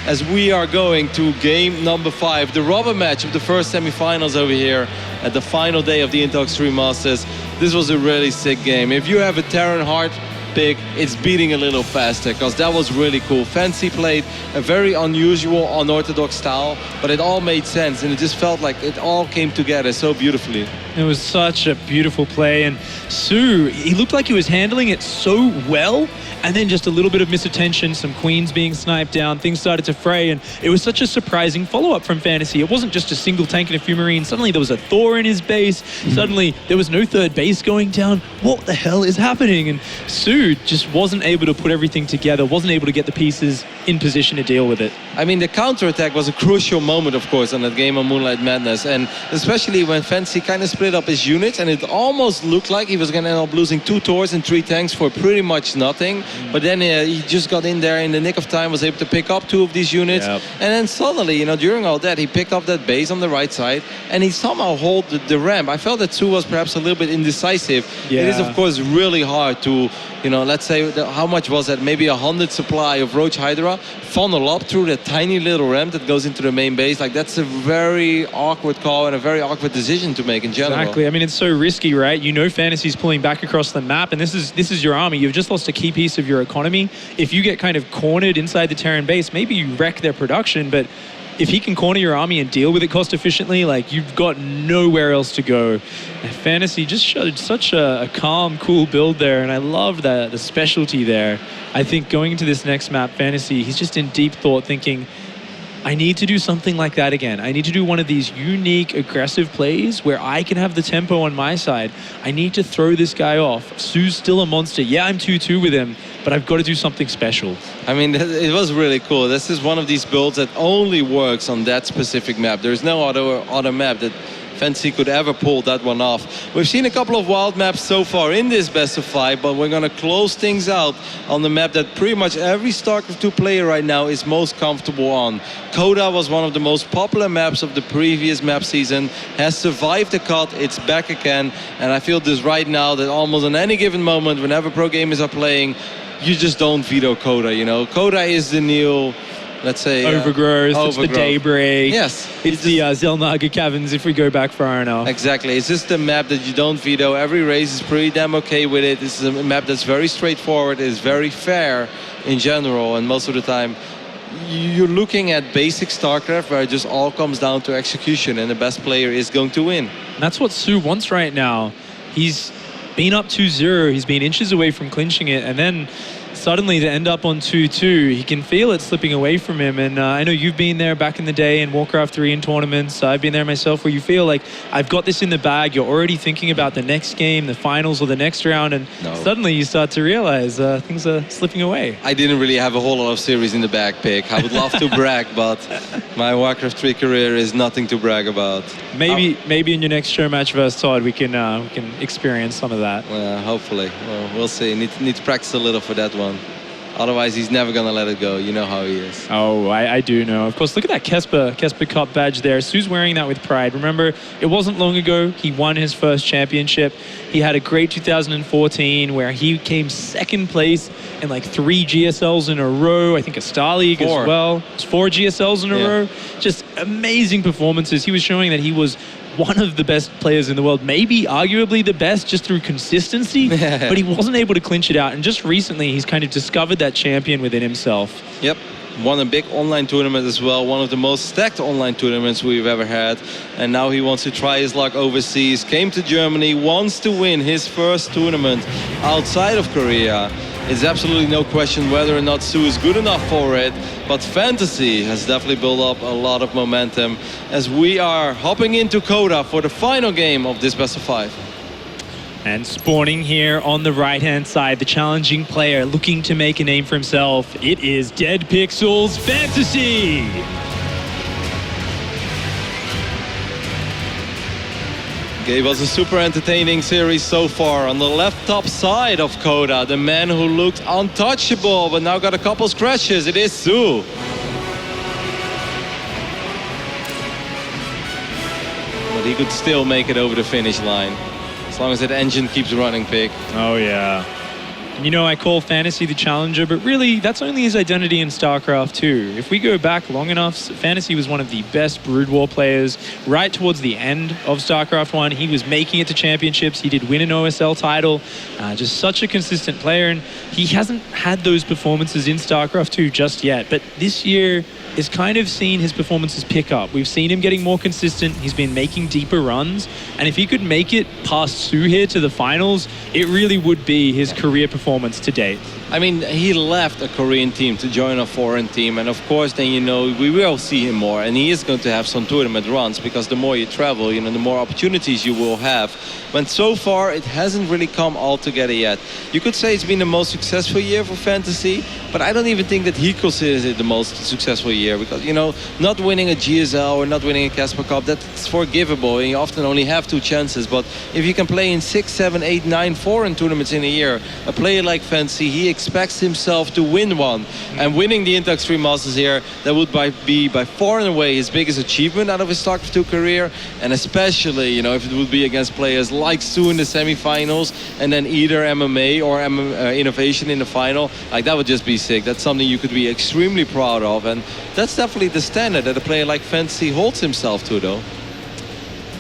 as we are going to game number 5, the rubber match of the first semifinals over here at the final day of the Intel Extreme Masters. This was a really sick game. If you have a Terran Heart pick, it's beating a little faster, because that was really cool. Fantasy played a very unusual, unorthodox style, but it all made sense, and it just felt like it all came together so beautifully. It was such a beautiful play, and Su, he looked like he was handling it so well, and then just a little bit of misattention, some queens being sniped down, things started to fray, and it was such a surprising follow-up from Fantasy. It wasn't just a single tank and a few Marines. Suddenly there was a Thor in his base. Suddenly there was no third base going down. What the hell is happening? And Su just wasn't able to put everything together, wasn't able to get the pieces in position to deal with it. I mean, the counterattack was a crucial moment, of course, on that game of Moonlight Madness, and especially when Fantasy kind of split up his units, and it almost looked like he was going to end up losing 2 Thors and 3 tanks for pretty much nothing. But then he just got in there in the nick of time, was able to pick up 2 of these units, and then suddenly, you know, during all that, he picked up that base on the right side, and he somehow held the ramp. I felt that Su was perhaps a little bit indecisive. It is, of course, really hard to, you know, let's say, how much was that? Maybe 100 supply of Roach Hydra funnel up through that tiny little ramp that goes into the main base. Like, that's a very awkward call and a very awkward decision to make in general. Exactly. I mean, it's so risky, right? You know Fantasy's pulling back across the map, and this is your army. You've just lost a key piece of your economy. If you get kind of cornered inside the Terran base, maybe you wreck their production, but if he can corner your army and deal with it cost efficiently, like, you've got nowhere else to go. And Fantasy just showed such a calm, cool build there, and I love the specialty there. I think going into this next map, Fantasy, he's just in deep thought thinking, I need to do something like that again. I need to do one of these unique, aggressive plays where I can have the tempo on my side. I need to throw this guy off. Su's still a monster. Yeah, I'm 2-2 with him, but I've got to do something special. I mean, it was really cool. This is one of these builds that only works on that specific map. There's no other map that Fantasy could ever pull that one off. We've seen a couple of wild maps so far in this best of 5, but we're going to close things out on the map that pretty much every StarCraft II player right now is most comfortable on. Coda was one of the most popular maps of the previous map season, has survived the cut, it's back again, and I feel this right now that almost on any given moment, whenever pro gamers are playing, you just don't veto Coda, you know. Coda is the new, let's say, Overgrowth, it's the Daybreak. Yes. It's the Zelnaga Caverns if we go back far enough. Exactly. It's just a map that you don't veto. Every race is pretty damn okay with it. This is a map that's very straightforward. It's very fair in general, and most of the time you're looking at basic StarCraft where it just all comes down to execution, and the best player is going to win. And that's what Su wants right now. He's been up 2-0. He's been inches away from clinching it, and then suddenly to end up on 2-2, he can feel it slipping away from him. And I know you've been there back in the day in Warcraft 3 in tournaments. I've been there myself, where you feel like, I've got this in the bag. You're already thinking about the next game, the finals, or the next round, and suddenly you start to realize things are slipping away. I didn't really have a whole lot of series in the bag pick. I would love to brag, but my Warcraft 3 career is nothing to brag about. Maybe in your next show match versus Todd, we can experience some of that. Hopefully. Well, we'll see. Need to practice a little for that one. Otherwise, he's never going to let it go. You know how he is. Oh, I do know. Of course, look at that Kesper Cup badge there. Su's wearing that with pride. Remember, it wasn't long ago he won his first championship. He had a great 2014 where he came second place in like 3 GSLs in a row. I think a StarLeague as well. It's 4 GSLs in a row. Just amazing performances. He was showing that he was one of the best players in the world, maybe arguably the best just through consistency, but he wasn't able to clinch it out. And just recently, he's kind of discovered that champion within himself. Yep. Won a big online tournament as well, one of the most stacked online tournaments we've ever had. And now he wants to try his luck overseas. Came to Germany, wants to win his first tournament outside of Korea. It's absolutely no question whether or not Su is good enough for it, but Fantasy has definitely built up a lot of momentum as we are hopping into Coda for the final game of this best of 5. And spawning here on the right-hand side, the challenging player looking to make a name for himself. It is Dead Pixels Fantasy. Gave us a super entertaining series so far. On the left top side of Coda, the man who looked untouchable but now got a couple scratches, it is Su. But he could still make it over the finish line. As long as that engine keeps running, Pig. Oh yeah. And you know, I call Fantasy the challenger, but really that's only his identity in StarCraft II. If we go back long enough, Fantasy was one of the best Brood War players. Right towards the end of StarCraft I, he was making it to championships. He did win an OSL title. Just such a consistent player, and he hasn't had those performances in StarCraft II just yet. But this year is kind of seen his performances pick up. We've seen him getting more consistent. He's been making deeper runs, and if he could make it past Su here to the finals, it really would be his career performance to date. I mean, he left a Korean team to join a foreign team, and of course then, you know, we will see him more, and he is going to have some tournament runs, because the more you travel, you know, the more opportunities you will have. But so far it hasn't really come all together yet. You could say it's been the most successful year for Fantasy, but I don't even think that he considers it the most successful year, because, you know, not winning a GSL or not winning a Casper Cup, that's forgivable, and you often only have 2 chances. But if you can play in 6, 7, 8, 9 foreign tournaments in a year, a player like Fantasy, he expects himself to win one. And winning the Intact 3 Masters here, that would be by far and away his biggest achievement out of his StarCraft II career. And especially, you know, if it would be against players like Su in the semifinals, and then either MMA or Innovation in the final, like, that would just be sick. That's something you could be extremely proud of, and that's definitely the standard that a player like Fantasy holds himself to, though.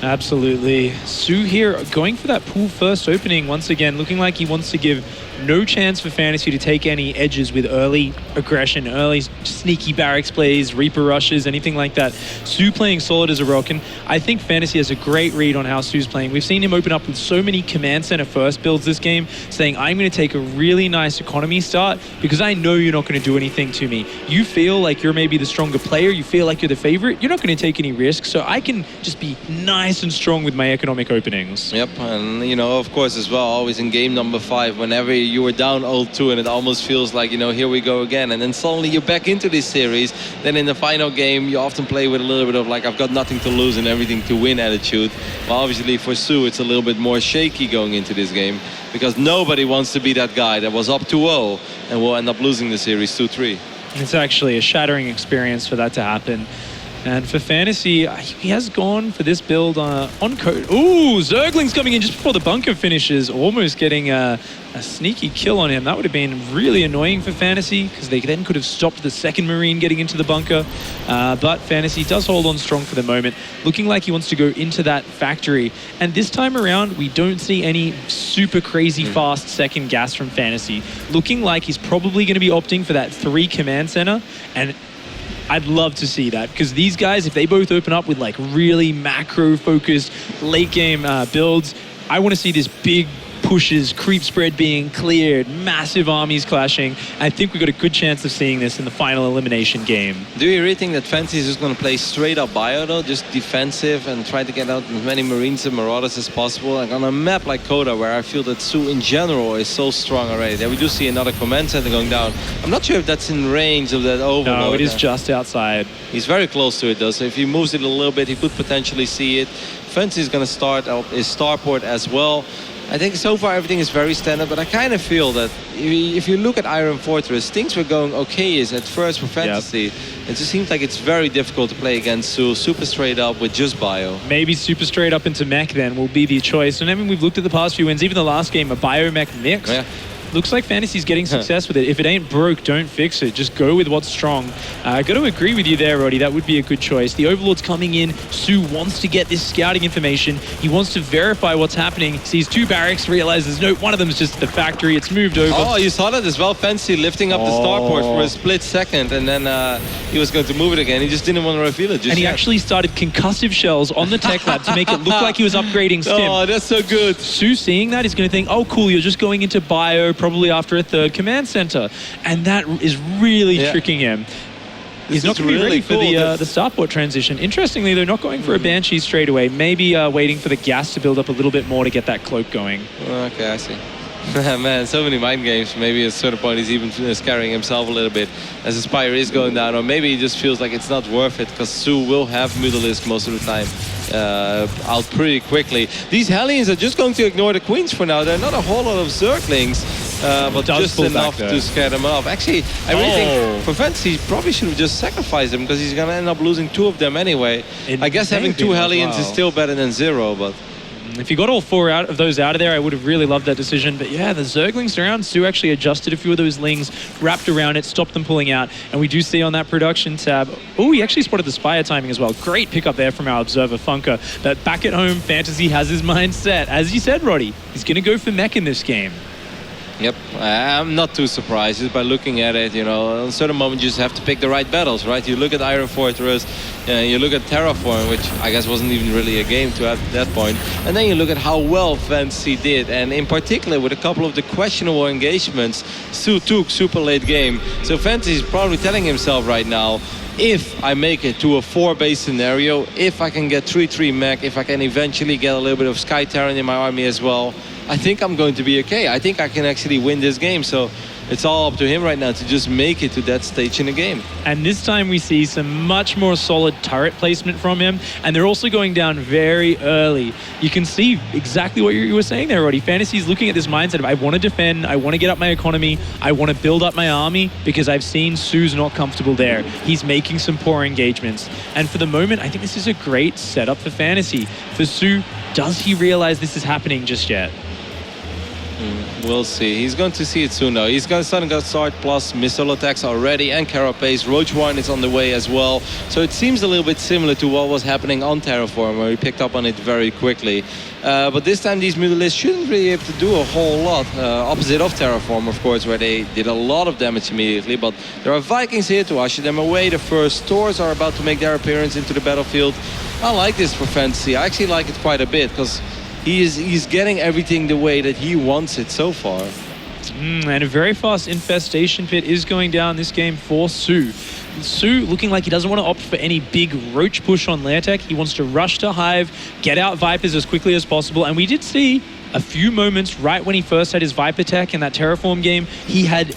Absolutely. Su here going for that pool first opening once again, looking like he wants to give no chance for Fantasy to take any edges with early aggression, early sneaky barracks plays, Reaper rushes, anything like that. Su playing solid as a rock, and I think Fantasy has a great read on how Su's playing. We've seen him open up with so many command center first builds this game, saying, I'm going to take a really nice economy start because I know you're not going to do anything to me. You feel like you're maybe the stronger player, you feel like you're the favorite, you're not going to take any risks, so I can just be nice and strong with my economic openings. Yep, and you know, of course as well, always in game number 5, whenever you were down 0-2 and it almost feels like, you know, here we go again, and then suddenly you're back into this series, then in the final game you often play with a little bit of like, I've got nothing to lose and everything to win attitude. Well, obviously for Su it's a little bit more shaky going into this game, because nobody wants to be that guy that was up 2-0 and will end up losing the series 2-3. It's actually a shattering experience for that to happen. And for Fantasy, he has gone for this build on code. Ooh, Zergling's coming in just before the bunker finishes, almost getting a sneaky kill on him. That would have been really annoying for Fantasy, because they then could have stopped the second Marine getting into the bunker. But Fantasy does hold on strong for the moment, looking like he wants to go into that factory. And this time around, we don't see any super crazy fast second gas from Fantasy. Looking like he's probably going to be opting for that 3 command center, and I'd love to see that, because these guys, if they both open up with like really macro focused late game builds, I want to see this big pushes, creep spread being cleared, massive armies clashing. I think we've got a good chance of seeing this in the final elimination game. Do you really think that Fancy is just going to play straight up bio though, just defensive and try to get out as many Marines and Marauders as possible? Like on a map like Coda, where I feel that Su in general is so strong already. There we do see another command center going down. I'm not sure if that's in range of that overload. No, it is just outside. He's very close to it though, so if he moves it a little bit, he could potentially see it. Fancy is going to start out his starport as well. I think so far everything is very standard, but I kind of feel that if you look at Iron Fortress, things were going okay at first for Fantasy. Yep. It just seems like it's very difficult to play against Su, super straight up with just bio. Maybe super straight up into mech then will be the choice. And I mean, we've looked at the past few wins, even the last game, a bio-mech mix. Yeah. Looks like Fantasy's getting success with it. If it ain't broke, don't fix it. Just go with what's strong. I got to agree with you there, Roddy. That would be a good choice. The Overlord's coming in. Su wants to get this scouting information. He wants to verify what's happening. Sees two barracks, realizes, no, one of them is just the factory. It's moved over. Oh, you saw that as well. Fancy lifting up the starport for a split second, and then he was going to move it again. He just didn't want to reveal it just And he yet. actually started concussive shells on the tech lab to make it look like he was upgrading Stim. Oh, that's so good. Su seeing that is going to think, oh, cool, you're just going into bio, probably after a third command center. And that is really tricking him. He's not going to be ready for the starport transition. Interestingly, they're not going for a Banshee straight away. Maybe waiting for the gas to build up a little bit more to get that cloak going. Okay, I see. Man, so many mind games. Maybe at a certain point he's even scaring himself a little bit as the Spire is going down, or maybe he just feels like it's not worth it because Su will have Mutalisk most of the time out pretty quickly. These Hellions are just going to ignore the Queens for now. There are not a whole lot of Zerglings, but just enough to scare them off. Actually, I really think for Fantasy, he probably should have just sacrificed them because he's going to end up losing two of them anyway. I guess having two Hellions is still better than zero, but... If you got all four of those out of there, I would have really loved that decision. But yeah, the Zerglings around, Su actually adjusted a few of those Lings, wrapped around it, stopped them pulling out. And we do see on that production tab, oh, he actually spotted the Spire timing as well. Great pickup there from our observer, Funker. But back at home, Fantasy has his mind set. As you said, Roddy, he's going to go for mech in this game. Yep, I'm not too surprised just by looking at it. You know, at a certain moment you just have to pick the right battles, right? You look at Iron Fortress, you look at Terraform, which I guess wasn't even really a game to at that point, and then you look at how well Fantasy did, and in particular with a couple of the questionable engagements, Su took super late game. So Fantasy is probably telling himself right now, if I make it to a 4-base scenario, if I can get 3-3 mech, if I can eventually get a little bit of Sky Terran in my army as well, I think I'm going to be okay. I think I can actually win this game. So it's all up to him right now to just make it to that stage in the game. And this time we see some much more solid turret placement from him. And they're also going down very early. You can see exactly what you were saying there, Roddy. Fantasy's looking at this mindset of I want to defend, I want to get up my economy, I want to build up my army because I've seen Su's not comfortable there. He's making some poor engagements. And for the moment, I think this is a great setup for Fantasy. For Su, does he realize this is happening just yet? We'll see. He's going to see it soon though. He's going to start plus missile attacks already and Carapace. Roach Warren is on the way as well. So it seems a little bit similar to what was happening on Terraform where he picked up on it very quickly. But this time these Mutalisks shouldn't really be able to do a whole lot. Opposite of Terraform, of course, where they did a lot of damage immediately. But there are Vikings here to usher them away. The first Stores are about to make their appearance into the battlefield. I like this for Fantasy. I actually like it quite a bit because he's getting everything the way that he wants it so far. And a very fast infestation pit is going down this game for Su. Su looking like he doesn't want to opt for any big roach push on lair tech. He wants to rush to Hive, get out Vipers as quickly as possible. And we did see a few moments right when he first had his Viper tech in that Terraform game. He had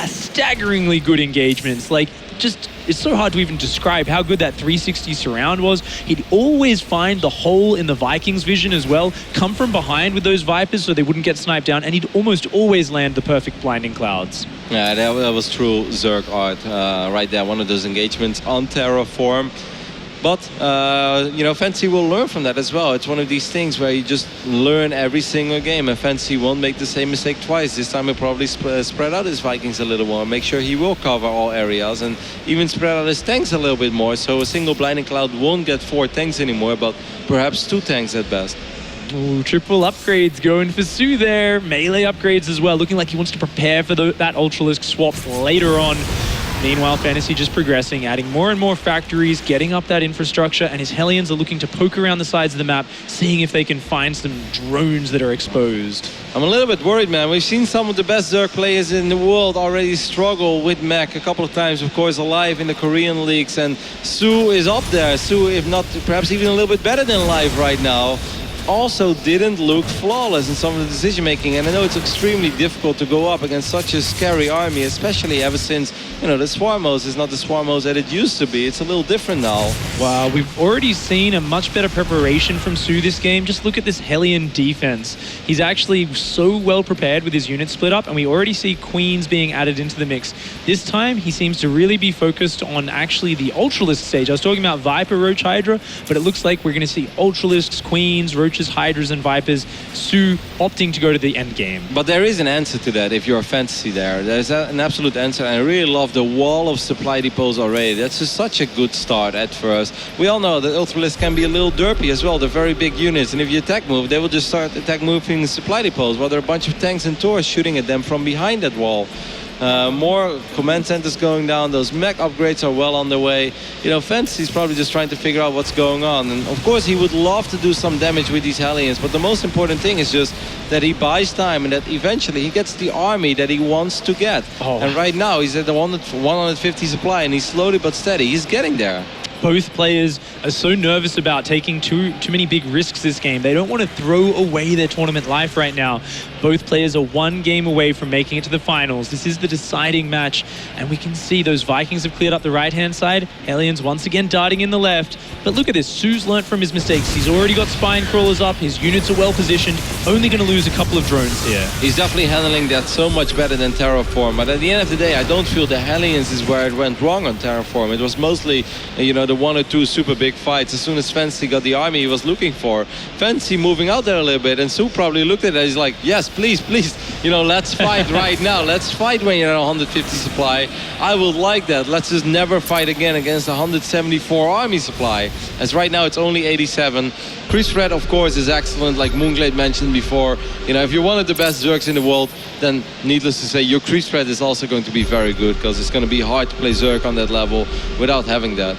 staggeringly good engagements. Like, just, it's so hard to even describe how good that 360 surround was. He'd always find the hole in the Vikings' vision as well, come from behind with those Vipers so they wouldn't get sniped down, and he'd almost always land the perfect blinding clouds. Yeah, that was true Zerg art right there, one of those engagements on Terraform. But, you know, Fantasy will learn from that as well. It's one of these things where you just learn every single game, and Fantasy won't make the same mistake twice. This time he'll probably spread out his Vikings a little more, make sure he will cover all areas, and even spread out his tanks a little bit more, so a single blinding cloud won't get 4 tanks anymore, but perhaps 2 tanks at best. Ooh, triple upgrades going for Su there. Melee upgrades as well, looking like he wants to prepare for that Ultralisk swap later on. Meanwhile, Fantasy just progressing, adding more and more factories, getting up that infrastructure, and his Hellions are looking to poke around the sides of the map, seeing if they can find some drones that are exposed. I'm a little bit worried, man. We've seen some of the best Zerg players in the world already struggle with mech a couple of times, of course, alive in the Korean leagues, and Su is up there. Su, if not perhaps even a little bit better than live right now, also didn't look flawless in some of the decision making, and I know it's extremely difficult to go up against such a scary army, especially ever since, you know, the Swarmos is not the Swarmos that it used to be. It's a little different now. Wow, we've already seen a much better preparation from Su this game. Just look at this Hellion defense. He's actually so well prepared with his unit split up, and we already see Queens being added into the mix. This time, he seems to really be focused on actually the Ultralisk stage. I was talking about Viper, Roach, Hydra, but it looks like we're going to see Ultralisks, Queens, Roaches, Hydras, and Vipers. Su opting to go to the end game. But there is an answer to that if you're a Fantasy there. There's an absolute answer, and I really love the wall of supply depots already. That's just such a good start at first. We all know that Ultralisk can be a little derpy as well. They're very big units, and if you attack move, they will just start attack moving supply depots while there are a bunch of tanks and Taurs shooting at them from behind that wall. More command centers going down. Those mech upgrades are well on their way. You know, Fantasy's probably just trying to figure out what's going on. And of course, he would love to do some damage with these Hellions, but the most important thing is just that he buys time and that eventually he gets the army that he wants to get. And right now, he's at the 150 supply, and he's slowly but steady. He's getting there. Both players are so nervous about taking too many big risks this game. They don't want to throw away their tournament life right now. Both players are one game away from making it to the finals. This is the deciding match, and we can see those Vikings have cleared up the right-hand side. Hellions once again darting in the left. But look at this. Su's learnt from his mistakes. He's already got spine crawlers up. His units are well positioned. Only going to lose a couple of drones here. He's definitely handling that so much better than Terraform. But at the end of the day, I don't feel the Hellions is where it went wrong on Terraform. It was mostly, you know, the one or two super big fights. As soon as Fantasy got the army he was looking for, Fantasy moving out there a little bit, and Su probably looked at it. He's like, yes, please, you know, let's fight right now. Let's fight when you're at 150 supply. I would like that. Let's just never fight again against 174 army supply. As right now it's only 87. Crease threat, of course, is excellent, like Moonglade mentioned before. You know, if you're one of the best Zergs in the world, then needless to say, your crease threat is also going to be very good, because it's going to be hard to play Zerg on that level without having that.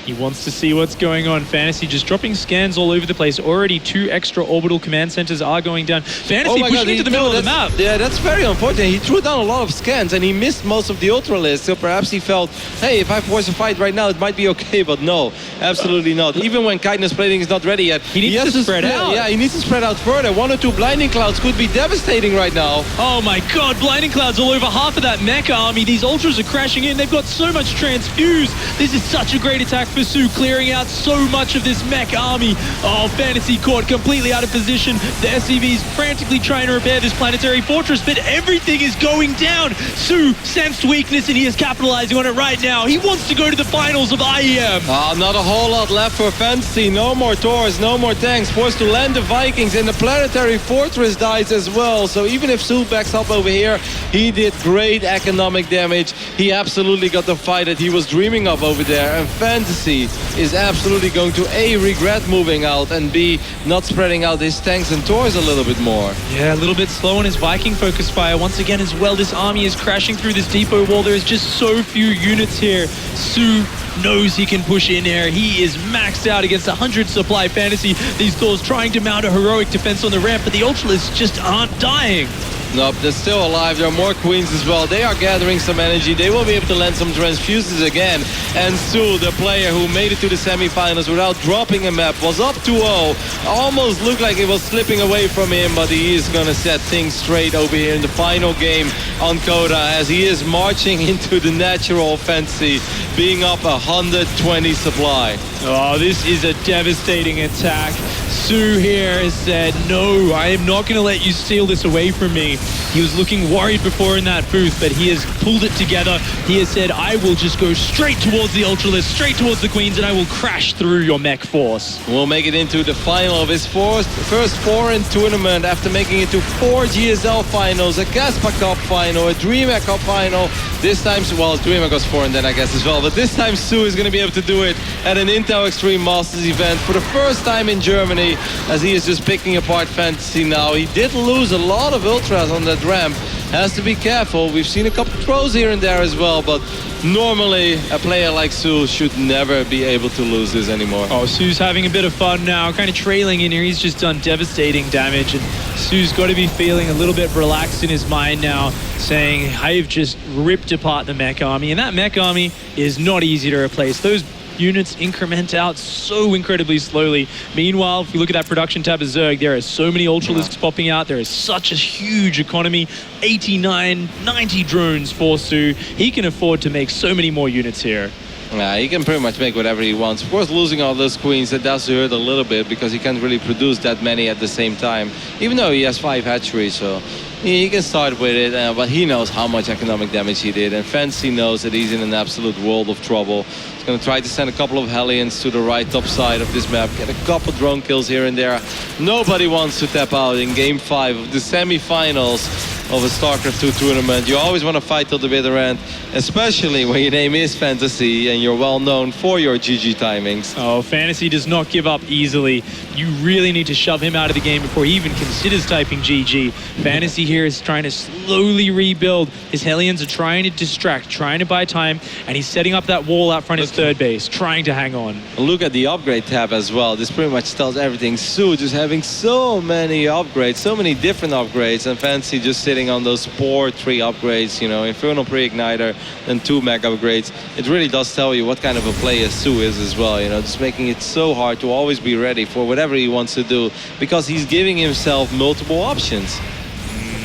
He wants to see what's going on. Fantasy just dropping scans all over the place. Already 2 extra orbital command centers are going down. Fantasy pushing into the middle of the map. Yeah, that's very unfortunate. He threw down a lot of scans and he missed most of the Ultralisk. So perhaps he felt, hey, if I force a fight right now, it might be okay. But no, absolutely not. Even when Chitinous Plating is not ready yet, he needs to spread out. Yeah, he needs to spread out further. 1 or 2 Blinding Clouds could be devastating right now. Oh my god, Blinding Clouds all over half of that mecha army. These Ultras are crashing in. They've got so much transfuse. This is such a great attack for Su, clearing out so much of this mech army. Oh, Fantasy caught completely out of position. The SCV's frantically trying to repair this planetary fortress, but everything is going down. Su sensed weakness and he is capitalizing on it right now. He wants to go to the finals of IEM. Not a whole lot left for Fantasy. No more Taurs, no more tanks. Forced to land the Vikings, and the planetary fortress dies as well. So even if Su backs up over here, he did great economic damage. He absolutely got the fight that he was dreaming of over there. And Fantasy is absolutely going to A, regret moving out, and B, not spreading out his tanks and Taurs a little bit more. Yeah, a little bit slow on his Viking focus fire. Once again as well, this army is crashing through this depot wall. There is just so few units here. Su knows he can push in here. He is maxed out against 100 supply Fantasy. These Taurs trying to mount a heroic defense on the ramp, but the Ultralisks just aren't dying. Nope, they're still alive. There are more Queens as well. They are gathering some energy. They will be able to land some transfuses again. And Su, the player who made it to the semifinals without dropping a map, was up 2-0. Almost looked like it was slipping away from him, but he is going to set things straight over here in the final game on Coda, as he is marching into the natural Fantasy, being up 120 supply. Oh, this is a devastating attack. Su here has said, no, I am not going to let you steal this away from me. He was looking worried before in that booth, but he has pulled it together. He has said, I will just go straight towards the Ultralisk, straight towards the Queens, and I will crash through your mech force. We'll make it into the final of his first foreign tournament after making it to 4 GSL finals, a Caspa Cup final, a Dreamhack Cup final. This time, well, Dreamhack was foreign then, I guess, as well. But this time, Su is going to be able to do it at an Intel Extreme Masters event for the first time in Germany, as he is just picking apart Fantasy now. He did lose a lot of Ultras on that ramp, has to be careful. We've seen a couple throws here and there as well, but normally a player like Su should never be able to lose this anymore. Oh, Su's having a bit of fun now, kind of trailing in here. He's just done devastating damage, and Su's got to be feeling a little bit relaxed in his mind now, saying, I've just ripped apart the mech army, and that mech army is not easy to replace. Those units increment out so incredibly slowly. Meanwhile, if you look at that production tab of Zerg, there are so many Ultralisks popping out. There is such a huge economy. 89, 90 drones for Su. He can afford to make so many more units here. Yeah, he can pretty much make whatever he wants. Of course, losing all those queens, that does hurt a little bit because he can't really produce that many at the same time, even though he has 5 hatcheries, so he can start with it, but he knows how much economic damage he did, and Fantasy knows that he's in an absolute world of trouble. He's going to try to send a couple of Hellions to the right top side of this map, get a couple drone kills here and there. Nobody wants to tap out in Game 5 of the semifinals of a StarCraft II tournament. You always want to fight till the bitter end, especially when your name is Fantasy and you're well known for your GG timings. Oh, Fantasy does not give up easily. You really need to shove him out of the game before he even considers typing GG. Fantasy here is trying to slowly rebuild. His Hellions are trying to distract, trying to buy time, and he's setting up that wall out front of his third base, trying to hang on. Look at the upgrade tab as well. This pretty much tells everything. Su just having so many upgrades, so many different upgrades, and Fantasy just sitting on those poor 3 upgrades, you know, Infernal Pre-Igniter and 2 mech upgrades. It really does tell you what kind of a player Su is as well, you know, just making it so hard to always be ready for whatever he wants to do because he's giving himself multiple options.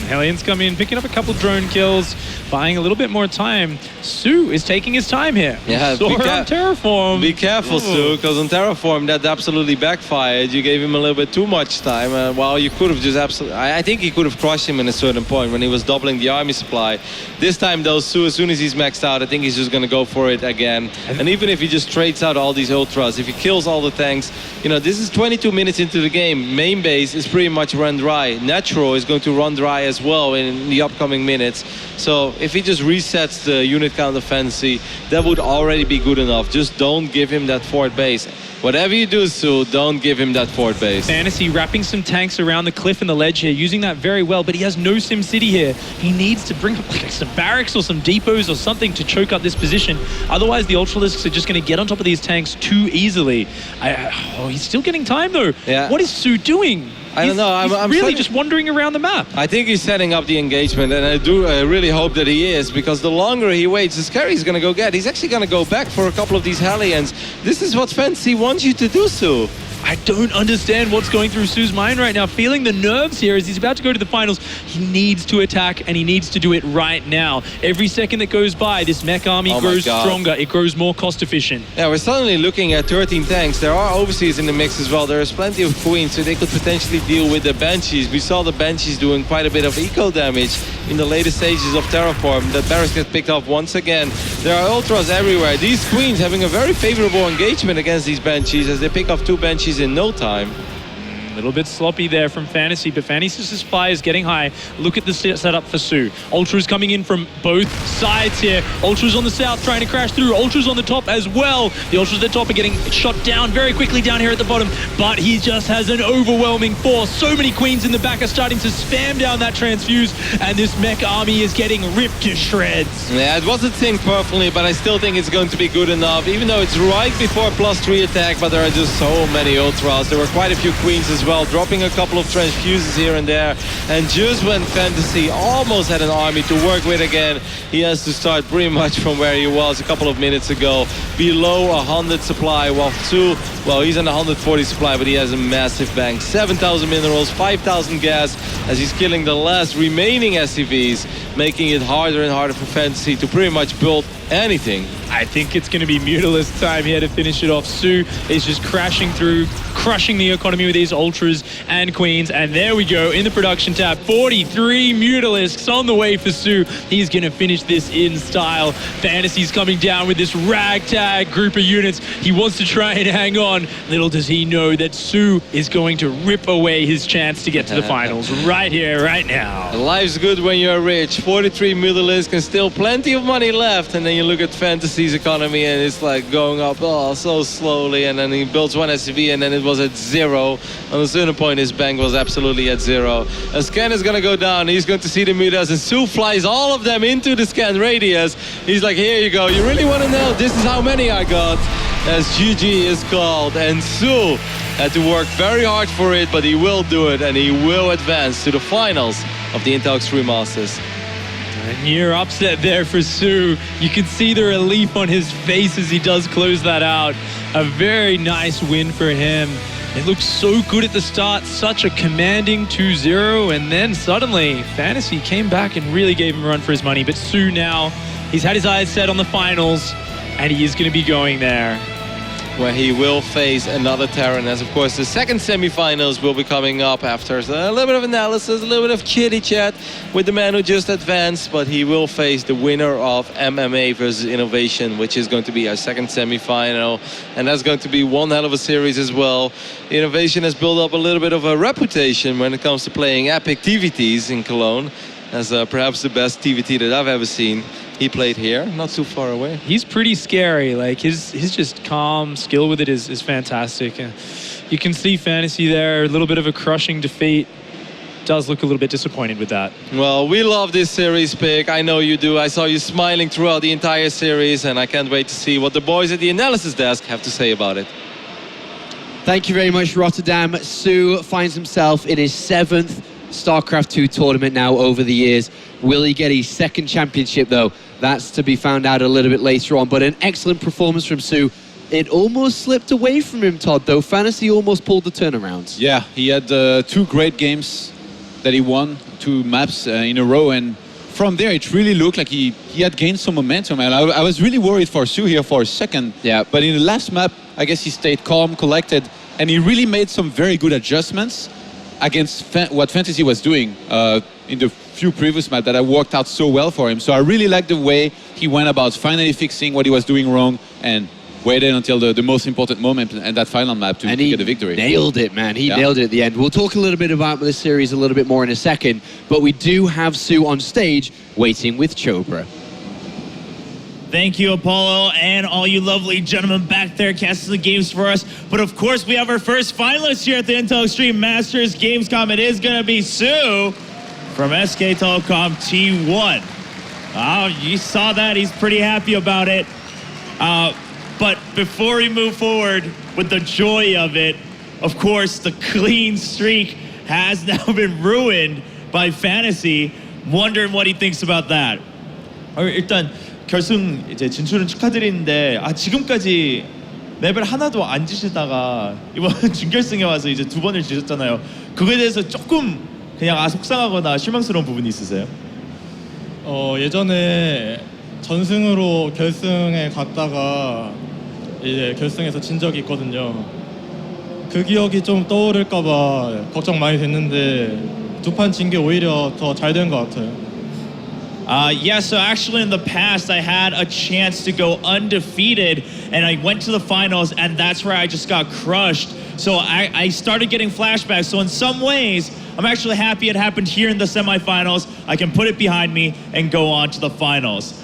Hellions come in, picking up a couple drone kills, buying a little bit more time. Su is taking his time here. Yeah, on Terraform. Be careful, Su, because on Terraform that absolutely backfired. You gave him a little bit too much time. While you could have just absolutely... I think he could have crushed him in a certain point when he was doubling the army supply. This time, though, Su, as soon as he's maxed out, I think he's just going to go for it again. And even if he just trades out all these ultras, if he kills all the tanks, you know, this is 22 minutes into the game. Main base is pretty much run dry. Natural is going to run dry as well in the upcoming minutes. So if he just resets the unit count of Fantasy, that would already be good enough. Just don't give him that fourth base. Whatever you do, Su, don't give him that fourth base. Fantasy wrapping some tanks around the cliff and the ledge here, using that very well, but he has no Sim City here. He needs to bring up like some barracks or some depots or something to choke up this position. Otherwise, the Ultralisks are just going to get on top of these tanks too easily. He's still getting time, though. Yeah. What is Su doing? I don't know. I'm really just wandering around the map. I think he's setting up the engagement, and I really hope that he is, because the longer he waits, the scarier he's going to go get. He's actually going to go back for a couple of these Hellions. This is what Fantasy wants you to do, Su. I don't understand what's going through Su's mind right now. Feeling the nerves here as he's about to go to the finals. He needs to attack, and he needs to do it right now. Every second that goes by, this mech army grows stronger. It grows more cost efficient. Yeah, we're suddenly looking at 13 tanks. There are overseas in the mix as well. There's plenty of queens, so they could potentially deal with the Banshees. We saw the Banshees doing quite a bit of eco damage in the later stages of Terraform. The barracks get picked up once again. There are ultras everywhere. These queens having a very favorable engagement against these Banshees as they pick up 2 Banshees in no time. A little bit sloppy there from Fantasy, but Fantasy's supply is getting high. Look at the setup for Su. Ultra's coming in from both sides here. Ultra's on the south trying to crash through. Ultra's on the top as well. The Ultras at the top are getting shot down very quickly down here at the bottom, but he just has an overwhelming force. So many queens in the back are starting to spam down that transfuse, and this mech army is getting ripped to shreds. Yeah, it wasn't synced perfectly, but I still think it's going to be good enough, even though it's right before +3 attack, but there are just so many ultras. There were quite a few queens as well, dropping a couple of transfuses here and there, and just when Fantasy almost had an army to work with again, he has to start pretty much from where he was a couple of minutes ago, below 100 supply, while Su, well, he's on 140 supply, but he has a massive bank, 7,000 minerals, 5,000 gas, as he's killing the last remaining SCVs, making it harder and harder for Fantasy to pretty much build anything. I think it's going to be Mutalisk time here to finish it off. Su is just crashing through, crushing the economy with these Ultras and Queens. And there we go in the production tab. 43 Mutalisks on the way for Su. He's going to finish this in style. Fantasy's coming down with this ragtag group of units. He wants to try and hang on. Little does he know that Su is going to rip away his chance to get to the finals right here, right now. Life's good when you're rich. 43 Mutalisks and still plenty of money left. And then you look at Fantasy SV's economy, and it's like going up so slowly, and then he builds one SV, and then it was at 0. On a certain point, his bank was absolutely at 0. A scan is gonna go down. He's going to see the mutas, and Su flies all of them into the scan radius. He's like, here you go. You really want to know? This is how many I got. As GG is called, and Su had to work very hard for it, but he will do it, and he will advance to the finals of the Intel Extreme Masters. A near upset there for Su. You can see the relief on his face as he does close that out. A very nice win for him. It looked so good at the start, such a commanding 2-0, and then suddenly Fantasy came back and really gave him a run for his money. But Su now, he's had his eyes set on the finals, and he is going to be going there. Where he will face another Terran, as of course the second semifinals will be coming up after a little bit of analysis, a little bit of chitty chat with the man who just advanced, but he will face the winner of MMA versus Innovation, which is going to be our second semifinal, and that's going to be one hell of a series as well. Innovation has built up a little bit of a reputation when it comes to playing epic TVTs in Cologne, as perhaps the best TVT that I've ever seen. He played here, not too far away. He's pretty scary. Like his just calm skill with it is fantastic. You can see Fantasy there, a little bit of a crushing defeat. Does look a little bit disappointed with that. Well, we love this series pick. I know you do. I saw you smiling throughout the entire series, and I can't wait to see what the boys at the analysis desk have to say about it. Thank you very much, Rotterdam. Su finds himself in his 7th StarCraft II tournament now over the years. Will he get his second championship, though? That's to be found out a little bit later on. But an excellent performance from Su. It almost slipped away from him, Todd, though. Fantasy almost pulled the turnaround. Yeah, he had 2 great games that he won, 2 maps in a row, and from there it really looked like he had gained some momentum, and I was really worried for Su here for a second. Yeah. But in the last map, I guess he stayed calm, collected, and he really made some very good adjustments against what Fantasy was doing in the few previous maps that had worked out so well for him. So I really liked the way he went about finally fixing what he was doing wrong and waited until the most important moment and that final map to get the victory. Nailed it, man. He nailed it at the end. We'll talk a little bit about this series a little bit more in a second, but we do have Su on stage waiting with Chobra. Thank you, Apollo, and all you lovely gentlemen back there casting the games for us. But of course, we have our first finalist here at the Intel Extreme Masters Gamescom. It is going to be Su from SK Telecom T1. Oh, you saw that. He's pretty happy about it. But before we move forward with the joy of it, of course, the clean streak has now been ruined by Fantasy. Wondering what he thinks about that. 일단 결승 이제 진출은 축하드리는데 지금까지 맵을 하나도 안 지시다가 이번 준결승에 와서 이제 2번을 지셨잖아요. 그거에 대해서 조금 그냥 속상하거나 실망스러운 부분이 있으세요? 예전에 전승으로 결승에 갔다가 이제 결승에서 진 적이 있거든요. 그 기억이 좀 떠오를까봐 걱정 많이 됐는데 2판 진 게 오히려 더 잘 된 것 같아요. Yeah, so actually in the past, I had a chance to go undefeated, and I went to the finals, and that's where I just got crushed. So I started getting flashbacks. So in some ways, I'm actually happy it happened here in the semifinals. I can put it behind me and go on to the finals.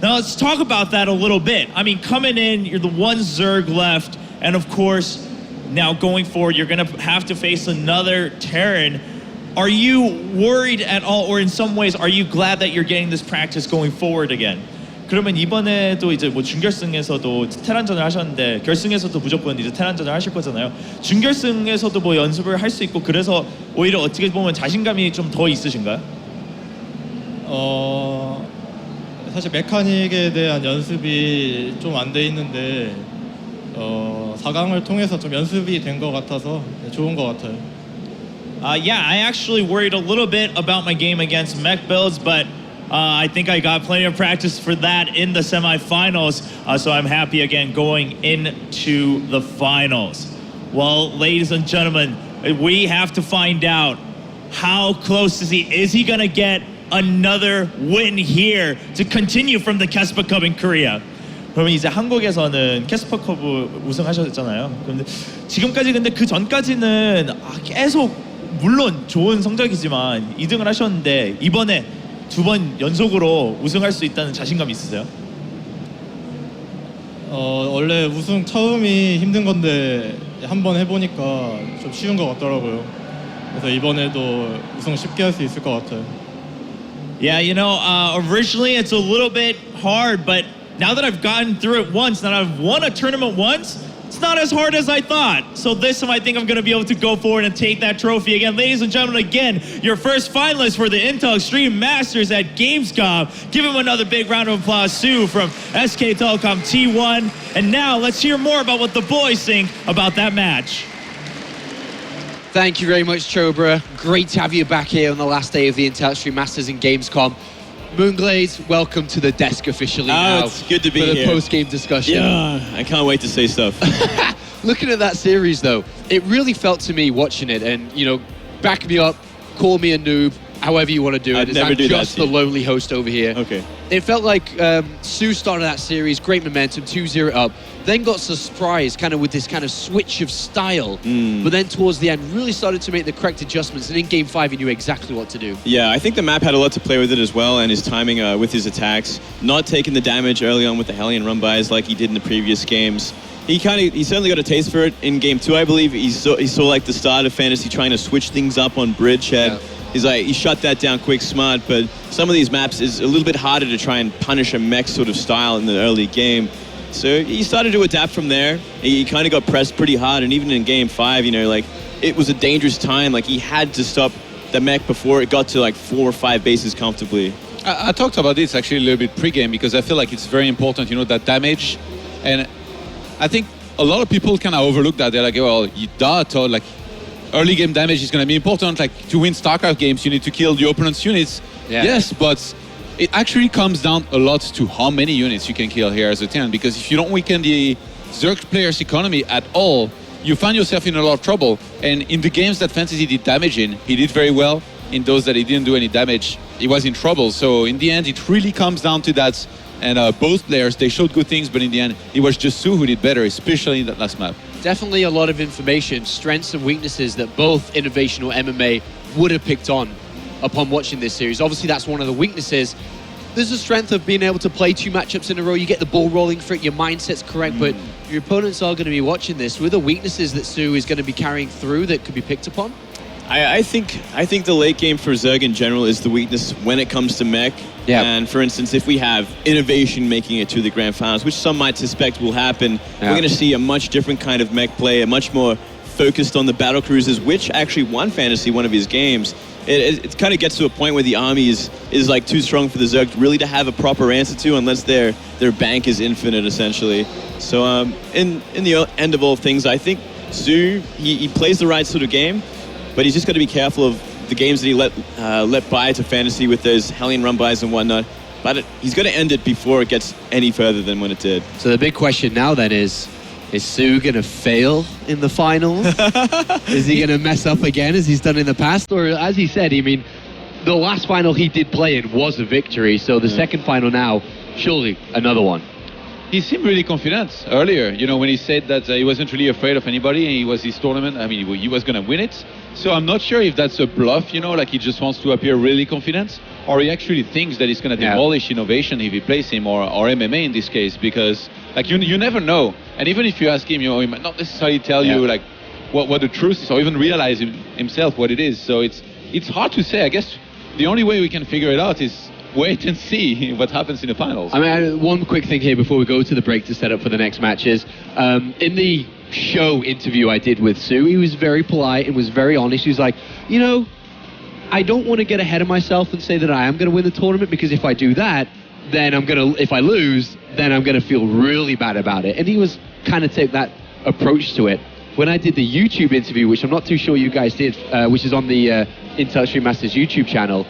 Now let's talk about that a little bit. I mean, coming in, you're the one Zerg left, and of course, now going forward, you're gonna have to face another Terran. Are you worried at all, or in some ways, are you glad that you're getting this practice going forward again? 그러면 이번에도 이제 뭐 준결승에서도 테란전을 하셨는데 결승에서도 무조건 이제 테란전을 하실 거잖아요. 준결승에서도 뭐 연습을 할 수 있고 그래서 오히려 어떻게 보면 자신감이 좀 더 있으신가요? 사실 메카닉에 대한 연습이 좀 안 돼 있는데 4강을 통해서 좀 연습이 된 것 같아서 좋은 것 같아요. Yeah, I actually worried a little bit about my game against mech builds, but I think I got plenty of practice for that in the semifinals, so I'm happy again going into the finals. Well, ladies and gentlemen, we have to find out how close is he? Is he gonna get another win here to continue from the Kespa Cup in Korea? 그러면 이제 한국에서는 캐스퍼컵 우승하셨잖아요. 근데 지금까지 근데 그 전까지는 계속 물론 좋은 성적이지만 2등을 하셨는데 이번에 2번 연속으로 우승할 수 있다는 자신감 있으세요? 원래 우승 처음이 힘든 건데 한번 해보니까 좀 쉬운 것 같더라고요. 그래서 이번에도 우승 쉽게 할 수 있을 것 같아요. Yeah, you know, originally it's a little bit hard, but now that I've gotten through it once, now I've won a tournament once, it's not as hard as I thought. So this time I think I'm going to be able to go forward and take that trophy again. Ladies and gentlemen, again, your first finalist for the Intel Extreme Masters at Gamescom. Give him another big round of applause, Sue from SK Telecom T1. And now let's hear more about what the boys think about that match. Thank you very much, Chobra. Great to have you back here on the last day of the Intel Extreme Masters in Gamescom. Moonglaze, welcome to the desk officially now. It's good to be for the here. post-game discussion. Yeah, I can't wait to say stuff. Looking at that series, though, it really felt to me watching it, and, you know, back me up, call me a noob, however you want to do it. I'd never do that just to the you. lonely host over here. Okay. It felt like Sue started that series, great momentum, 2-0 up, then got surprised kind of with this kind of switch of style, but then towards the end really started to make the correct adjustments, and in Game 5 he knew exactly what to do. Yeah, I think the map had a lot to play with it as well, and his timing with his attacks, not taking the damage early on with the Hellion run-bys like he did in the previous games. He certainly got a taste for it in Game 2, I believe. He saw like the start of Fantasy trying to switch things up on Bridgehead. Yeah. He shut that down quick, smart, but some of these maps is a little bit harder to try and punish a mech sort of style in the early game. So he started to adapt from there. He kind of got pressed pretty hard, and even in Game 5, you know, like, it was a dangerous time. Like, he had to stop the mech before it got to like 4 or 5 bases comfortably. I talked about this actually a little bit pre-game because I feel like it's very important, you know, that damage. And I think a lot of people kind of overlook that. They're like, well, like, early game damage is going to be important. Like, to win StarCraft games, you need to kill the opponent's units. Yeah. Yes, but it actually comes down a lot to how many units you can kill here as a team. Because if you don't weaken the Zerg player's economy at all, you find yourself in a lot of trouble. And in the games that Fantasy did damage in, he did very well. In those that he didn't do any damage, he was in trouble. So in the end, it really comes down to that. And both players, they showed good things, but in the end, it was just Sue who did better, especially in that last map. Definitely a lot of information, strengths and weaknesses that both Innovation or MMA would have picked on upon watching this series. Obviously, that's one of the weaknesses. There's a strength of being able to play 2 matchups in a row. You get the ball rolling for it, your mindset's correct, but your opponents are going to be watching this. With the weaknesses that Sue is going to be carrying through that could be picked upon? I think the late game for Zerg in general is the weakness when it comes to mech. Yeah. And for instance, if we have Innovation making it to the grand finals, which some might suspect will happen, we're going to see a much different kind of mech play, a much more focused on the battle cruisers, which actually won Fantasy one of his games. It kind of gets to a point where the army is like too strong for the Zerg really to have a proper answer to, unless their bank is infinite essentially. So in the end of all things, I think Sue he plays the right sort of game, but he's just got to be careful of the games that he let by to Fantasy with those Hellion run-bys and whatnot. But he's got to end it before it gets any further than when it did. So the big question now then is Sue going to fail in the finals? Is he going to mess up again as he's done in the past? Or as he said, I mean, the last final he did play in was a victory. So the second final now, surely another one. He seemed really confident earlier, you know, when he said that he wasn't really afraid of anybody and he was his tournament. I mean, he was going to win it. So I'm not sure if that's a bluff, you know, like he just wants to appear really confident, or he actually thinks that he's going to demolish Innovation if he plays him, or MMA in this case, because like you never know. And even if you ask him, you know, he might not necessarily tell you like what the truth is, or even realize himself what it is. So it's hard to say. I guess the only way we can figure it out is wait and see what happens in the finals. I mean, one quick thing here before we go to the break to set up for the next match is, in the show interview I did with Sue, he was very polite and was very honest. He was like, you know, I don't want to get ahead of myself and say that I am going to win the tournament, because if I do that, then if I lose, then I'm going to feel really bad about it. And he was kind of take that approach to it. When I did the YouTube interview, which I'm not too sure you guys did, which is on the Intel Extreme Masters YouTube channel,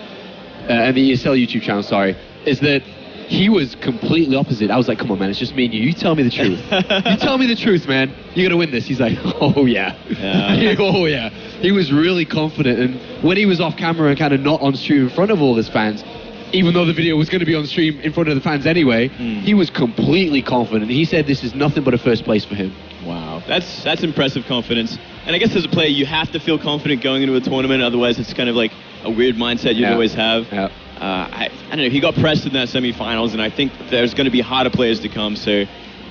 and the ESL YouTube channel, sorry, is that he was completely opposite. I was like, come on, man, it's just me and you. You tell me the truth. You tell me the truth, man. You're going to win this. He's like, oh, yeah. Oh, yeah. He was really confident. And when he was off camera and kind of not on stream in front of all his fans, even though the video was going to be on stream in front of the fans anyway, he was completely confident. He said this is nothing but a first place for him. Wow, that's impressive confidence. And I guess as a player, you have to feel confident going into a tournament. Otherwise, it's kind of like a weird mindset you'd always have. I don't know. He got pressed in that semifinals, and I think there's going to be harder players to come. So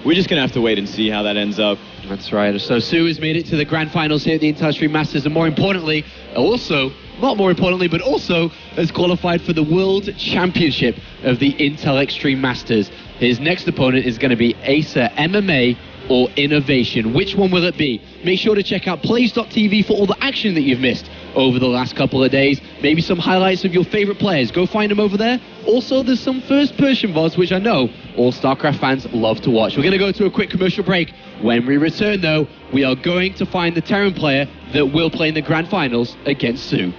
we're just gonna have to wait and see how that ends up. That's right. So Sue has made it to the grand finals here at the Intel Extreme Masters, and more importantly, not more importantly, but also has qualified for the World Championship of the Intel Extreme Masters. His next opponent is going to be Acer MMA or Innovation. Which one will it be? Make sure to check out plays.tv for all the action that you've missed over the last couple of days. Maybe some highlights of your favorite players. Go find them over there. Also, there's some first-person VODs, which I know all StarCraft fans love to watch. We're going to go to a quick commercial break. When we return, though, we are going to find the Terran player that will play in the grand finals against Sue.